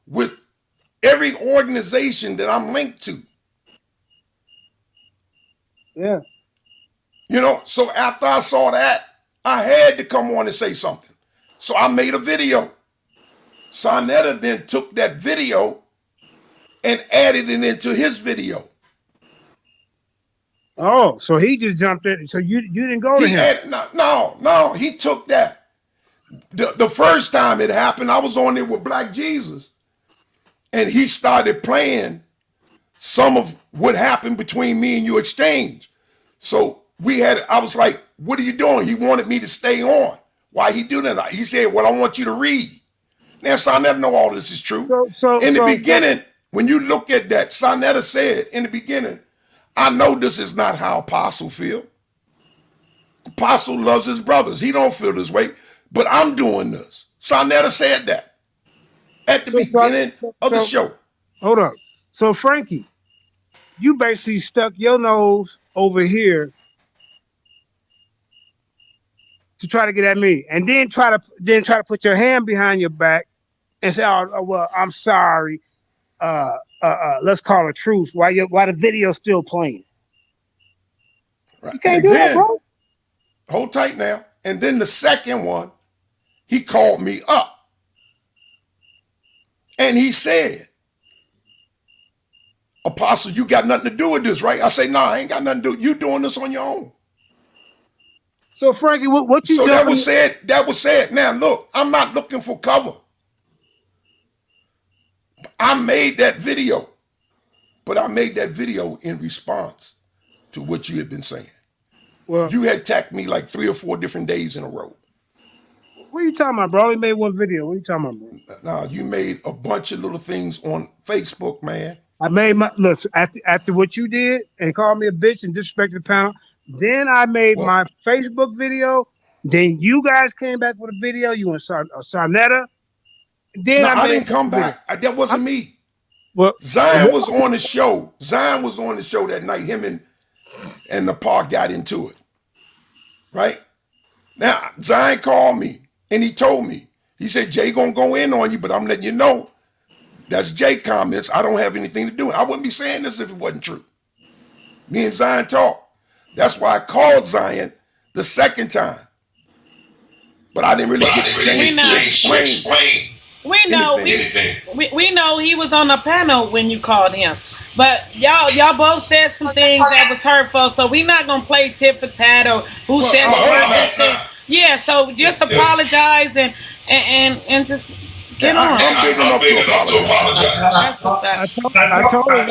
with every organization that I'm linked to. Yeah. You know, so after I saw that, I had to come on and say something. So I made a video. Sonetta then took that video and added it into his video. Oh, so he just jumped in. So you didn't go to him? No, he took that. The first time it happened, I was on there with Black Jesus, and he started playing some of what happened between me and you exchange. So I was like, what are you doing? He wanted me to stay on. Why he do that? He said, well, I want you to read. Now, Sonetta know all this is true. In the beginning, when you look at that, Sonetta said in the beginning, I know this is not how Apostle feel. Apostle loves his brothers. He don't feel this way, but I'm doing this. Sonetta said that at the beginning of the show. Hold up. So Frankie, you basically stuck your nose over here to try to get at me, and then try to put your hand behind your back and say, "Oh well, I'm sorry. Let's call a truce." While the video's still playing, right. You can't do that, bro. Hold tight now. And then the second one, he called me up, and he said, "Apostle, you got nothing to do with this, right?" I say, "No, I ain't got nothing to do. You doing this on your own." So Frankie, what you? So that was said. That was said. Now look, I'm not looking for cover. I made that video, but I made that video in response to what you had been saying. Well, you had attacked me like 3 or 4 different days in a row. What are you talking about, bro? I only made one video. What are you talking about, bro? No, you made a bunch of little things on Facebook, man. I made look after what you did and called me a bitch and disrespected the panel. Then I made my Facebook video. Then you guys came back with a video. You and Sonetta. Then I didn't come back. That wasn't me. Well, Zion was on the show. Zion was on the show that night. Him and the park got into it. Right? Now, Zion called me and he told me. He said, Jay gonna go in on you, but I'm letting you know. That's Jay comments. I don't have anything to do with it. I wouldn't be saying this if it wasn't true. Me and Zion talked. That's why I called Zion the second time. But I didn't really get the chance to explain. We know he was on the panel when you called him. But y'all both said some things that was hurtful, so we're not gonna play tit for tat or who said the racist thing. Yeah, so just apologize and just get on. I'm big enough to apologize. That's what's up. I told him.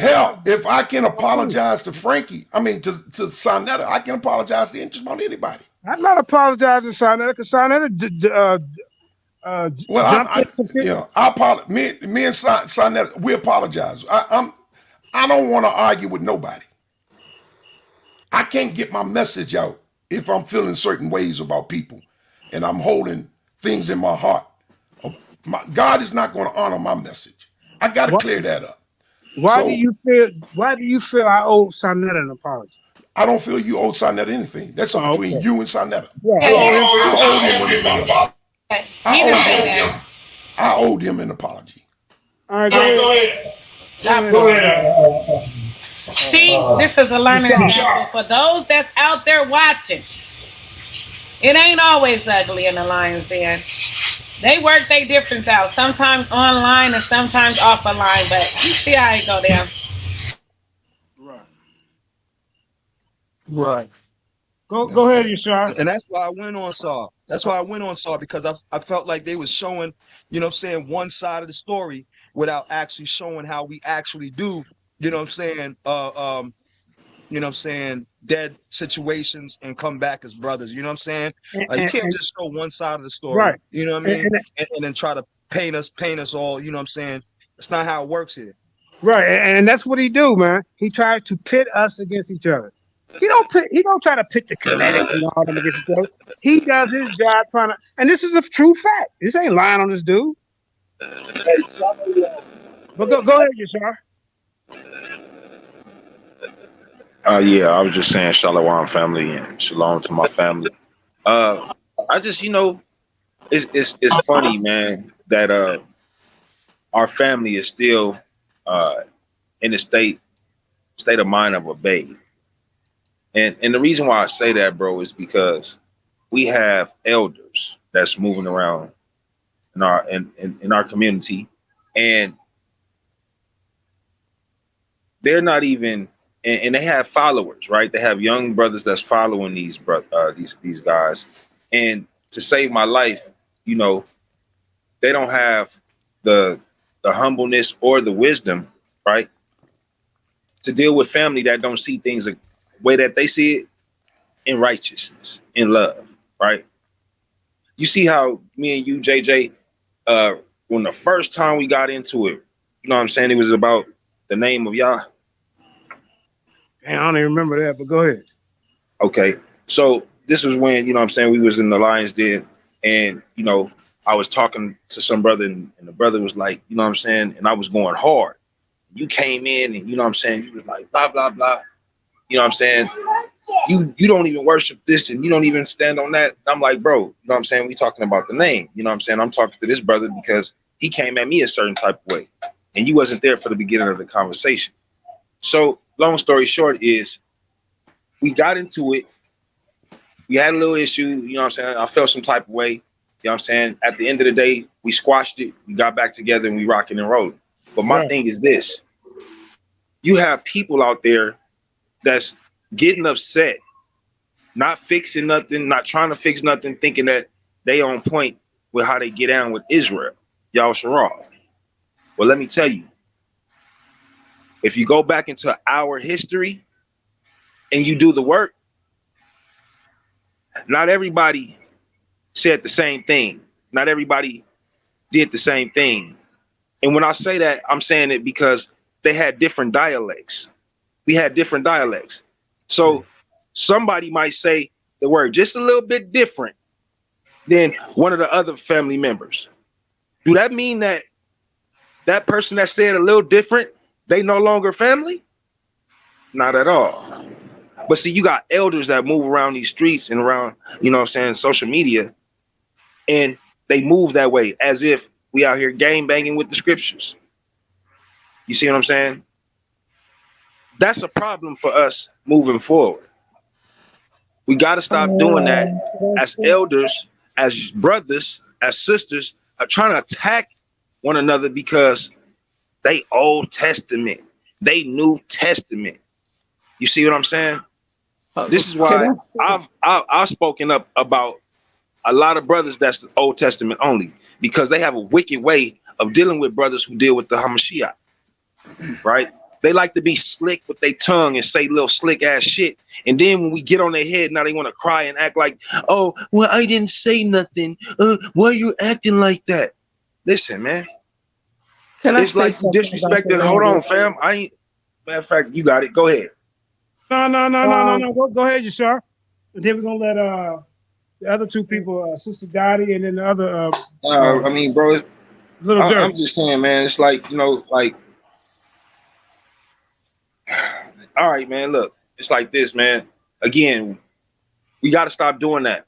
Hell, if I can apologize to Frankie, I mean to Sonetta, I can apologize to just about anybody. I'm not apologizing to Sonetta because Sonetta I apologize. Me and Sonetta, we apologize. I don't want to argue with nobody. I can't get my message out if I'm feeling certain ways about people and I'm holding things in my heart. God is not going to honor my message. I got to clear that up. Why do you feel I owe Sonetta an apology? I don't feel you owe Sonetta anything. That's up between you and Sonetta. I owed him an apology. All right, go ahead. See, this is a learning example for those that's out there watching. It ain't always ugly in the Lions Den. They work their difference out. Sometimes online and sometimes off the line, but you see how it go down. Right. Go ahead, Yashar. And that's why I went on Saw. That's why I went on Saw, because I felt like they was showing, you know what I'm saying, one side of the story without actually showing how we actually do, you know what I'm saying, dead situations and come back as brothers. You know what I'm saying? Like, you can't just show one side of the story. Right. You know what I mean? And then try to paint us all, you know what I'm saying? That's not how it works here. Right. And that's what he do, man. He tries to pit us against each other. He don't try to pit the Kinetic and all them against each other. He does his job trying to, and this is a true fact. This ain't lying on this dude. But go ahead, Yashar. Yeah, I was just saying Shalom family and shalom to my family. I just, it's funny, man, that our family is still in the state of mind of a babe. And the reason why I say that, bro, is because we have elders that's moving around in our community, and they're not even and they have followers, right? They have young brothers that's following these guys. And to save my life, you know, they don't have the humbleness or the wisdom, right, to deal with family that don't see things the way that they see it, in righteousness, in love, right? You see how me and you, JJ, when the first time we got into it, you know what I'm saying, it was about the name of Yah. I don't even remember that, but go ahead. Okay, so this was when, you know what I'm saying, we was in the Lions Den, and, you know, I was talking to some brother, and the brother was like, you know what I'm saying, and I was going hard. You came in, and, you know what I'm saying, you was like, blah, blah, blah. You know what I'm saying? You don't even worship this, and you don't even stand on that. I'm like, bro, you know what I'm saying? We talking about the name. You know what I'm saying? I'm talking to this brother because he came at me a certain type of way, and you wasn't there for the beginning of the conversation. So long story short is, we got into it. We had a little issue. You know what I'm saying? I felt some type of way. You know what I'm saying? At the end of the day, we squashed it. We got back together, and we rocking and rolling. But my thing is this. You have people out there that's getting upset, not fixing nothing, not trying to fix nothing, thinking that they on point with how they get down with Israel, Yahusharah. Well, let me tell you, if you go back into our history and you do the work, not everybody said the same thing. Not everybody did the same thing. And when I say that, I'm saying it because they had different dialects. We had different dialects. So somebody might say the word just a little bit different than one of the other family members. Do that mean that that person that said a little different, they no longer family? Not at all. But see, you got elders that move around these streets and around, you know what I'm saying, social media, and they move that way as if we out here gang banging with the scriptures. You see what I'm saying? That's a problem for us moving forward. We got to stop doing that as elders, as brothers, as sisters, are trying to attack one another because they Old Testament, they New Testament. You see what I'm saying? This is why I've spoken up about a lot of brothers that's Old Testament only, because they have a wicked way of dealing with brothers who deal with the Hamashiach, right? They like to be slick with their tongue and say little slick ass shit. And then when we get on their head, now they want to cry and act like, oh, well, I didn't say nothing. Why are you acting like that? Listen, man. It's like you disrespected. Hold on, fam. I ain't. Matter of fact, you got it. Go ahead. No. Go ahead, you sir. And then we're gonna let the other two people, Sister Dottie, and then the other. I mean, bro, I'm just saying, man. It's like, you know, like, all right, man. Look, it's like this, man. Again, we got to stop doing that.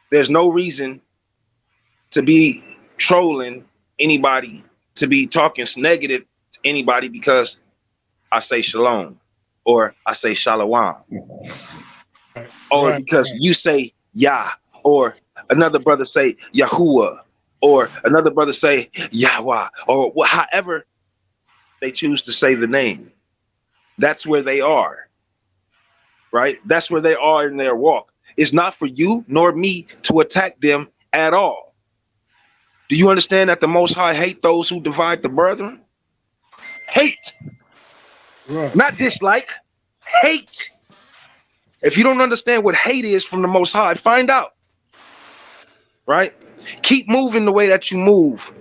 There's no reason to be trolling anybody, to be talking negative to anybody because I say shalom or I say shalom, or because you say Yah, or another brother say Yahuwah, or another brother say Yahweh, or however they choose to say the name. That's where they are, right? That's where they are in their walk. It's not for you nor me to attack them at all. Do you understand that the Most High hate those who divide the brethren? Hate. Not dislike. Hate. If you don't understand what hate is from the Most High, find out. Right? Keep moving the way that you move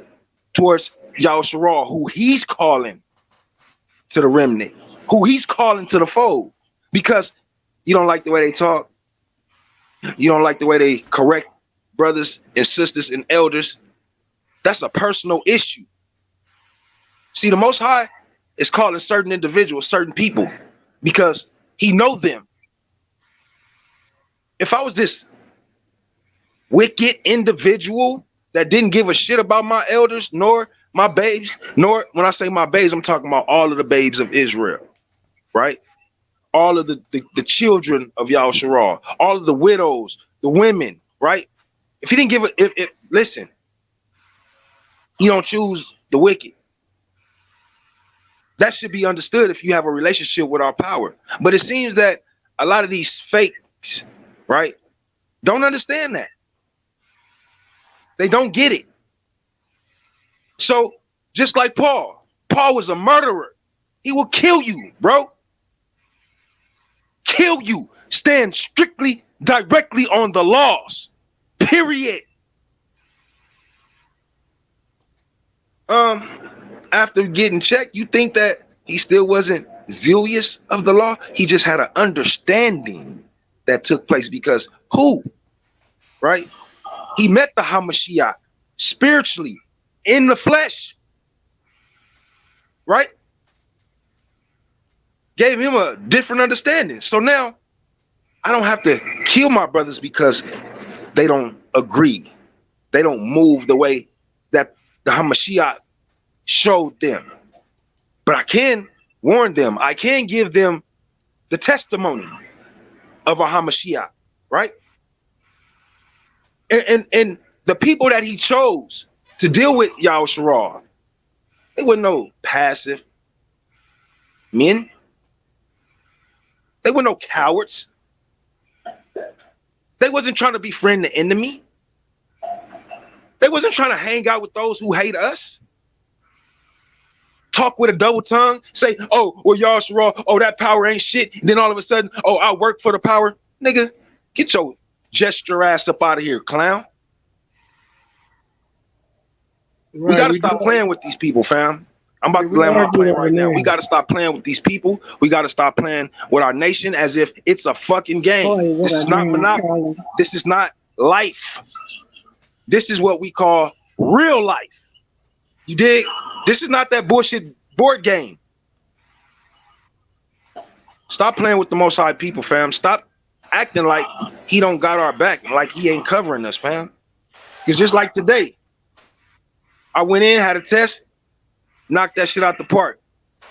towards Yahusharah, who he's calling to the remnant, who he's calling to the fold. Because you don't like the way they talk. You don't like the way they correct brothers and sisters and elders. That's a personal issue. See, the Most High is calling certain individuals, certain people, because he knows them. If I was this wicked individual that didn't give a shit about my elders nor my babes, nor when I say my babes, I'm talking about all of the babes of Israel, right? All of the children of Yahusharah, all of the widows, the women, right? If he didn't give it, if listen, he don't choose the wicked. That should be understood if you have a relationship with our power. But it seems that a lot of these fakes, right, don't understand that. They don't get it. So just like Paul was a murderer. He will kill you, bro. Kill you. Stand strictly, directly on the laws. Period. After getting checked, you think that he still wasn't zealous of the law? He just had an understanding that took place because who? Right? He met the Hamashiach spiritually in the flesh. Right? Gave him a different understanding. So now I don't have to kill my brothers because they don't agree. They don't move the way that the Hamashiach showed them. But I can warn them. I can give them the testimony of a Hamashiach, right? And the people that he chose to deal with Yahusharah, they weren't no passive men. They were no cowards. They wasn't trying to befriend the enemy. They wasn't trying to hang out with those who hate us. Talk with a double tongue, say, oh, well, Yahusharah, oh, that power ain't shit. And then all of a sudden, oh, I work for the power. Nigga, get your gesture ass up out of here, clown. Right, we got to stop playing with these people, fam. I'm about to land my plane right now. We got to stop playing with these people. We got to stop playing with our nation as if it's a fucking game. This is not Monopoly. This is not life. This is what we call real life. You dig? This is not that bullshit board game. Stop playing with the Most High people, fam. Stop acting like he don't got our back, like he ain't covering us, fam. Because just like today, I went in, had a test, knocked that shit out the park.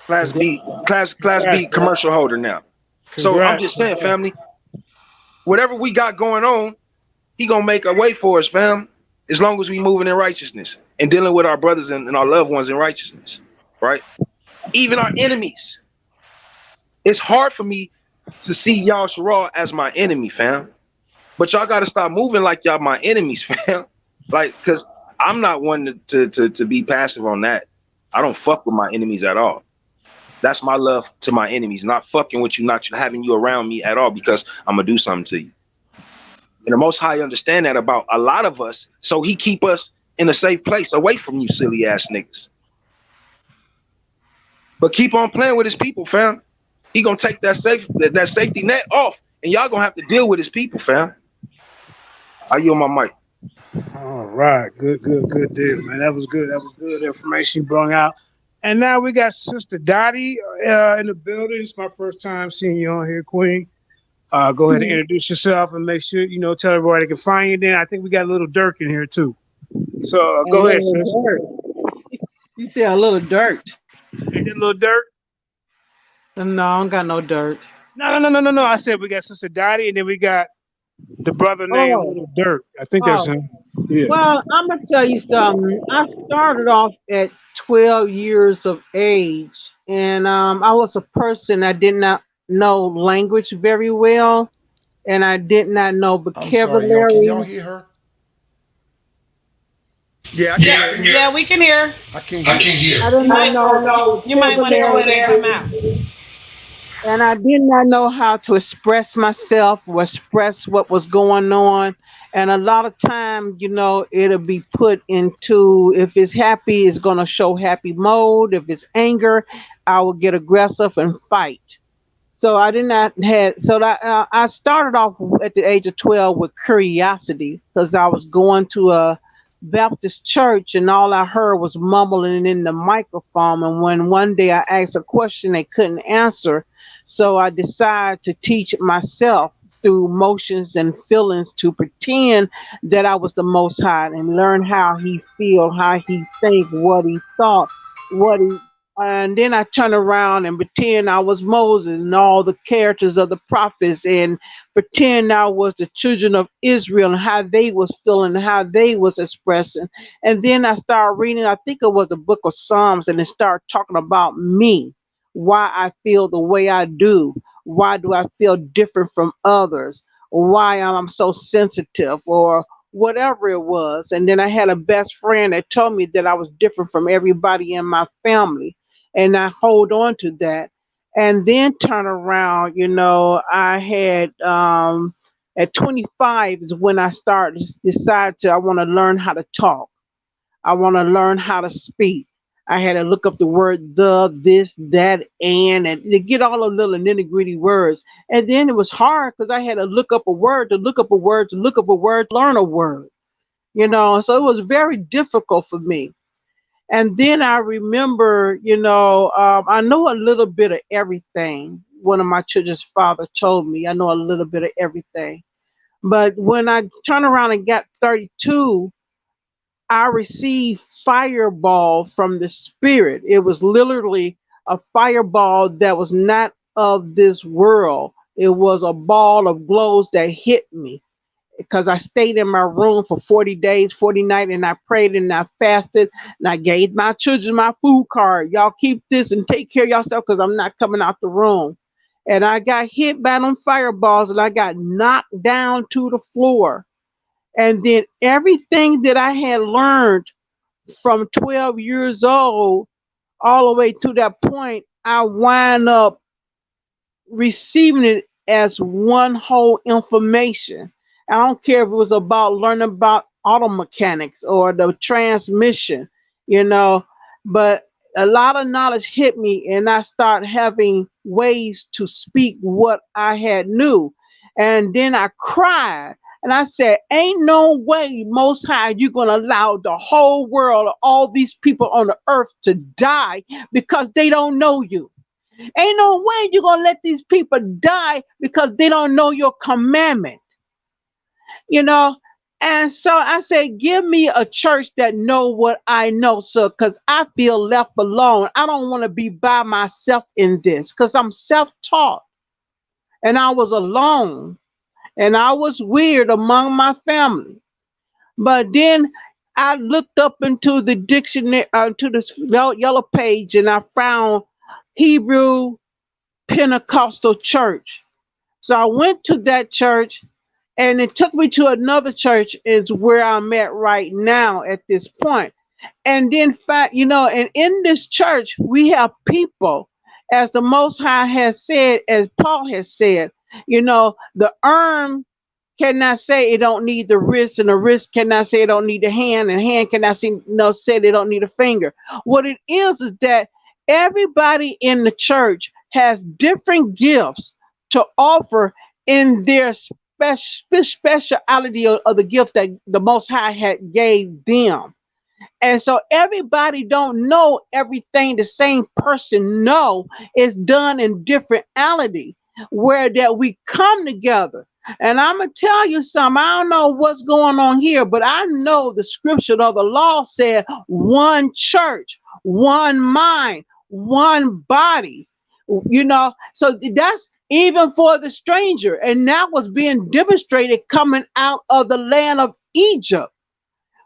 Class B commercial holder now. So I'm just saying, family, whatever we got going on, he gonna make a way for us, fam. As long as we moving in righteousness and dealing with our brothers and our loved ones in righteousness, right? Even our enemies. It's hard for me to see Yahusharah as my enemy, fam. But y'all got to stop moving like y'all my enemies, fam. Like, because I'm not one to be passive on that. I don't fuck with my enemies at all. That's my love to my enemies, not fucking with you, not having you around me at all because I'm going to do something to you. And the Most High understand that about a lot of us, so he keep us in a safe place away from you silly ass niggas. But keep on playing with his people, fam. He gonna take that safety net off, and y'all gonna have to deal with his people, fam. I yield my mic. All right, good deal, man. That was good. That was good information you brought out. And now we got Sister Dottie in the building. It's my first time seeing you on here, Queen. Go ahead and introduce yourself and make sure, tell everybody they can find you. Then I think we got a little Dirk in here too. So go ahead, sis. You say a little dirt. Ain't that a little dirt? No, I don't got no dirt. No. I said we got Sister Dottie and then we got the brother named Little Dirt. I think that's him. Yeah. Well, I'm going to tell you something. I started off at 12 years of age, and I was a person that did not know language very well, and I did not know vocabulary. I'm sorry, can y'all hear her? Yeah, we can hear. I can't hear. I did not know. You might want to go ahead and come out. And I did not know how to express myself or express what was going on. And a lot of time, it'll be put into, if it's happy, it's going to show happy mode. If it's anger, I will get aggressive and fight. So I did not I started off at the age of 12 with curiosity because I was going to a Baptist church and all I heard was mumbling in the microphone. And when one day I asked a question they couldn't answer, so I decided to teach myself through motions and feelings to pretend that I was the Most High and learn how he feel, how he think, what he thought, what he. And then I turn around and pretend I was Moses and all the characters of the prophets, and pretend I was the children of Israel and how they was feeling, how they was expressing. And then I started reading, I think it was the book of Psalms, and it started talking about me, why I feel the way I do, why do I feel different from others, why I'm so sensitive, or whatever it was. And then I had a best friend that told me that I was different from everybody in my family. And I hold on to that. And then turn around, I had at 25 is when I started decide to I want to learn how to talk. I want to learn how to speak. I had to look up the word the, this, that, and to get all the little nitty gritty words. And then it was hard because I had to look up a word, to look up a word, to look up a word, to learn a word. So it was very difficult for me. And then I remember, I know a little bit of everything. One of my children's father told me I know a little bit of everything. But when I turned around and got 32, I received fireball from the spirit. It was literally a fireball that was not of this world. It was a ball of glows that hit me because I stayed in my room for 40 days, 40 nights, and I prayed and I fasted and I gave my children my food card. Y'all keep this and take care of yourself because I'm not coming out the room. And I got hit by them fireballs and I got knocked down to the floor. And then everything that I had learned from 12 years old all the way to that point, I wind up receiving it as one whole information. I don't care if it was about learning about auto mechanics or the transmission, you know, but a lot of knowledge hit me and I start having ways to speak what I had knew. And then I cried and I said, ain't no way, Most High, you're going to allow the whole world, all these people on the earth to die because they don't know you. Ain't no way you're going to let these people die because they don't know your commandment, you know? And so I said, give me a church that know what I know, sir, because I feel left alone. I don't want to be by myself in this because I'm self-taught and I was alone and I was weird among my family. But then I looked up into the dictionary, to this yellow page, and I found Hebrew Pentecostal church. So I went to that church and it took me to another church is where I'm at right now at this point. And then fact, and in this church we have people, as the Most High has said, as Paul has said, the arm cannot say it don't need the wrist, and the wrist cannot say it don't need the hand, and hand cannot say they don't need a finger. What it is that everybody in the church has different gifts to offer in their speciality of the gift that the Most High had gave them. And so everybody don't know everything the same person know. Is done in differentity where that we come together. And I'm gonna tell you something. I don't know what's going on here, but I know the scripture of the law said one church, one mind, one body. So that's even for the stranger. And that was being demonstrated coming out of the land of Egypt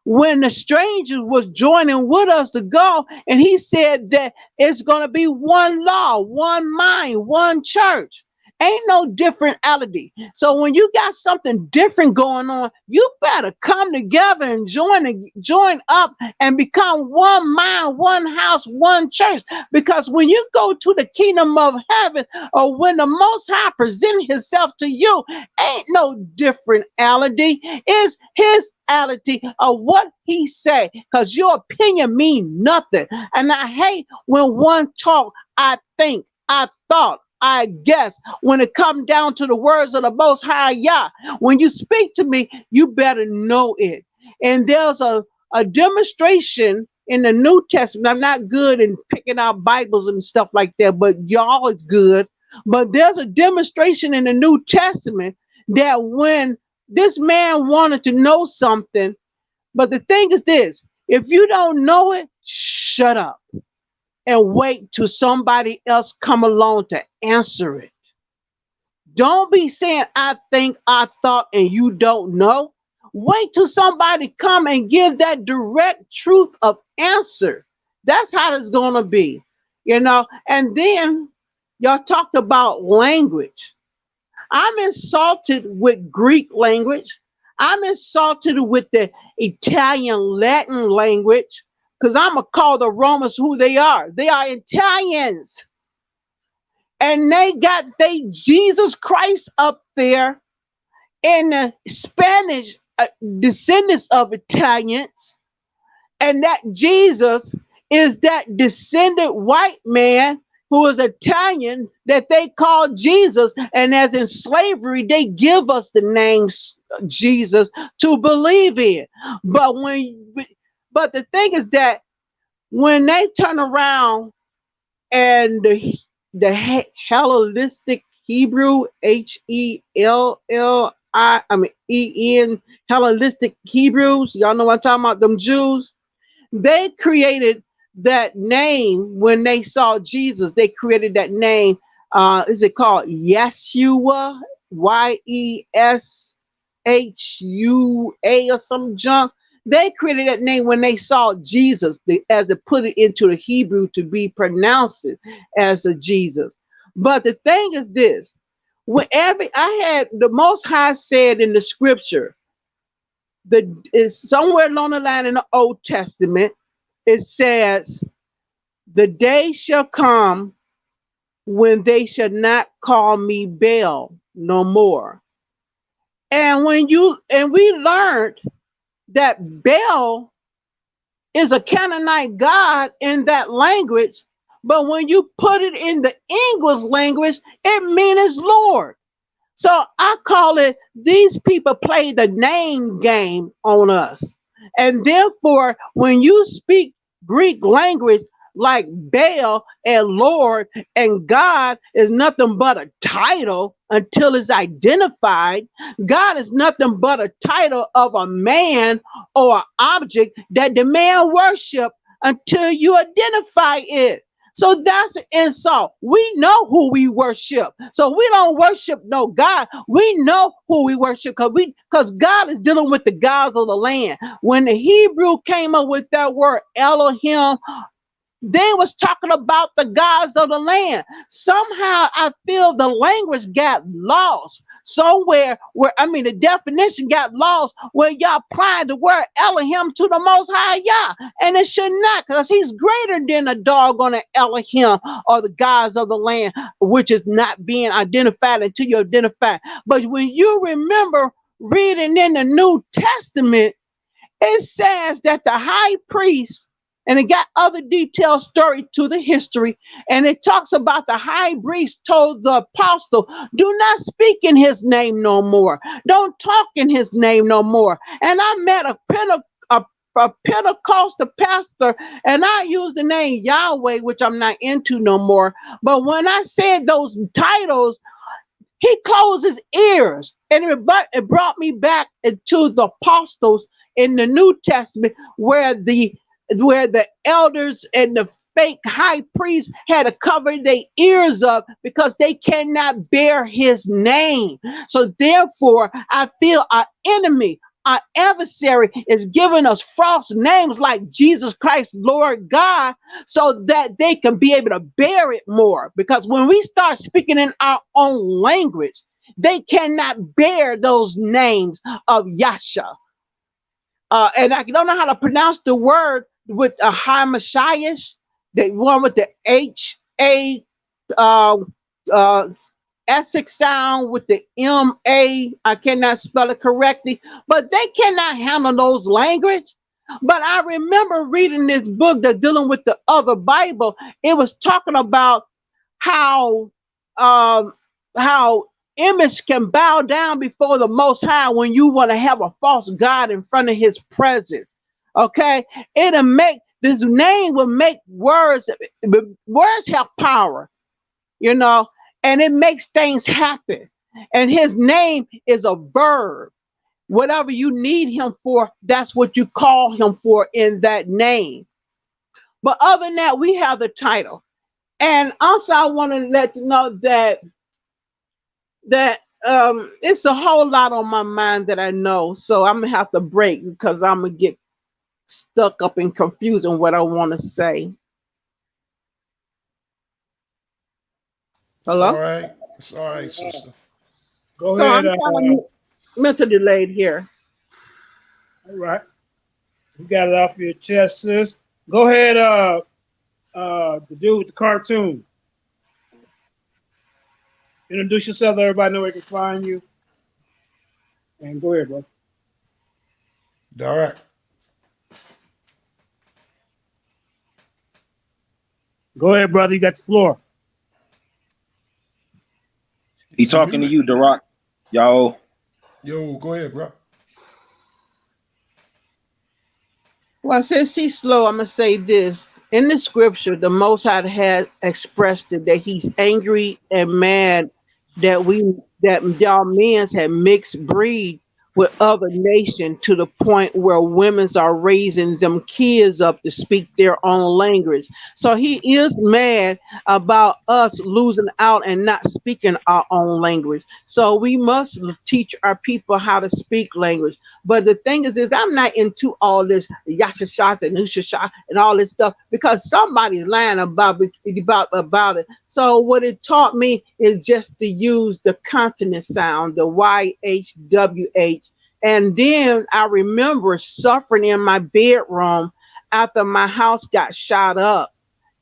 when the stranger was joining with us to go, and he said that it's going to be one law, one mind, one church. Ain't no differentity. So when you got something different going on, you better come together and join up and become one mind, one house, one church. Because when you go to the kingdom of heaven, or when the Most High present himself to you, ain't no differentity. It's his reality of what he say, because your opinion mean nothing. And I hate when one talk, I think, I thought, I guess. When it come down to the words of the Most High Yah, when you speak to me, you better know it. And there's a demonstration in the New Testament. I'm not good in picking out Bibles and stuff like that, but y'all is good. But there's a demonstration in the New Testament that when this man wanted to know something, but the thing is this, if you don't know it, shut up and wait till somebody else come along to answer it. Don't be saying, I think, I thought, and you don't know. Wait till somebody come and give that direct truth of answer. That's how it's going to be, you know. And then y'all talked about language. I'm insulted with Greek language. I'm insulted with the Italian Latin language because I'm going to call the Romans who they are. They are Italians. And they got they Jesus Christ up there in the Spanish descendants of Italians. And that Jesus is that descendant white man who is Italian that they call Jesus. And as in slavery, they give us the name Jesus to believe in. But the thing is that when they turn around and the Hellenistic Hebrew, Hellenistic Hellenistic Hebrews, y'all know what I'm talking about, them Jews. They created that name when they saw Jesus. They created that name. Is it called Yeshua? Yeshua or some junk. They created that name when they saw Jesus, as they put it into the Hebrew to be pronounced as a Jesus. But the thing is this: whenever I had the Most High said in the Scripture, is somewhere along the line in the Old Testament, it says, "The day shall come when they shall not call me Baal no more." And we learned that Baal is a Canaanite god in that language, but when you put it in the English language, it means Lord. So I call it, these people play the name game on us. And therefore, when you speak Greek language like Baal and Lord and God is nothing but a title until it's identified. God is nothing but a title of a man or an object that the man worship until you identify it. So that's an insult. We know who we worship. So we don't worship no God. We know who we worship because God is dealing with the gods of the land. When the Hebrew came up with that word Elohim, they was talking about the gods of the land. Somehow I feel the language got lost somewhere where, the definition got lost where y'all applied the word Elohim to the Most High Yah. And it should not, because he's greater than a doggone Elohim or the gods of the land, which is not being identified until you identify. But when you remember reading in the New Testament, it says that the high priest, and it got other detailed story to the history, and it talks about the high priest told the apostle, do not speak in his name no more. Don't talk in his name no more. And I met a Pentecostal pastor, and I used the name Yahweh, which I'm not into no more. But when I said those titles, he closed his ears, and it brought me back into the apostles in the New Testament, where the elders and the fake high priest had to cover their ears up because they cannot bear his name. So therefore, I feel our enemy, our adversary, is giving us false names like Jesus Christ, Lord God, so that they can be able to bear it more. Because when we start speaking in our own language, they cannot bear those names of Yasha. And I don't know how to pronounce the word with a high Mashiach, the one with the H-A Essex sound with the M-A. I cannot spell it correctly, but they cannot handle those language. But I remember reading this book that's dealing with the other Bible. It was talking about how image can bow down before the Most High when you want to have a false God in front of his presence. Okay, it'll make this name will make words have power, and it makes things happen. And his name is a verb. Whatever you need him for, that's what you call him for in that name. But other than that, we have the title. And also I want to let you know that it's a whole lot on my mind that I know. So I'm gonna have to break because I'm gonna get stuck up and confused on what I want to say. It's all Hello? right. It's all right, sister. Go So ahead. I'm kind of mental delayed here. All right. You got it off your chest, sis. Go ahead. The dude with the cartoon. Introduce yourself. Let everybody know where they can find you. And go ahead, bro. Direct. Go ahead, brother. You got the floor. He talking to you, Darak. Yo. Yo, go ahead, bro. Well, since he's slow, I'm gonna say this. In the scripture, the Most High had expressed it that he's angry and mad that y'all men's had mixed breed with other nations to the point where women's are raising them kids up to speak their own language. So he is mad about us losing out and not speaking our own language. So we must teach our people how to speak language. But the thing is I'm not into all this yasha shots and usha shot and all this stuff because somebody's lying about it. So what it taught me is just to use the consonant sound, the YHWH. And then I remember suffering in my bedroom after my house got shot up.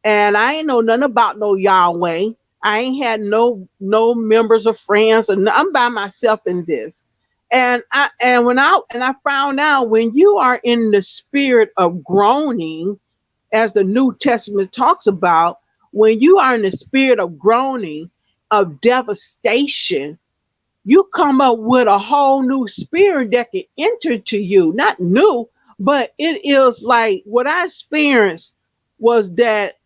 And I ain't know nothing about no Yahweh. I ain't had no members or friends, and I'm by myself in this. And I found out when you are in the spirit of groaning, as the New Testament talks about, when you are in the spirit of groaning, of devastation, you come up with a whole new spirit that can enter to you. Not new, but it is like what I experienced was that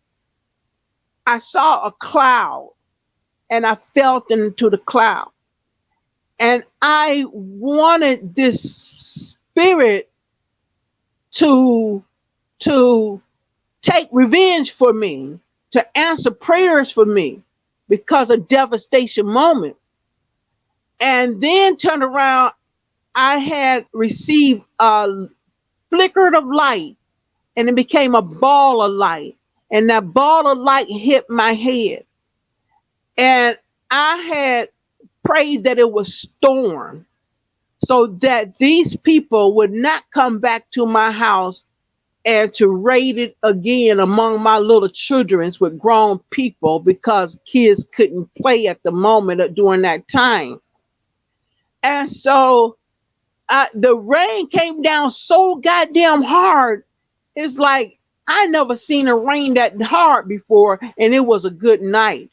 I saw a cloud and I felt into the cloud. And I wanted this spirit to take revenge for me, to answer prayers for me because of devastation moments. And then turn around, I had received a flicker of light and it became a ball of light. And that ball of light hit my head. And I had prayed that it was storm so that these people would not come back to my house and to raid it again among my little childrens with grown people because kids couldn't play at the moment during that time. And so the rain came down so goddamn hard. It's like I never seen a rain that hard before, and it was a good night.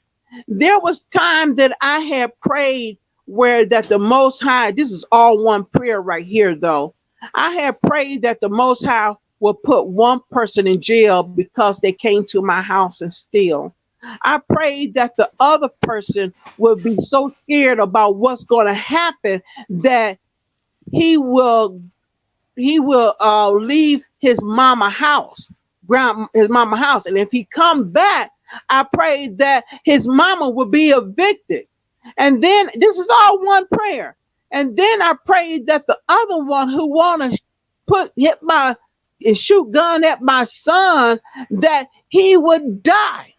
There was time that I had prayed where that the Most High, this is all one prayer right here though. I had prayed that the Most High will put one person in jail because they came to my house and steal. I prayed that the other person would be so scared about what's going to happen that he will leave his mama house, his mama house, and if he come back, I prayed that his mama would be evicted. And then this is all one prayer. And then I prayed that the other one who want to hit my and shoot gun at my son, that he would die.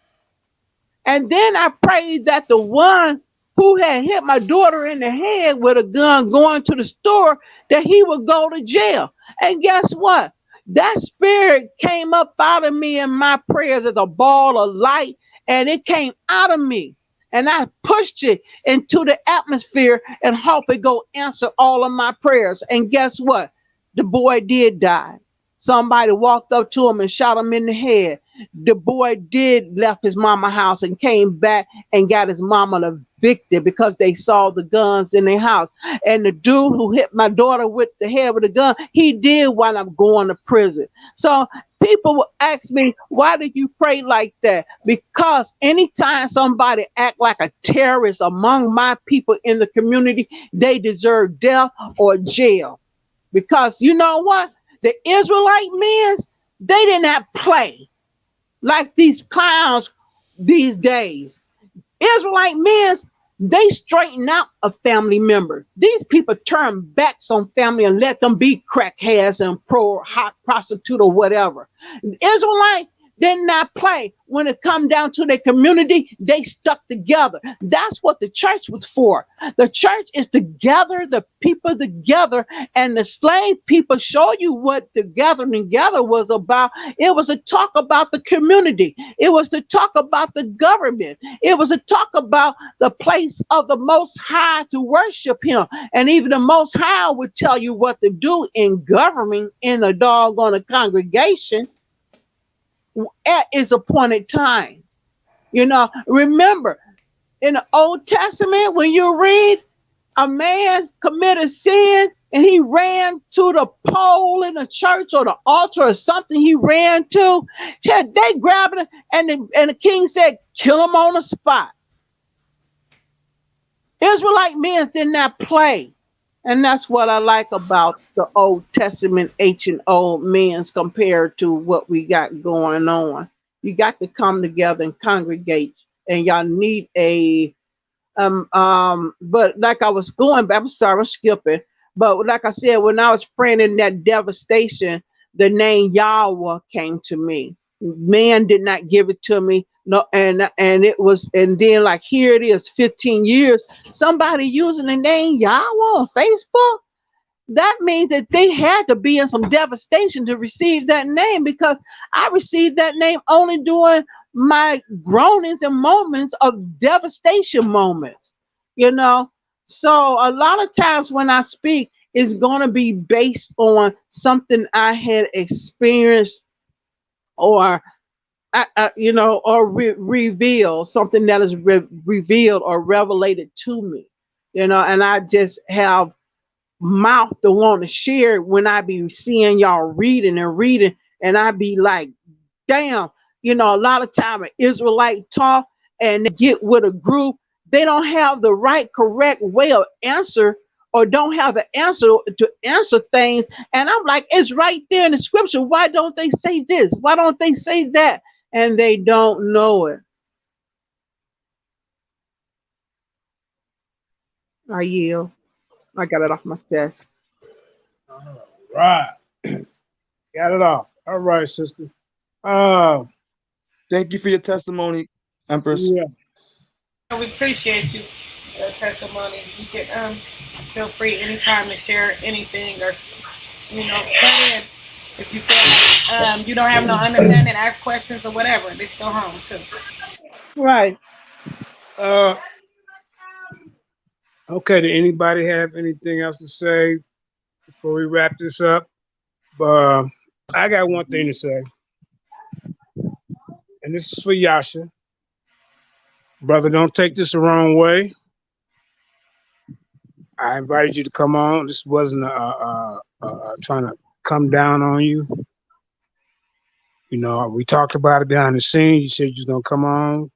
And then I prayed that the one who had hit my daughter in the head with a gun going to the store, that he would go to jail. And guess what? That spirit came up out of me in my prayers as a ball of light, and it came out of me. And I pushed it into the atmosphere and hope it go answer all of my prayers. And guess what? The boy did die. Somebody walked up to him and shot him in the head. The boy did left his mama house and came back and got his mama evicted because they saw the guns in their house. And the dude who hit my daughter with the head with a gun, he did wind up going to prison. So People will ask me, why did you pray like that? Because anytime somebody act like a terrorist among my people in the community, they deserve death or jail. Because you know what? The Israelite men, they did not play like these clowns these days. Israelite men, they straighten out a family member. These people turn backs on family and let them be crackheads and hot prostitute or whatever. Israelite did not play. When it come down to their community, they stuck together. That's what the church was for. The church is to gather the people together, and the slave people show you what the gathering together was about. It was to talk about the community. It was to talk about the government. It was to talk about the place of the Most High to worship Him. And even the Most High would tell you what to do in governing in a doggone congregation at its appointed time. You know, remember in the Old Testament, when you read, a man committed sin and he ran to the pole in the church or the altar or something he ran to. They grabbed him and the king said, kill him on the spot. Israelite men did not play. And that's what I like about the Old Testament ancient old men compared to what we got going on. You got to come together and congregate, and y'all need a but like I was going back, I'm sorry, I'm skipping. But like I said, when I was praying in that devastation, the name Yahweh came to me. Man did not give it to me. No, and it was, and then like here it is, 15 years, somebody using the name Yahweh on Facebook. That means that they had to be in some devastation to receive that name, because I received that name only during my groanings and moments of devastation moments, you know. So a lot of times when I speak, it's going to be based on something I had experienced, or you know, or reveal something that is revealed or revelated to me, you know. And I just have mouth to want to share when I be seeing y'all reading and reading, and I be like, damn, you know, a lot of time an Israelite talk and they get with a group, they don't have the right correct way of answer, or don't have the answer to answer things. And I'm like, it's right there in the scripture. Why don't they say this? Why don't they say that? And they don't know it. I yield. I got it off my chest. All right. Got it off. All right, sister. Thank you for your testimony, Empress. Yeah. We appreciate you, testimony. You can feel free anytime to share anything, or you know, cut in if you feel like you don't have no understanding, ask questions or whatever. This your home too. Right. Okay. Did anybody have anything else to say before we wrap this up? I got one thing to say, and this is for Yasha. Brother, don't take this the wrong way. I invited you to come on. This wasn't trying to come down on you. You know, we talked about it behind the scenes. You said you was gonna come on,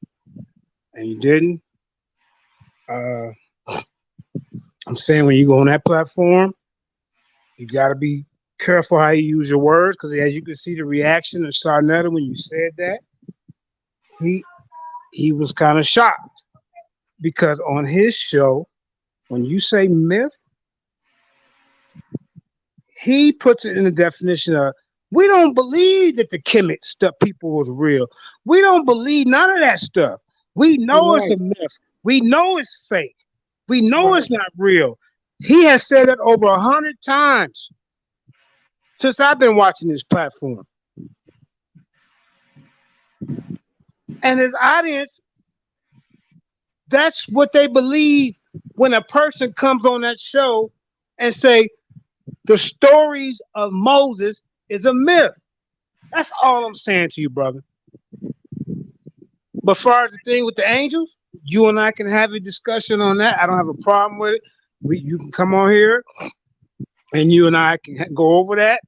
and you didn't. I'm saying when you go on that platform, you got to be careful how you use your words, because as you can see the reaction of Sarnetta when you said that, he was kind of shocked, because on his show, when you say myth, he puts it in the definition of, we don't believe that the Kemet stuff people was real. We don't believe none of that stuff. We know it's a myth. We know it's fake. We know it's not real. He has said it over 100 times since I've been watching this platform. And his audience, that's what they believe when a person comes on that show and say the stories of Moses is a myth. That's all I'm saying to you, brother. But as far as the thing with the angels, you and I can have a discussion on that. I don't have a problem with it. You can come on here and you and I can go over that.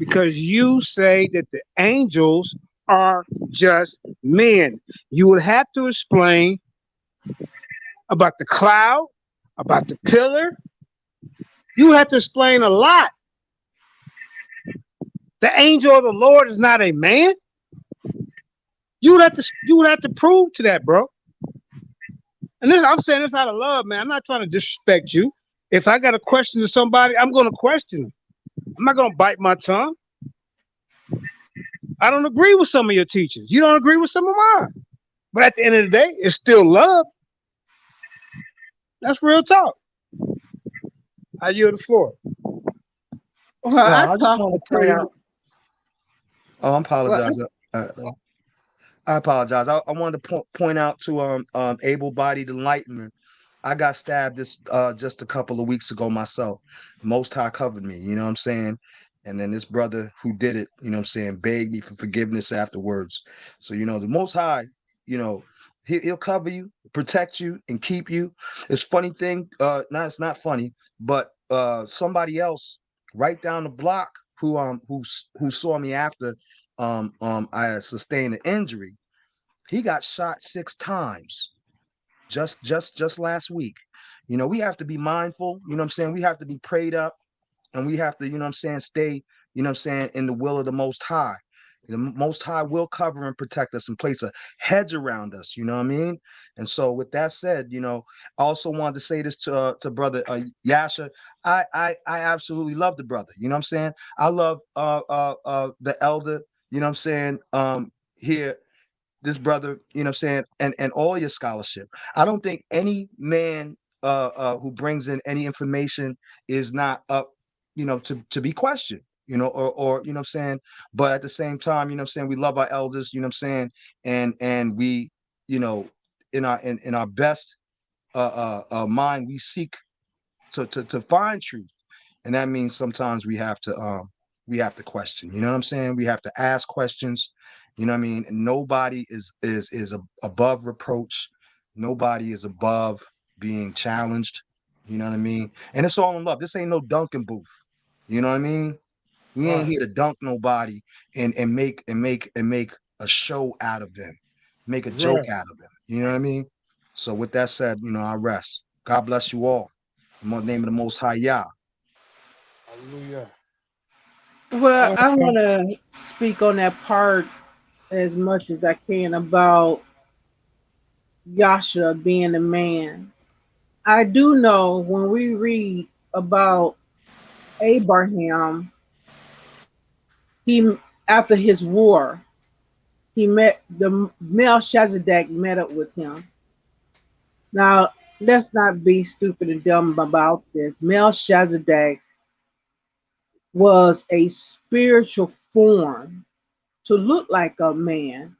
because you say that the angels are just men. You would have to explain about the cloud, about the pillar. You would have to explain a lot. The angel of the Lord is not a man. You would have to prove to that, bro. And this, I'm saying this out of love, man. I'm not trying to disrespect you. If I got a question to somebody, I'm going to question them. I'm not going to bite my tongue. I don't agree with some of your teachings. You don't agree with some of mine. But at the end of the day, it's still love. That's real talk. I yield the floor. Well, No, I I just talk wanted to point pretty. out. Oh, I Well, apologize. I apologize. I wanted to point out to able-bodied enlightenment. I got stabbed this just a couple of weeks ago myself. Most High covered me, you know what I'm saying? And then this brother who did it, you know what I'm saying, begged me for forgiveness afterwards. So, the Most High, you know, he'll cover you, protect you, and keep you. It's funny thing, no, it's not funny, but somebody else right down the block who saw me after I sustained an injury, he got shot 6 times just last week. We have to be mindful, you know what I'm saying? We have to be prayed up, and we have to, you know what I'm saying, stay, you know what I'm saying, in the will of the Most High. The Most High will cover and protect us and place a hedge around us, you know what I mean? And so with that said, I also wanted to say this to brother Yasha. I absolutely love the brother, you know what I'm saying? I love the elder, you know what I'm saying, here, this brother, you know what I'm saying, and all your scholarship. I don't think any man who brings in any information is not up, to be questioned, or you know what I'm saying. But at the same time, you know what I'm saying, we love our elders, you know what I'm saying, and we, you know, in our best mind, we seek to find truth, and that means sometimes we have to question. You know what I'm saying? We have to ask questions. You know what I mean? Nobody is above reproach. Nobody is above being challenged. You know what I mean? And it's all in love. This ain't no dunking booth. You know what I mean? We ain't Right. here to dunk nobody and make a show out of them, make a joke Right. out of them. You know what I mean? So with that said, I rest. God bless you all. In the name of the Most High Yah. Hallelujah. well, I want to speak on that part as much as I can about Yasha being a man. I do know when we read about Abraham, he after his war, he met the Melchizedek met up with him. Now, let's not be stupid and dumb about this. Melchizedek was a spiritual form to look like a man,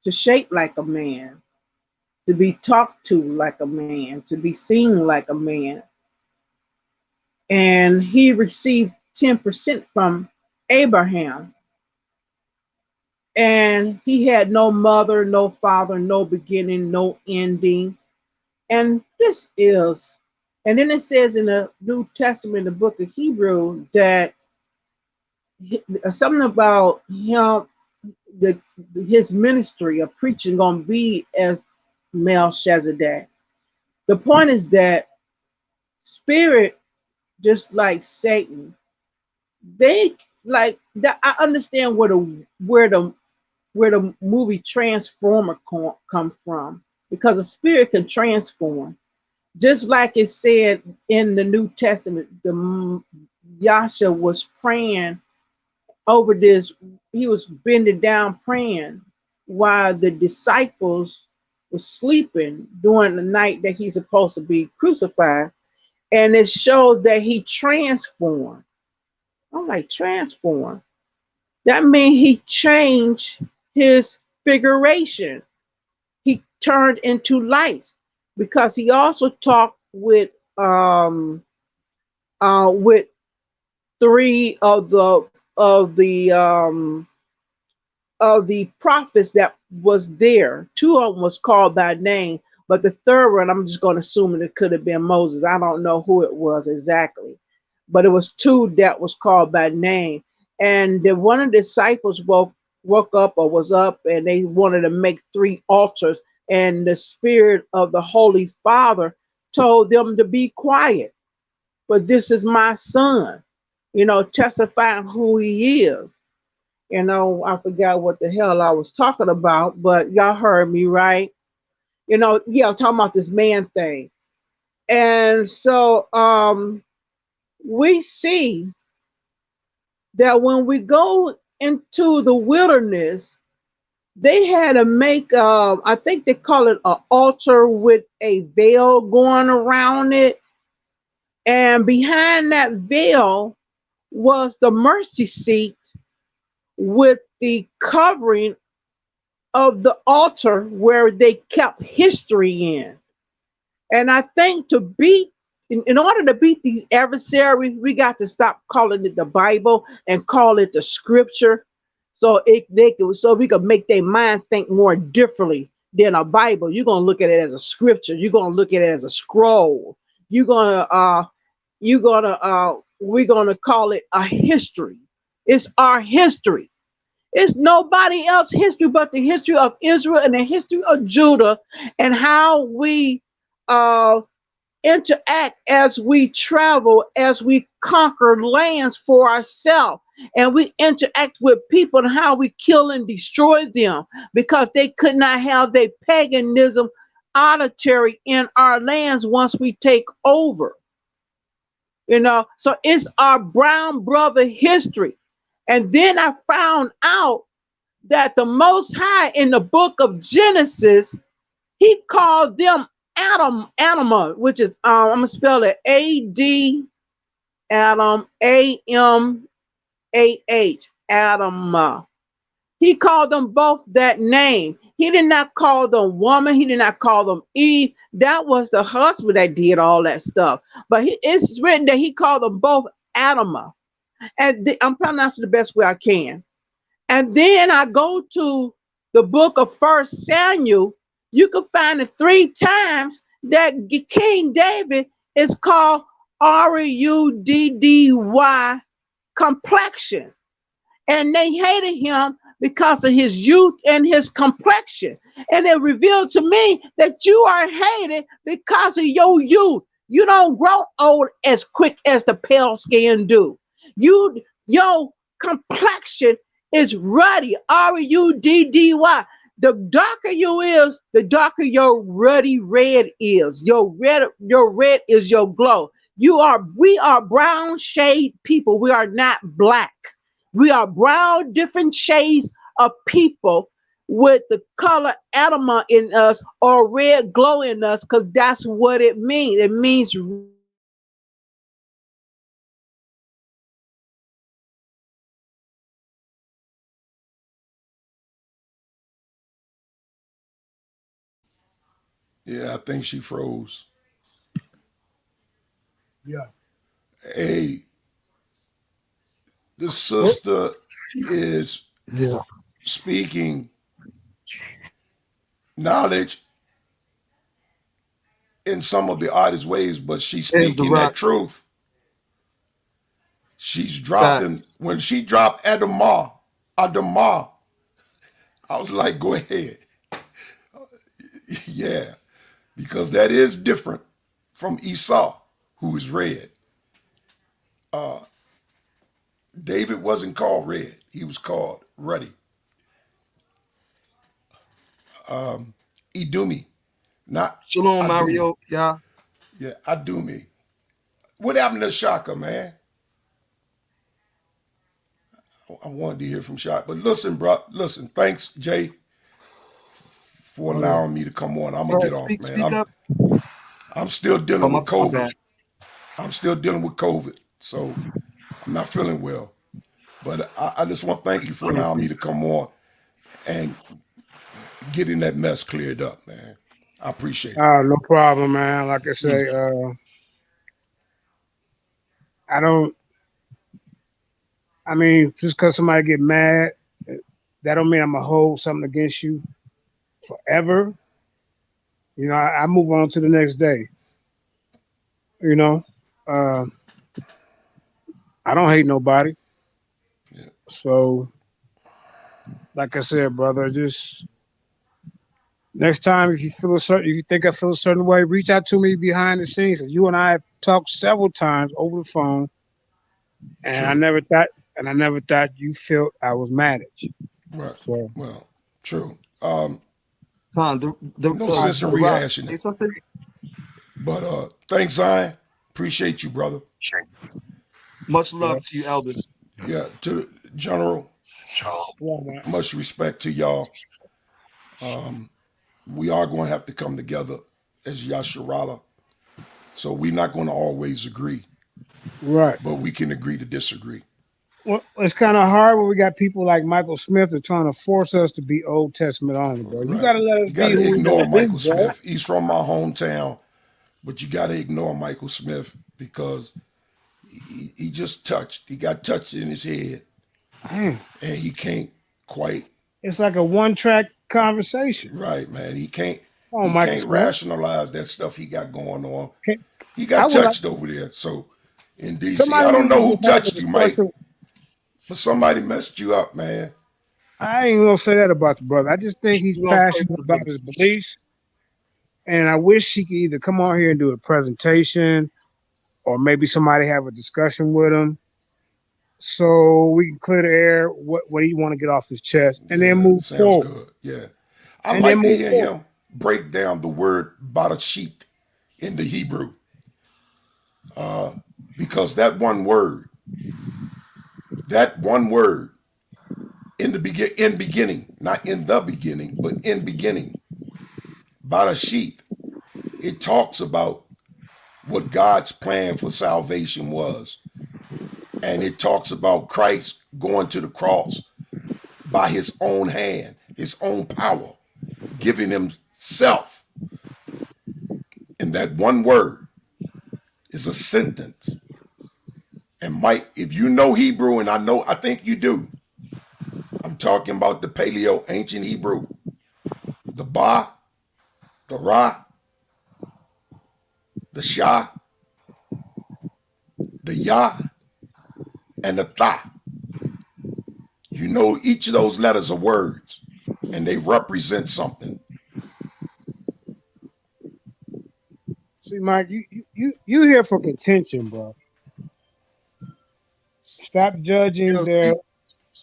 to shape like a man, to be talked to like a man, to be seen like a man. And he received 10% from Abraham. And he had no mother, no father, no beginning, no ending. And and then it says in the New Testament, the book of Hebrew, that something about him, the his ministry of preaching gonna be as Melchizedek. The point is that spirit, just like Satan, they like that. I understand where the movie Transformer come from, because a spirit can transform. Just like it said in the New Testament, the Yasha was praying over this. He was bending down praying while the disciples were sleeping during the night that he's supposed to be crucified. And it shows that he transformed. I'm like, transform. That means he changed his figuration. He turned into light, because he also talked with three of the prophets that was there. Two of them was called by name, but the third one, I'm just going to assume it could have been Moses. I don't know who it was exactly, but it was two that was called by name. And one of the disciples woke up or was up, and they wanted to make 3 altars. And the Spirit of the Holy Father told them to be quiet. But this is my son, testifying who he is. I forgot what the hell I was talking about, but y'all heard me, right? Yeah, I'm talking about this man thing. And so we see that when we go into the wilderness, they had to make I think they call it an altar with a veil going around it. And behind that veil was the mercy seat with the covering of the altar where they kept history in. And I think in order to beat these adversaries, we got to stop calling it the Bible and call it the scripture. So we could make their mind think more differently than a Bible. You're gonna look at it as a scripture. You're gonna look at it as a scroll. We're gonna call it a history. It's our history. It's nobody else's history but the history of Israel and the history of Judah, and how we uh, interact as we travel, as we conquer lands for ourselves. And we interact with people and how we kill and destroy them because they could not have their paganism auditory in our lands once we take over. So it's our brown brother history. And then I found out that the Most High in the book of Genesis, he called them Anima, which is I'm gonna spell it A-D Adam A-M-A-H, Adama. He called them both that name. He did not call them woman. He did not call them Eve. That was the husband that did all that stuff. But it's written that he called them both Adama. And I'm pronouncing the best way I can. And then I go to the book of First Samuel. You can find it 3 times that King David is called Ruddy complexion. And they hated him because of his youth and his complexion. And it revealed to me that you are hated because of your youth. You don't grow old as quick as the pale skin do. Your complexion is ruddy, Ruddy. The darker you is, the darker your ruddy red is. Your red is your glow. We are brown shade people. We are not black. We are brown, different shades of people with the color anima in us or red glow in us, because that's what it means. It means Yeah, I think she froze. Yeah. Hey, the sister is Yeah. speaking knowledge in some of the oddest ways, but she's Is the speaking rock that truth. She's that dropping when she dropped Adamah. I was like, go ahead. Yeah, because that is different from Esau, who is red. David wasn't called red. He was called ruddy. Idumi, not Shalom Adumi. Mario? Yeah. Yeah, Adumi. What happened to Shaka, man? I wanted to hear from Shaka. But listen, bro, listen, thanks, Jay, for Oh yeah. allowing me to come on. I'm Go gonna ahead. get off, Speak. man. Speak I'm up. I'm still Oh dealing with my COVID. bad. I'm still dealing with COVID. So I'm not feeling well. But I just want to thank you for Pray allowing for me you. to come on and getting that mess cleared up, man. I appreciate it. No problem, man. Like I Mm. say, I don't. I mean, just because somebody get mad, that don't mean I'm gonna hold something against you forever. I move on to the next day. You know, uh, I don't hate nobody. So, like I said, brother, just next time if you feel if you think I feel a certain way, reach out to me behind the scenes. You and I have talked several times over the phone, and True. I never thought you felt I was mad at you. Right. So, Well, true. Tom, No sense in the Rock, rehashing say it. something. But thanks, Zion. Appreciate you, brother. Much yeah, love to you, elders. Yeah, to the General, yeah, man. much respect to y'all. We are going to have to come together as Yasharala. So we're not going to always agree, Right. but we can agree to disagree. Well, it's kind of hard when we got people like Michael Smith that are trying to force us to be Old Testament only, bro. You got Right. to let us You got be to who we ignore want to be, Michael bro. Smith. He's from my hometown, but you got to ignore Michael Smith because he just touched. He got touched in his head, Man, and he can't quite. it's like a one-track conversation. Right, man. He can't. Oh, He Michael can't Smith. rationalize that stuff he got going on. Can- He I got would like touched over there. So in DC, somebody I don't needs know to who just have a touched you, Mike, discussion. but somebody messed you up, man. I ain't gonna say that about the brother. I just think he's We're gonna pray passionate for the about brother. his beliefs, and I wish he could either come on here and do a presentation, or maybe somebody have a discussion with him, so we can clear the air what he want to get off his chest, and then Yeah, move sounds forward. good. Yeah. I And then like to move hear forward. him break down the word barashit in the Hebrew. Because that one word in beginning, not in the beginning, but in beginning, barashit, it talks about what God's plan for salvation was. And it talks about Christ going to the cross by his own hand, his own power, giving himself. And that one word is a sentence. And Mike, if you know Hebrew, and I think you do, I'm talking about the Paleo ancient Hebrew, the Ba, the Ra, the Shah, the Yah, and the Tha. You know each of those letters are words, and they represent something. See, Mike, you here for contention, bro. Stop judging You their know,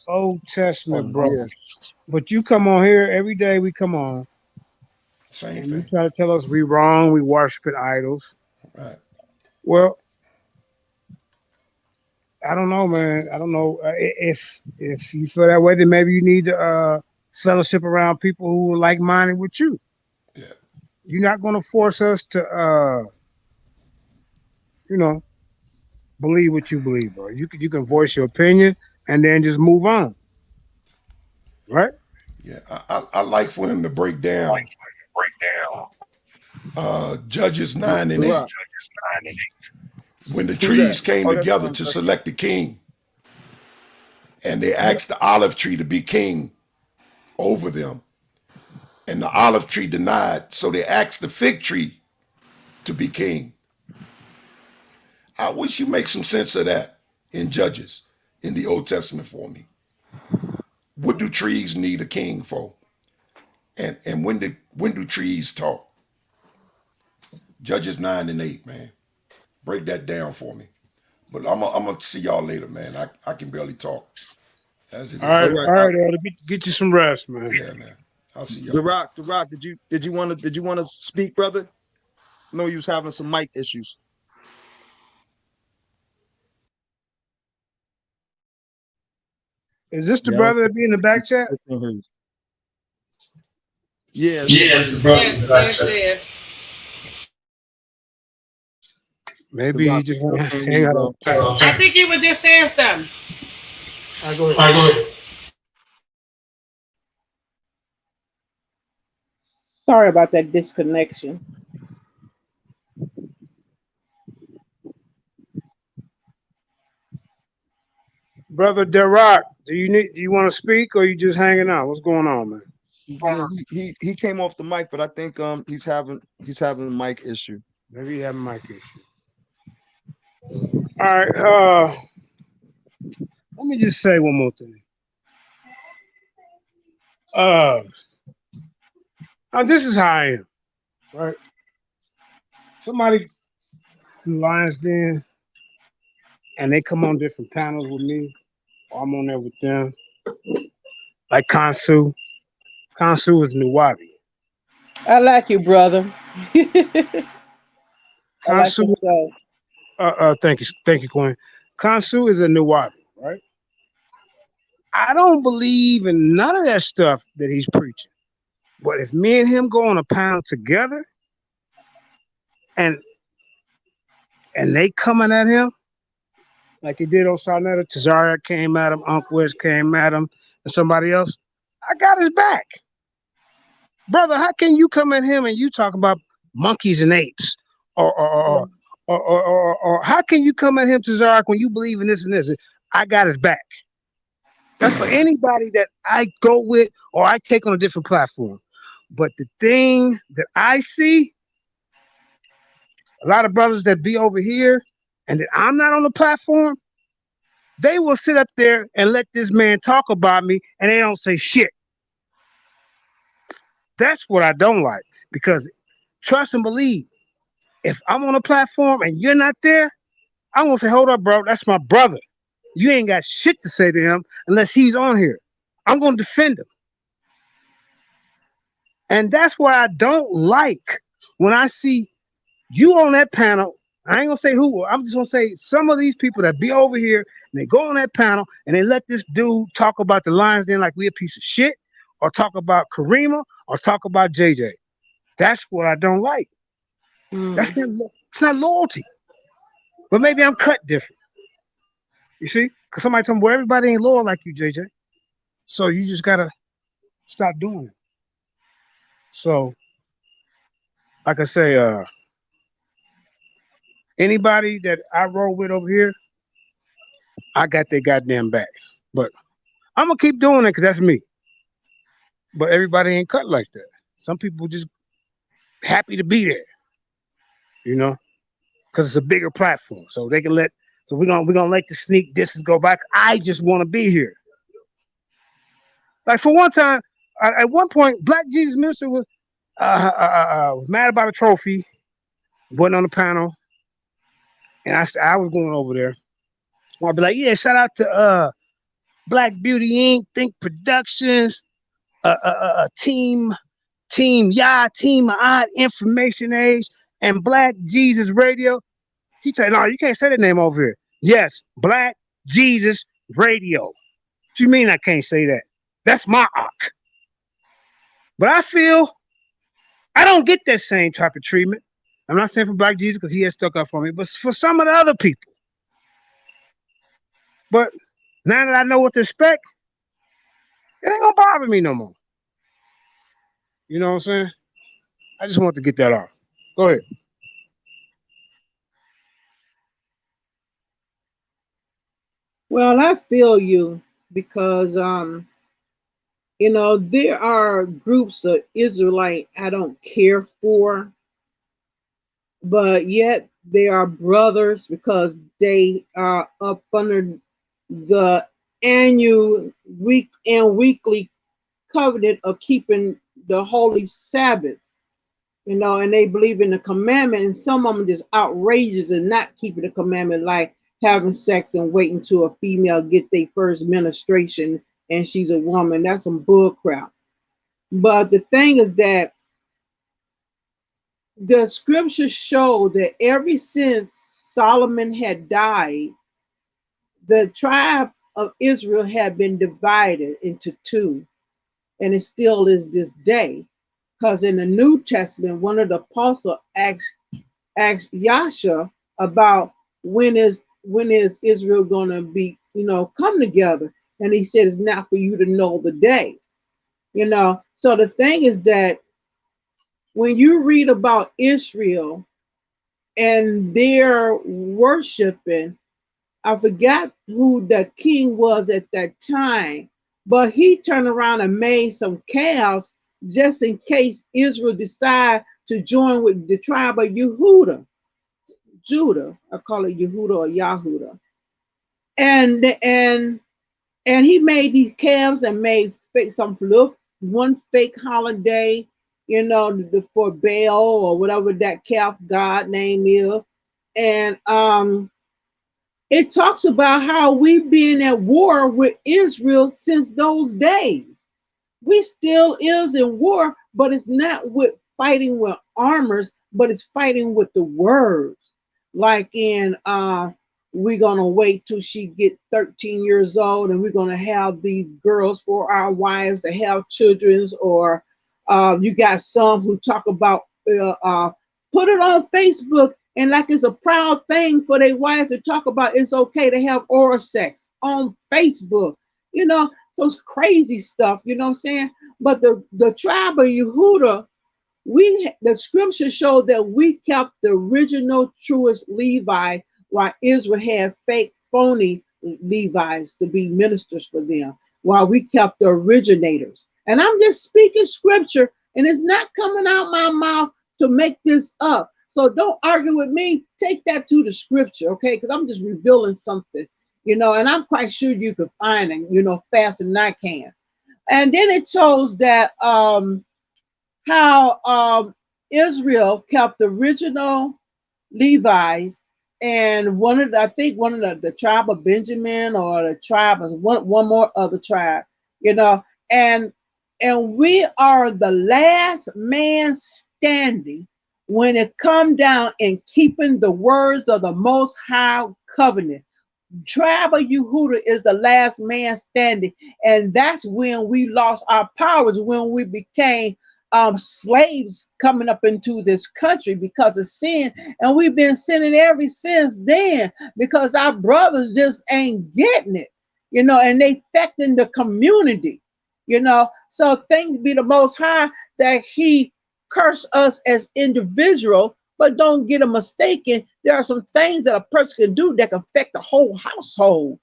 Old Testament yeah. brothers. But you come on here every day. We come on, Same and you thing. try to tell us we wrong. We worshiping idols. Right. Well, I don't know, man. I don't know if you feel that way. Then maybe you need to fellowship around people who are like minded with you. Yeah. You're not going to force us to, you know, believe what you believe, bro. You can voice your opinion and then just move on, right? Yeah. I like for him to break down Judges The, 9 the and Rock. 8. When the Who's that? trees came Oh, that's together to that's select the king, and they Yeah. asked the olive tree to be king over them, and the olive tree denied, so they asked the fig tree to be king. I wish you make some sense of that in Judges in the Old Testament for me. What do trees need a king for? And when do trees talk? Judges 9 and 8, man. Break that down for me. But I'm gonna see y'all later, man. I can barely talk as it is. all right. All right, Elder. Get you some rest, man. Yeah, man. I'll see The y'all. Rock, the Rock. Did you want to speak, brother? I know you was having some mic issues. Is this the Yeah, I don't brother that be in the back chat? I can't hear you. Yeah, it's the Yes, brother. the brother in the back Yes, chat. yes. The Maybe he Rock, just we still can't hear hang you, out on bro. I think he was just saying something. All right, go All ahead. right, go ahead. Sorry about that disconnection. Brother Derrock, do you want to speak or you just hanging out? What's going on, man? Yeah, he came off the mic, but I think he's having a mic issue. Maybe you have a mic issue. All right, let me just say one more thing. This is how I am, right? Somebody from Lions Den, and they come on different panels with me, or I'm on there with them. Like Kansu. Kansu is Nuwabi. I like you, brother. I like Kansu, the show. thank you, Queen. Kansu is a Nuwabi, right? I don't believe in none of that stuff that he's preaching. But if me and him go on a panel together, and they coming at him like they did on Sarnetta, Tazaria came at him, Uncle West came at him, and somebody else, I got his back. Brother, how can you come at him and you talk about monkeys and apes? Or how can you come at him, Tazaria, when you believe in this and this? I got his back. That's for anybody that I go with or I take on a different platform. But the thing that I see, a lot of brothers that be over here and that I'm not on the platform, they will sit up there and let this man talk about me and they don't say shit. That's what I don't like. Because trust and believe, if I'm on a platform and you're not there, I'm gonna say, hold up, bro, that's my brother. You ain't got shit to say to him unless he's on here. I'm gonna defend him. And that's what I don't like when I see you on that panel. I ain't gonna say who. I'm just gonna say some of these people that be over here and they go on that panel and they let this dude talk about the Lions Den like we a piece of shit, or talk about Karima, or talk about JJ. That's what I don't like. That's not, it's not loyalty. But maybe I'm cut different. You see? Because somebody told me, well, everybody ain't loyal like you, JJ. So you just gotta stop doing it. So, like I say, anybody that I roll with over here, I got their goddamn back. But I'm gonna keep doing it because that's me. But everybody ain't cut like that. Some people just happy to be there, you know, because it's a bigger platform, so they can let. So we're gonna let the sneak disses go by. I just want to be here. Like for one time, at one point, Black Jesus Minister was mad about a trophy, wasn't on the panel, and I was going over there. I'd be like, yeah, shout out to Black Beauty Inc., Think Productions, Team Ya, Team Odd, Information Age, and Black Jesus Radio. He said, no, you can't say that name over here. Yes, Black Jesus Radio. What you mean I can't say that? That's my arc. But I feel I don't get that same type of treatment. I'm not saying for Black Jesus because he has stuck up for me, but for some of the other people. But now that I know what to expect, it ain't gonna bother me no more. You know what I'm saying? I just want to get that off. Go ahead. Well, I feel you because there are groups of Israelite I don't care for, but yet they are brothers because they are up under the annual weekly covenant of keeping the holy Sabbath, and they believe in the commandment, and some of them just outrageous and not keeping the commandment, like having sex and waiting till a female get their first menstruation and she's a woman. That's some bull crap. But the thing is that the scriptures show that ever since Solomon had died, the tribe of Israel had been divided into two, and it still is this day. Because in the New Testament, one of the apostles asked Yasha about when is Israel going to be, come together, and he said it's not for you to know the day. So the thing is that when you read about Israel and their worshiping, I forgot who the king was at that time, but he turned around and made some chaos just in case Israel decide to join with the tribe of Judah. I call it Yehuda or Yahuda. And And he made these calves and made fake one fake holiday, for Baal or whatever that calf god name is. And it talks about how we've been at war with Israel since those days. We still is in war, but it's not with fighting with armors, but it's fighting with the words. Like in we're gonna wait till she get 13 years old and we're gonna have these girls for our wives to have children's, or you got some who talk about put it on Facebook and like it's a proud thing for their wives to talk about. It's okay to have oral sex on Facebook, some crazy stuff, you know what I'm saying? But the tribe of Yehuda, the scripture showed that we kept the original truest Levi, while Israel had fake phony Levites to be ministers for them, while we kept the originators. And I'm just speaking scripture, and it's not coming out my mouth to make this up. So don't argue with me. Take that to the scripture, okay? Because I'm just revealing something, and I'm quite sure you can find it, faster than I can. And then it shows that how Israel kept the original Levites, and I think one of the tribe of Benjamin, or the tribe of one more other tribe, and we are the last man standing when it come down in keeping the words of the Most High covenant. Tribe of Yehuda is the last man standing, and that's when we lost our powers, when we became slaves coming up into this country because of sin, and we've been sinning ever since then because our brothers just ain't getting it, and they affecting the community, So thanks be the Most High that He curse us as individual. But don't get a mistaken, there are some things that a person can do that can affect the whole household,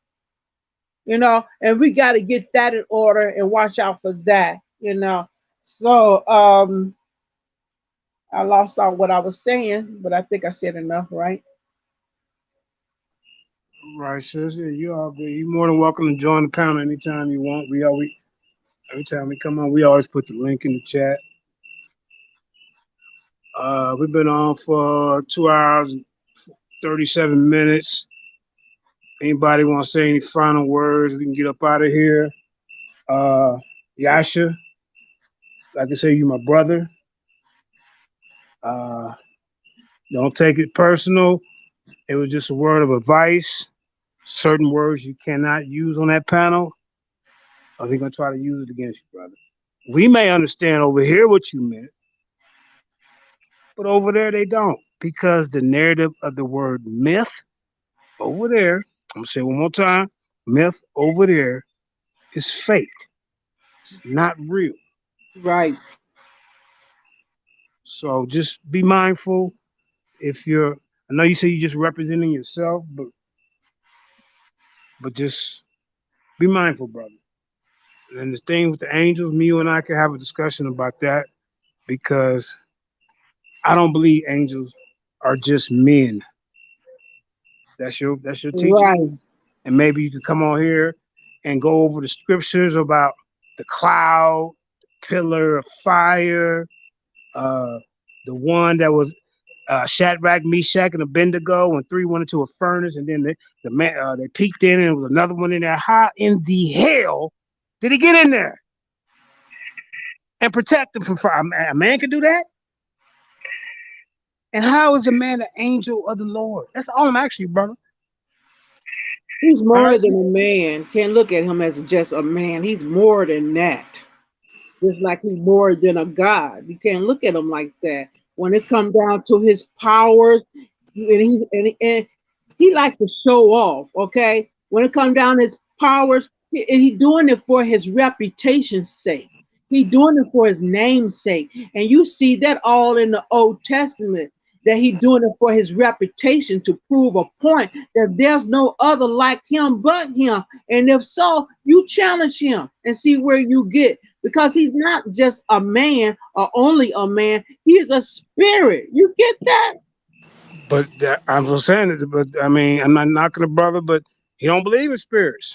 and we got to get that in order and watch out for that, So I lost out what I was saying, but I think I said enough, right? Right, sis. Yeah, you all good. You're more than welcome to join the panel anytime you want. Every time we come on, we always put the link in the chat. We've been on for 2 hours and 37 minutes. Anybody want to say any final words? We can get up out of here. Yasha, like I say, you my brother. Don't take it personal. It was just a word of advice. Certain words you cannot use on that panel, or they're gonna try to use it against you, brother. We may understand over here what you meant, but over there they don't, because the narrative of the word myth over there, I'm gonna say it one more time, myth over there is fake. It's not real. Right. So just be mindful. I know you say you're just representing yourself, but just be mindful, brother. And the thing with the angels, me, you and I can have a discussion about that, because I don't believe angels are just men. That's your teaching. Right. And maybe you could come on here and go over the scriptures about the cloud, the pillar of fire, the one that was Shadrach, Meshach, and Abednego, when three went into a furnace, and then they peeked in, and there was another one in there. How in the hell did he get in there and protect them from fire? A man can do that? And how is a man an angel of the Lord? That's all I'm asking you, brother. He's All more right? than a man. Can't look at him as just a man. He's more than that. Just like he's more than a god. You can't look at him like that. When it comes down to his powers, and he likes to show off. Okay, when it comes down to his powers, he doing it for his reputation's sake. He doing it for his name's sake, and you see that all in the Old Testament. That he doing it for his reputation, to prove a point that there's no other like him but him. And if so, you challenge him and see where you get, because he's not just a man or only a man. He is a spirit. You get that? But I'm just saying it. But I mean, I'm not knocking the brother, but he don't believe in spirits.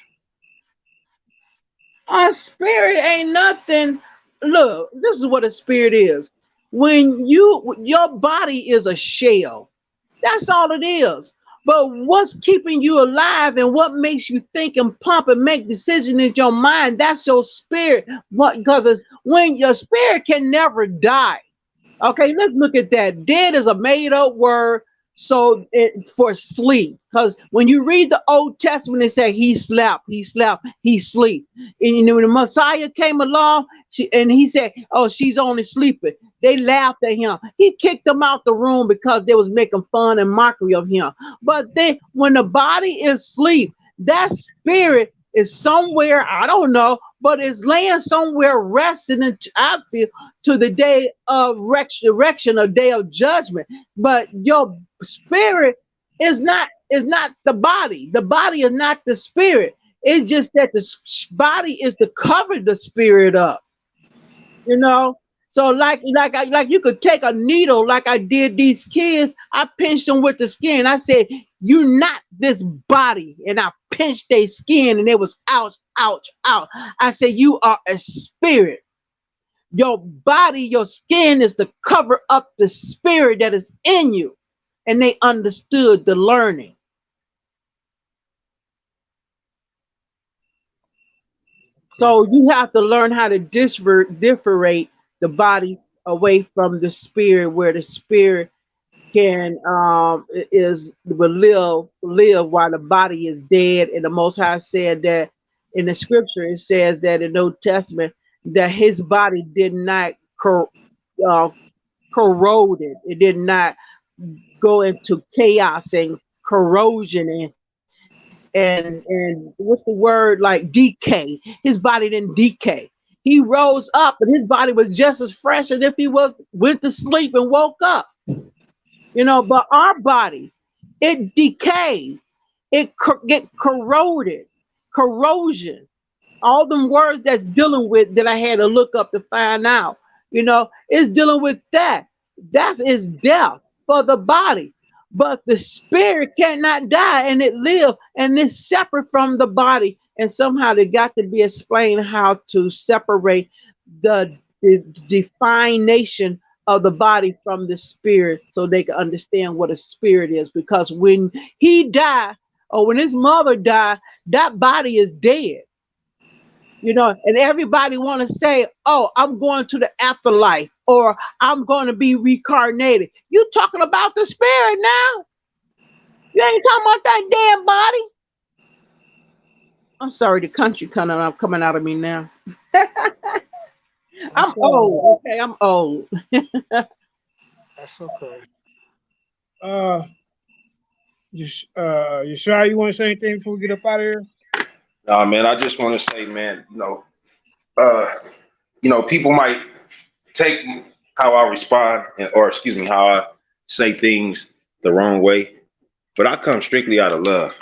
A spirit ain't nothing. Look, this is what a spirit is. When your body is a shell. That's all it is. But what's keeping you alive and what makes you think and pump and make decisions in your mind, that's your spirit. What because when your spirit can never die. Okay, let's look at that. Dead is a made up word. So for sleep, because when you read the Old Testament, it said he slept, he slept, he sleep. And you know, when the Messiah came along, and he said, "Oh, she's only sleeping." They laughed at him. He kicked them out the room because they was making fun and mockery of him. But then, when the body is asleep, that spirit is somewhere, I don't know, but it's laying somewhere resting, and I feel, to the day of resurrection, a day of judgment. But your spirit is not the body. The body is not the spirit. It's just that the body is to cover the spirit up. You know. So like you could take a needle like I did these kids. I pinched them with the skin. I said, "You're not this body," and I pinched their skin, and it was ouch, ouch, ouch. I said, "You are a spirit. Your body, your skin is to cover up the spirit that is in you." And they understood the learning. So you have to learn how to differentiate the body away from the spirit, where the spirit can is will live while the body is dead. And the Most High said that in the scripture. It says that in the Old Testament that his body did not uh, corroded. It did not go into chaos and corrosion and what's the word, like decay. His body didn't decay. He rose up, and his body was just as fresh as if he was went to sleep and woke up. But our body, it decays, it get corroded, corrosion, all them words that's dealing with that I had to look up to find out. It's dealing with that. That is death for the body. But the spirit cannot die, and it live, and it's separate from the body. And somehow they got to be explained how to separate the definition of the body from the spirit, so they can understand what a spirit is. Because when he died, or when his mother died, that body is dead. And everybody want to say, "Oh, I'm going to the afterlife," or "I'm going to be reincarnated." You talking about the spirit now? You ain't talking about that damn body. I'm sorry, the country coming out of me now. I'm That's old. Okay, I'm old. that's okay. Uh, you sure you want to say anything before we get up out of here? Nah, man, I just want to say, man, uh, people might take how I respond or excuse me, how I say things the wrong way, but I come strictly out of love.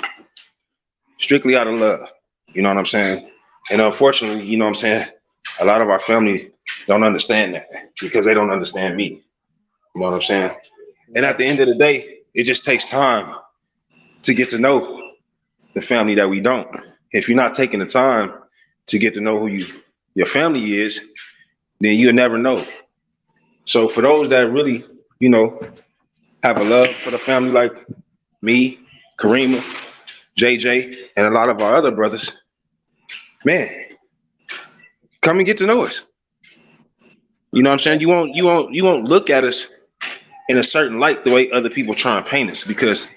Strictly out of love. You know what I'm saying? And unfortunately, you know what I'm saying, a lot of our family don't understand that because they don't understand me. You know what I'm saying? And at the end of the day, it just takes time to get to know the family that we don't. If you're not taking the time to get to know who your family is, then you'll never know. So for those that really, you know, have a love for the family like me, Karima, JJ, and a lot of our other brothers, man, come and get to know us. You know what I'm saying? You won't look at us in a certain light the way other people try and paint us because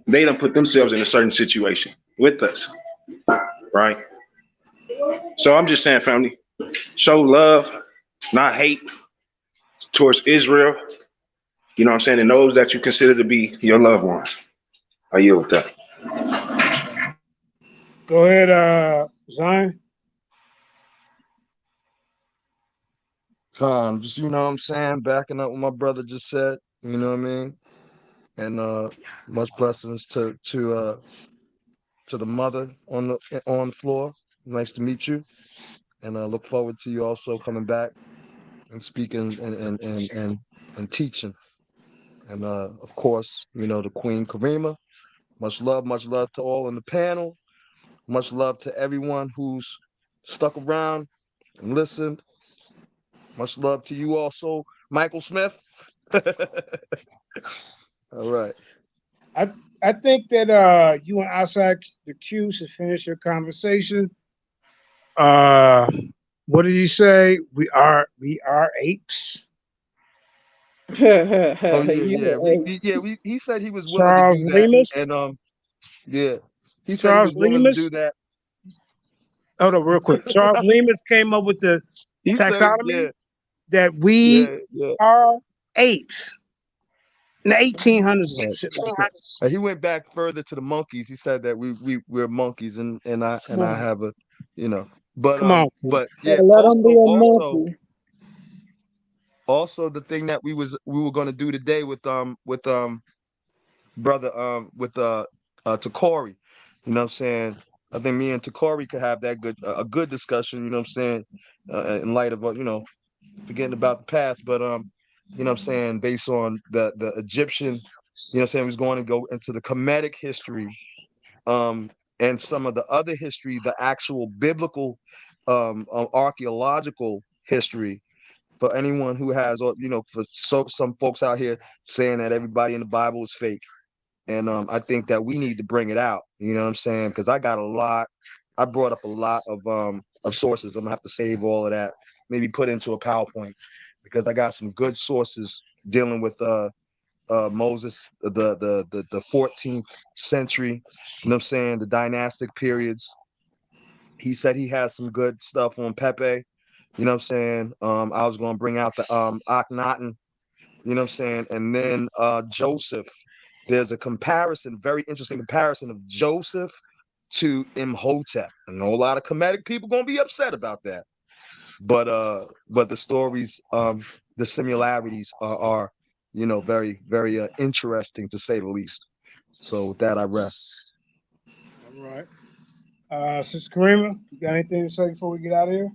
they don't put themselves in a certain situation with us, right? So I'm just saying, family, show love, not hate towards Israel. You know what I'm saying? And those that you consider to be your loved ones. I yield with that. Go ahead, Zion. Just what I'm saying, backing up what my brother just said, you know what I mean? And much blessings to the mother on the floor. Nice to meet you. And I look forward to you also coming back and speaking and teaching. And of course, the Queen Karima. Much love to all on the panel. Much love to everyone who's stuck around and listened. Much love to you also, Michael Smith. All right. I think that you and outside the queue should finish your conversation. Uh, what did he say? We are apes. Oh yeah, yeah. You He said he was willing to Charles do that, Lemus. and yeah, he said he Charles was willing to Lemus. do that. Hold on, real quick. Charles Lemus came up with the He said, taxonomy yeah, that we yeah. are apes in the 1800s or some Right. shit like that. He went back further to the monkeys. He said that we're monkeys, and I Come have a, you know, but on, but kid. yeah, let him be a monkey. also the thing that we were gonna do today with brother with Takori, you know what I'm saying? I think me and Takori could have that good a good discussion, you know what I'm saying, in light of forgetting about the past, but you know what I'm saying, based on the Egyptian, you know what I'm saying, we was going to go into the Kemetic history, um, and some of the other history, the actual biblical, archaeological history. For anyone who has, some folks out here saying that everybody in the Bible is fake, and I think that we need to bring it out. You know what I'm saying? Because I brought up a lot of sources. I'm gonna have to save all of that, maybe put into a PowerPoint, because I got some good sources dealing with Moses, the 14th century. You know what I'm saying? The dynastic periods. He said he has some good stuff on Pepe. You know what I'm saying? I was gonna bring out the Akhenaten, you know what I'm saying? And then Joseph. There's a comparison, very interesting comparison of Joseph to Imhotep. I know a lot of Kemetic people gonna be upset about that. But the stories, the similarities are very, very interesting to say the least. So with that I rest. All right. Sister Karima, you got anything to say before we get out of here?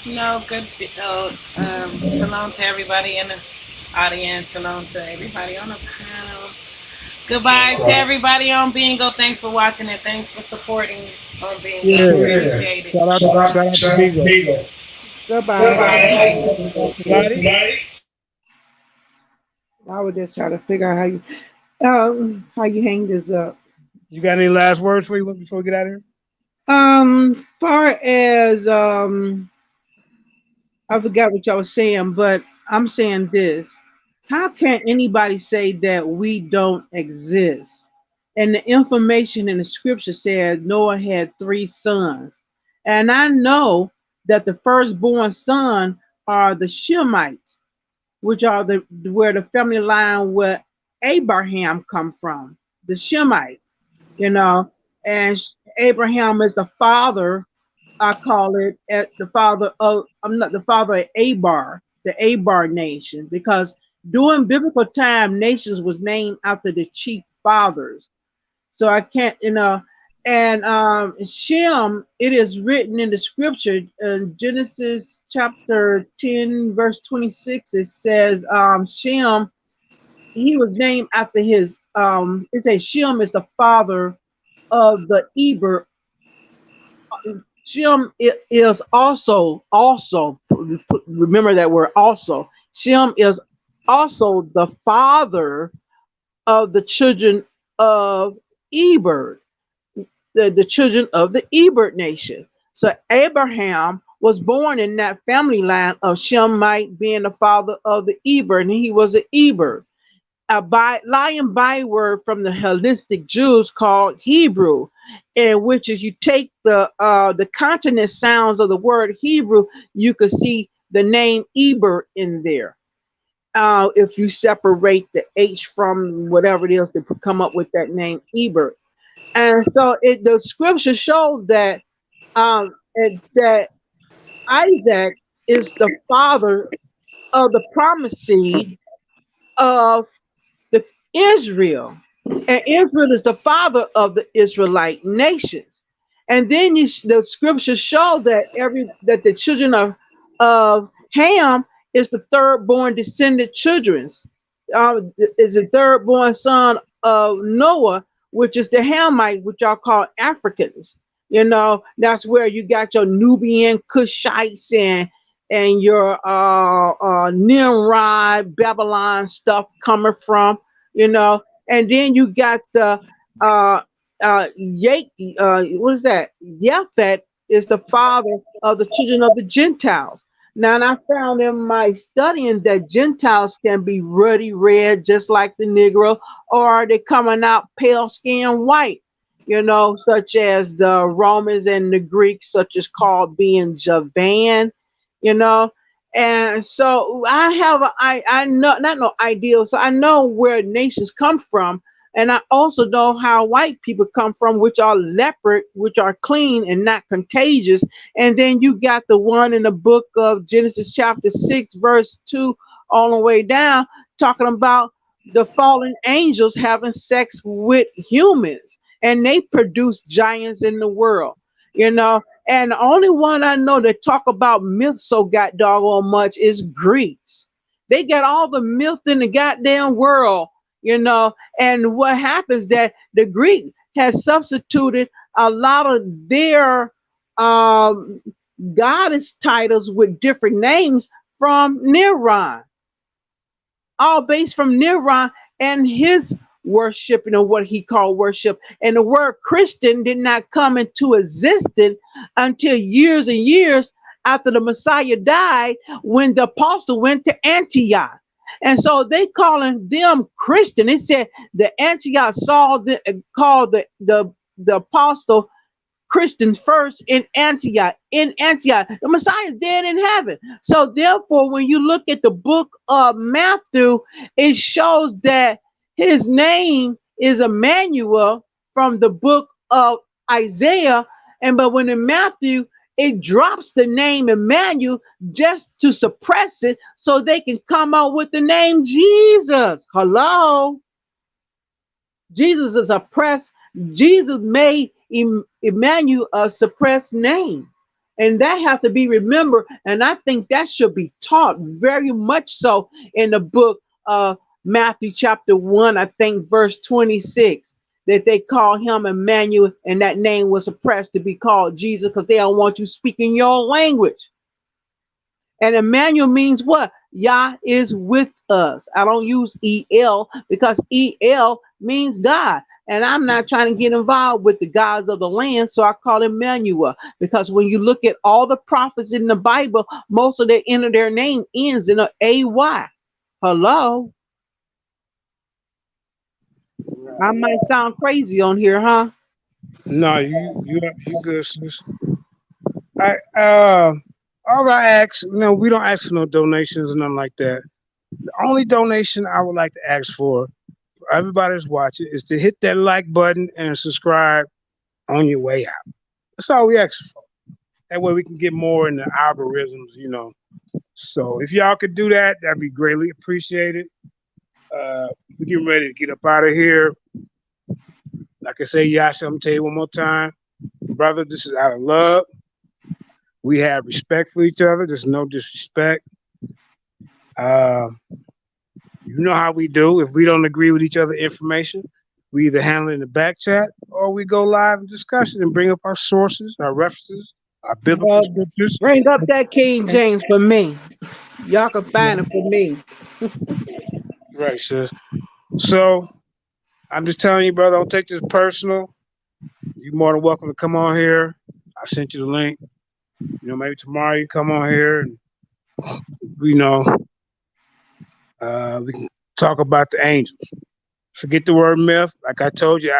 No, good. Shalom to everybody in the audience. Shalom to everybody on the panel. Goodbye to everybody on Bingo. Thanks for watching and thanks for supporting on Bingo. Yeah. Appreciate it. Shout out to Bingo. Goodbye. Lottie? I was just trying to figure out how you hang this up. You got any last words for you before we get out of here? Far as I forgot what y'all was saying, but I'm saying this. How can anybody say that we don't exist? And the information in the scripture said Noah had 3 sons. And I know that the firstborn son are the Shemites, which are the where the family line where Abraham come from, the Shemite, and Abraham is the father. I call it at the father of I'm not the father of Abar, the Abar nation, because during biblical time, nations was named after the chief fathers. So I can't, and Shem, it is written in the scripture in Genesis chapter 10, verse 26. It says, Shem, he was named after his it says Shem is the father of the Eber. Shem is also remember that word also. Shem is also the father of the children of Eber, the children of the Eber nation. So Abraham was born in that family line of Shemite being the father of the Eber, and he was an Eber. A lion byword from the Hellenistic Jews called Hebrew, in which is you take the consonant sounds of the word Hebrew, you could see the name Eber in there. If you separate the H from whatever it is to come up with that name Eber, and so the scripture shows that that Isaac is the father of the promised seed of the Israel, and Israel is the father of the Israelite nations. And then the scriptures show that the children of Ham is the third born descendant children's is the third born son of Noah, which is the Hamite, which y'all call Africans. You know, that's where you got your Nubian Cushites and your Nimrod Babylon stuff coming from, you know, and then you got the uh what is that? Japhet is the father of the children of the Gentiles. Now, and I found in my studying that Gentiles can be ruddy red, just like the Negro, or they coming out pale skin white, you know, such as the Romans and the Greeks, such as called being Javan, you know. And so I have I know not no idea, so I know where nations come from, and I also know how white people come from, which are leopard, which are clean and not contagious. And then you got the one in the book of Genesis chapter 6, verse 2, all the way down, talking about the fallen angels having sex with humans, and they produce giants in the world, you know. And the only one I know that talk about myths so god doggone much is Greeks. They got all the myth in the goddamn world, you know. And what happens that the Greek has substituted a lot of their um, goddess titles with different names from Niran, all based from Niran and his worship, you know, what he called worship. And the word Christian did not come into existence until years and years after the Messiah died, when the apostle went to Antioch. And so they calling them Christian. They said the Antioch saw called the apostle Christians first in Antioch. In Antioch, the Messiah is dead in heaven. So therefore, when you look at the book of Matthew, it shows that his name is Emmanuel from the book of Isaiah. And but when in Matthew, it drops the name Emmanuel just to suppress it so they can come out with the name Jesus. Hello? Jesus is oppressed. Jesus made Emmanuel a suppressed name. And that have to be remembered. And I think that should be taught very much so in the book of Matthew chapter 1, I think verse 26, that they call him Emmanuel, and that name was suppressed to be called Jesus because they don't want you speaking your language. And Emmanuel means what? Yah is with us. I don't use EL because EL means God. And I'm not trying to get involved with the gods of the land, so I call him Emmanuel. Because when you look at all the prophets in the Bible, most of their end of their name ends in a AY. Hello? I might sound crazy on here, huh? No, you good, sis. I all I ask, no, we don't ask for no donations or nothing like that. The only donation I would like to ask for everybody that's watching is to hit that like button and subscribe on your way out. That's all we ask for. That way we can get more in the algorithms, you know. So if y'all could do that, that'd be greatly appreciated. We're getting ready to get up out of here. Like I say, Yasha, I'm gonna tell you one more time, brother, this is out of love. We have respect for each other. There's no disrespect. You know how we do. If we don't agree with each other information, we either handle it in the back chat or we go live in discussion and bring up our sources, our references, our biblical scriptures. Bring up that King James for me. Y'all can find it for me. Right, sis. So I'm just telling you, brother, don't take this personal. You're more than welcome to come on here. I sent you the link. You know, maybe tomorrow you come on here and you know we can talk about the angels. Forget the word myth. Like I told you,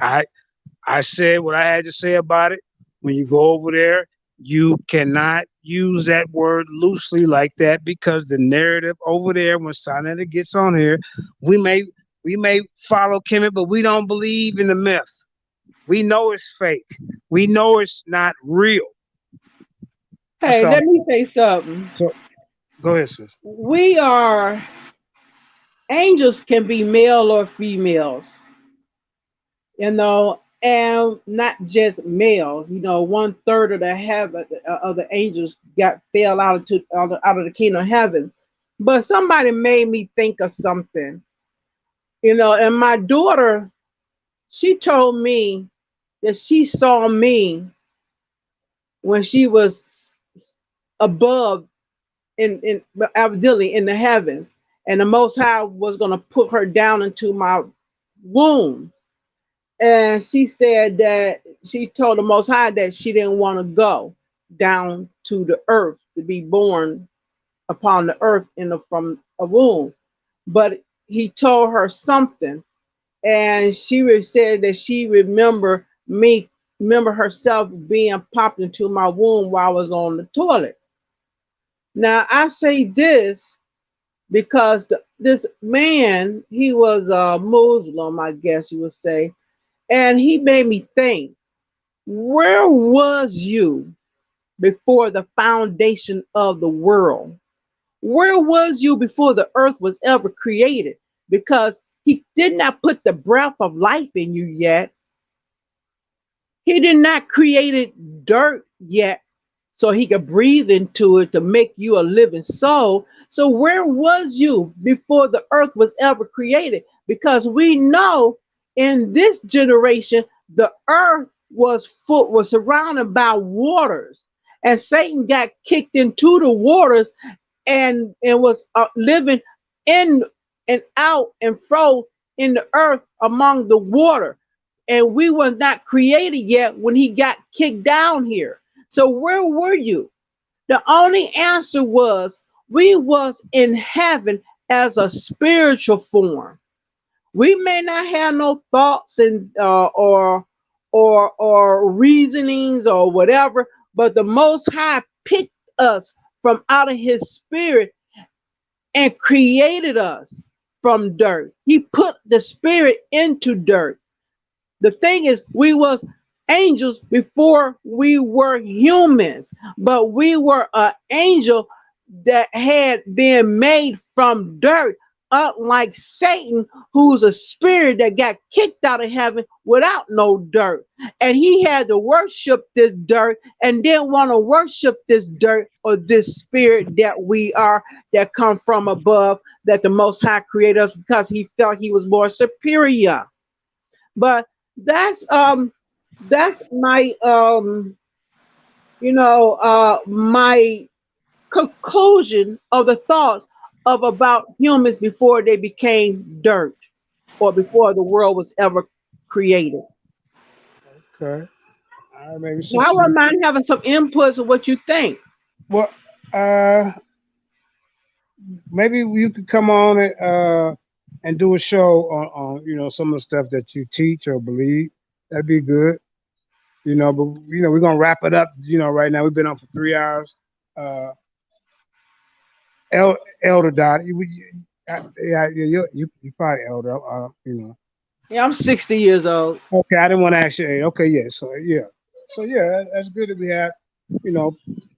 I said what I had to say about it. When you go over there, you cannot use that word loosely like that because the narrative over there, when Sinetta gets on here, we may follow Kemet, but we don't believe in the myth. We know it's fake. We know it's not real. Hey, let me say something. So, go ahead, sis. We are angels can be male or females, you know, and not just males. You know, 1/3 of the heaven of the angels fell out of the kingdom of heaven. But somebody made me think of something, you know, and my daughter, she told me that she saw me when she was above in evidently in the heavens, and the Most High was going to put her down into my womb. And she said that she told the Most High that she didn't want to go down to the earth to be born upon the earth from a womb, but he told her something, and she said that she remember herself being popped into my womb while I was on the toilet. Now I say this because this man, he was a Muslim, I guess you would say, and he made me think, where was you before the foundation of the world? Where was you before the earth was ever created? Because he did not put the breath of life in you yet. He did not create dirt yet so he could breathe into it to make you a living soul. So where was you before the earth was ever created? Because we know in this generation the earth was surrounded by waters, and Satan got kicked into the waters and was living in and out and fro in the earth among the water, and we were not created yet when he got kicked down here. So where were you? The only answer was we was in heaven as a spiritual form. We may not have no thoughts and or reasonings or whatever, but the Most High picked us from out of His Spirit and created us from dirt. He put the Spirit into dirt. The thing is, we was angels before we were humans, but we were an angel that had been made from dirt, unlike Satan, who's a spirit that got kicked out of heaven without no dirt. And he had to worship this dirt and didn't want to worship this dirt or this spirit that we are, that come from above, that the Most High created us, because he felt he was more superior. But that's my my conclusion of the thoughts of about humans before they became dirt, or before the world was ever created. Okay. Maybe I sister. wouldn't mind having some inputs of what you think. Well, maybe you could come on and do a show on some of the stuff that you teach or believe. That'd be good. But we're gonna wrap it up. Right now we've been on for 3 hours. Uh, Elder Dot, yeah, you probably elder. Yeah, I'm 60 years old. Okay, I didn't want to ask you. Okay, yeah. So yeah, that's good that we have you know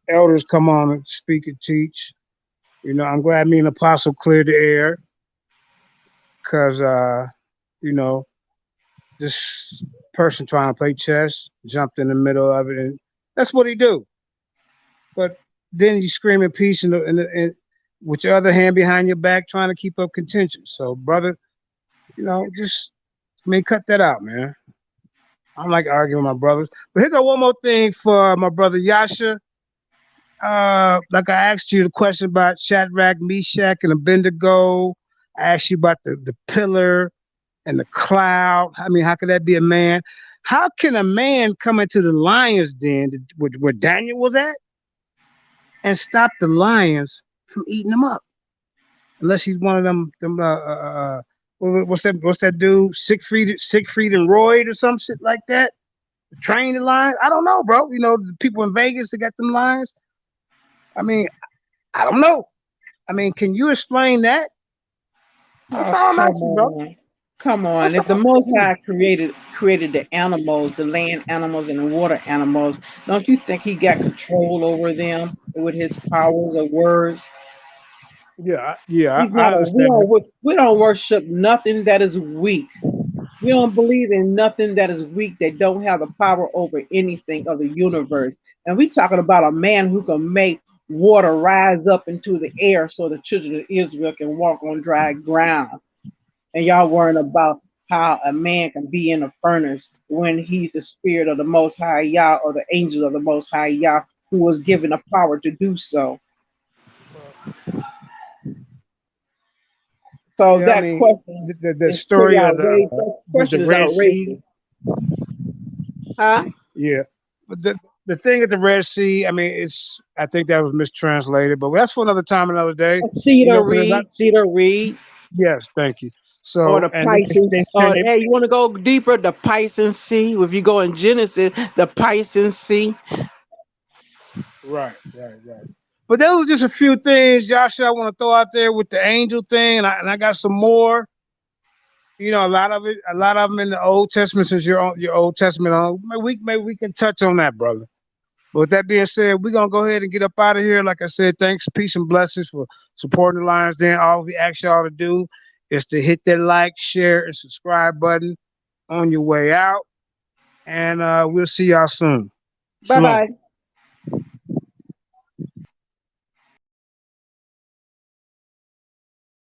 elders come on and speak and teach. I'm glad me and Apostle cleared the air, because you know this person trying to play chess jumped in the middle of it, and that's what he do. But then you screaming peace and with your other hand behind your back trying to keep up contention. So brother, just cut that out, man. I don't like arguing with my brothers. But here go one more thing for my brother Yasha. Like I asked you the question about Shadrach, Meshach, and Abednego. I asked you about the pillar and the cloud. I mean, how could that be a man? How can a man come into the lion's den where Daniel was at and stop the lions from eating them up? Unless he's one of them what's that dude? Siegfried and Roy or some shit like that? Train the lions? I don't know, bro. The people in Vegas that got them lions. I mean, I don't know. I mean, can you explain that? That's Oh, all I'm come asking, bro. on. Come on. That's If the all. Most High created the animals, the land animals and the water animals, don't you think he got control over them with his powers of words? Yeah, He's I not a understand that. we don't worship nothing that is weak. We don't believe in nothing that is weak, that don't have the power over anything of the universe. And we talking about a man who can make water rise up into the air so the children of Israel can walk on dry ground. And y'all worrying about how a man can be in a furnace when he's the spirit of the Most High Yah or the angel of the Most High Yah who was given the power to do so. So Yeah, I that mean, question the is pretty story of outrageous. That the question is Red Sea. outrageous. Huh? Yeah, but the thing at the Red Sea, I mean, it's I think that was mistranslated, but that's for another time, another day. You Cedar know, because reed, cedar reed, yes, thank you. or So, the and they Pisces. saying Or hey, you want to go deeper? The Pisces Sea. If you go in Genesis, the Pisces Sea. right. But those were just a few things, Joshua, I want to throw out there with the angel thing, and I got some more. You know, a lot of them in the Old Testament. Since your Old Testament on, maybe we can touch on that, brother. But with that being said, we're gonna go ahead and get up out of here. Like I said, thanks, peace, and blessings for supporting the Lions Den. All we ask y'all to do is to hit that like, share, and subscribe button on your way out. And we'll see y'all soon. Bye Shalom. bye.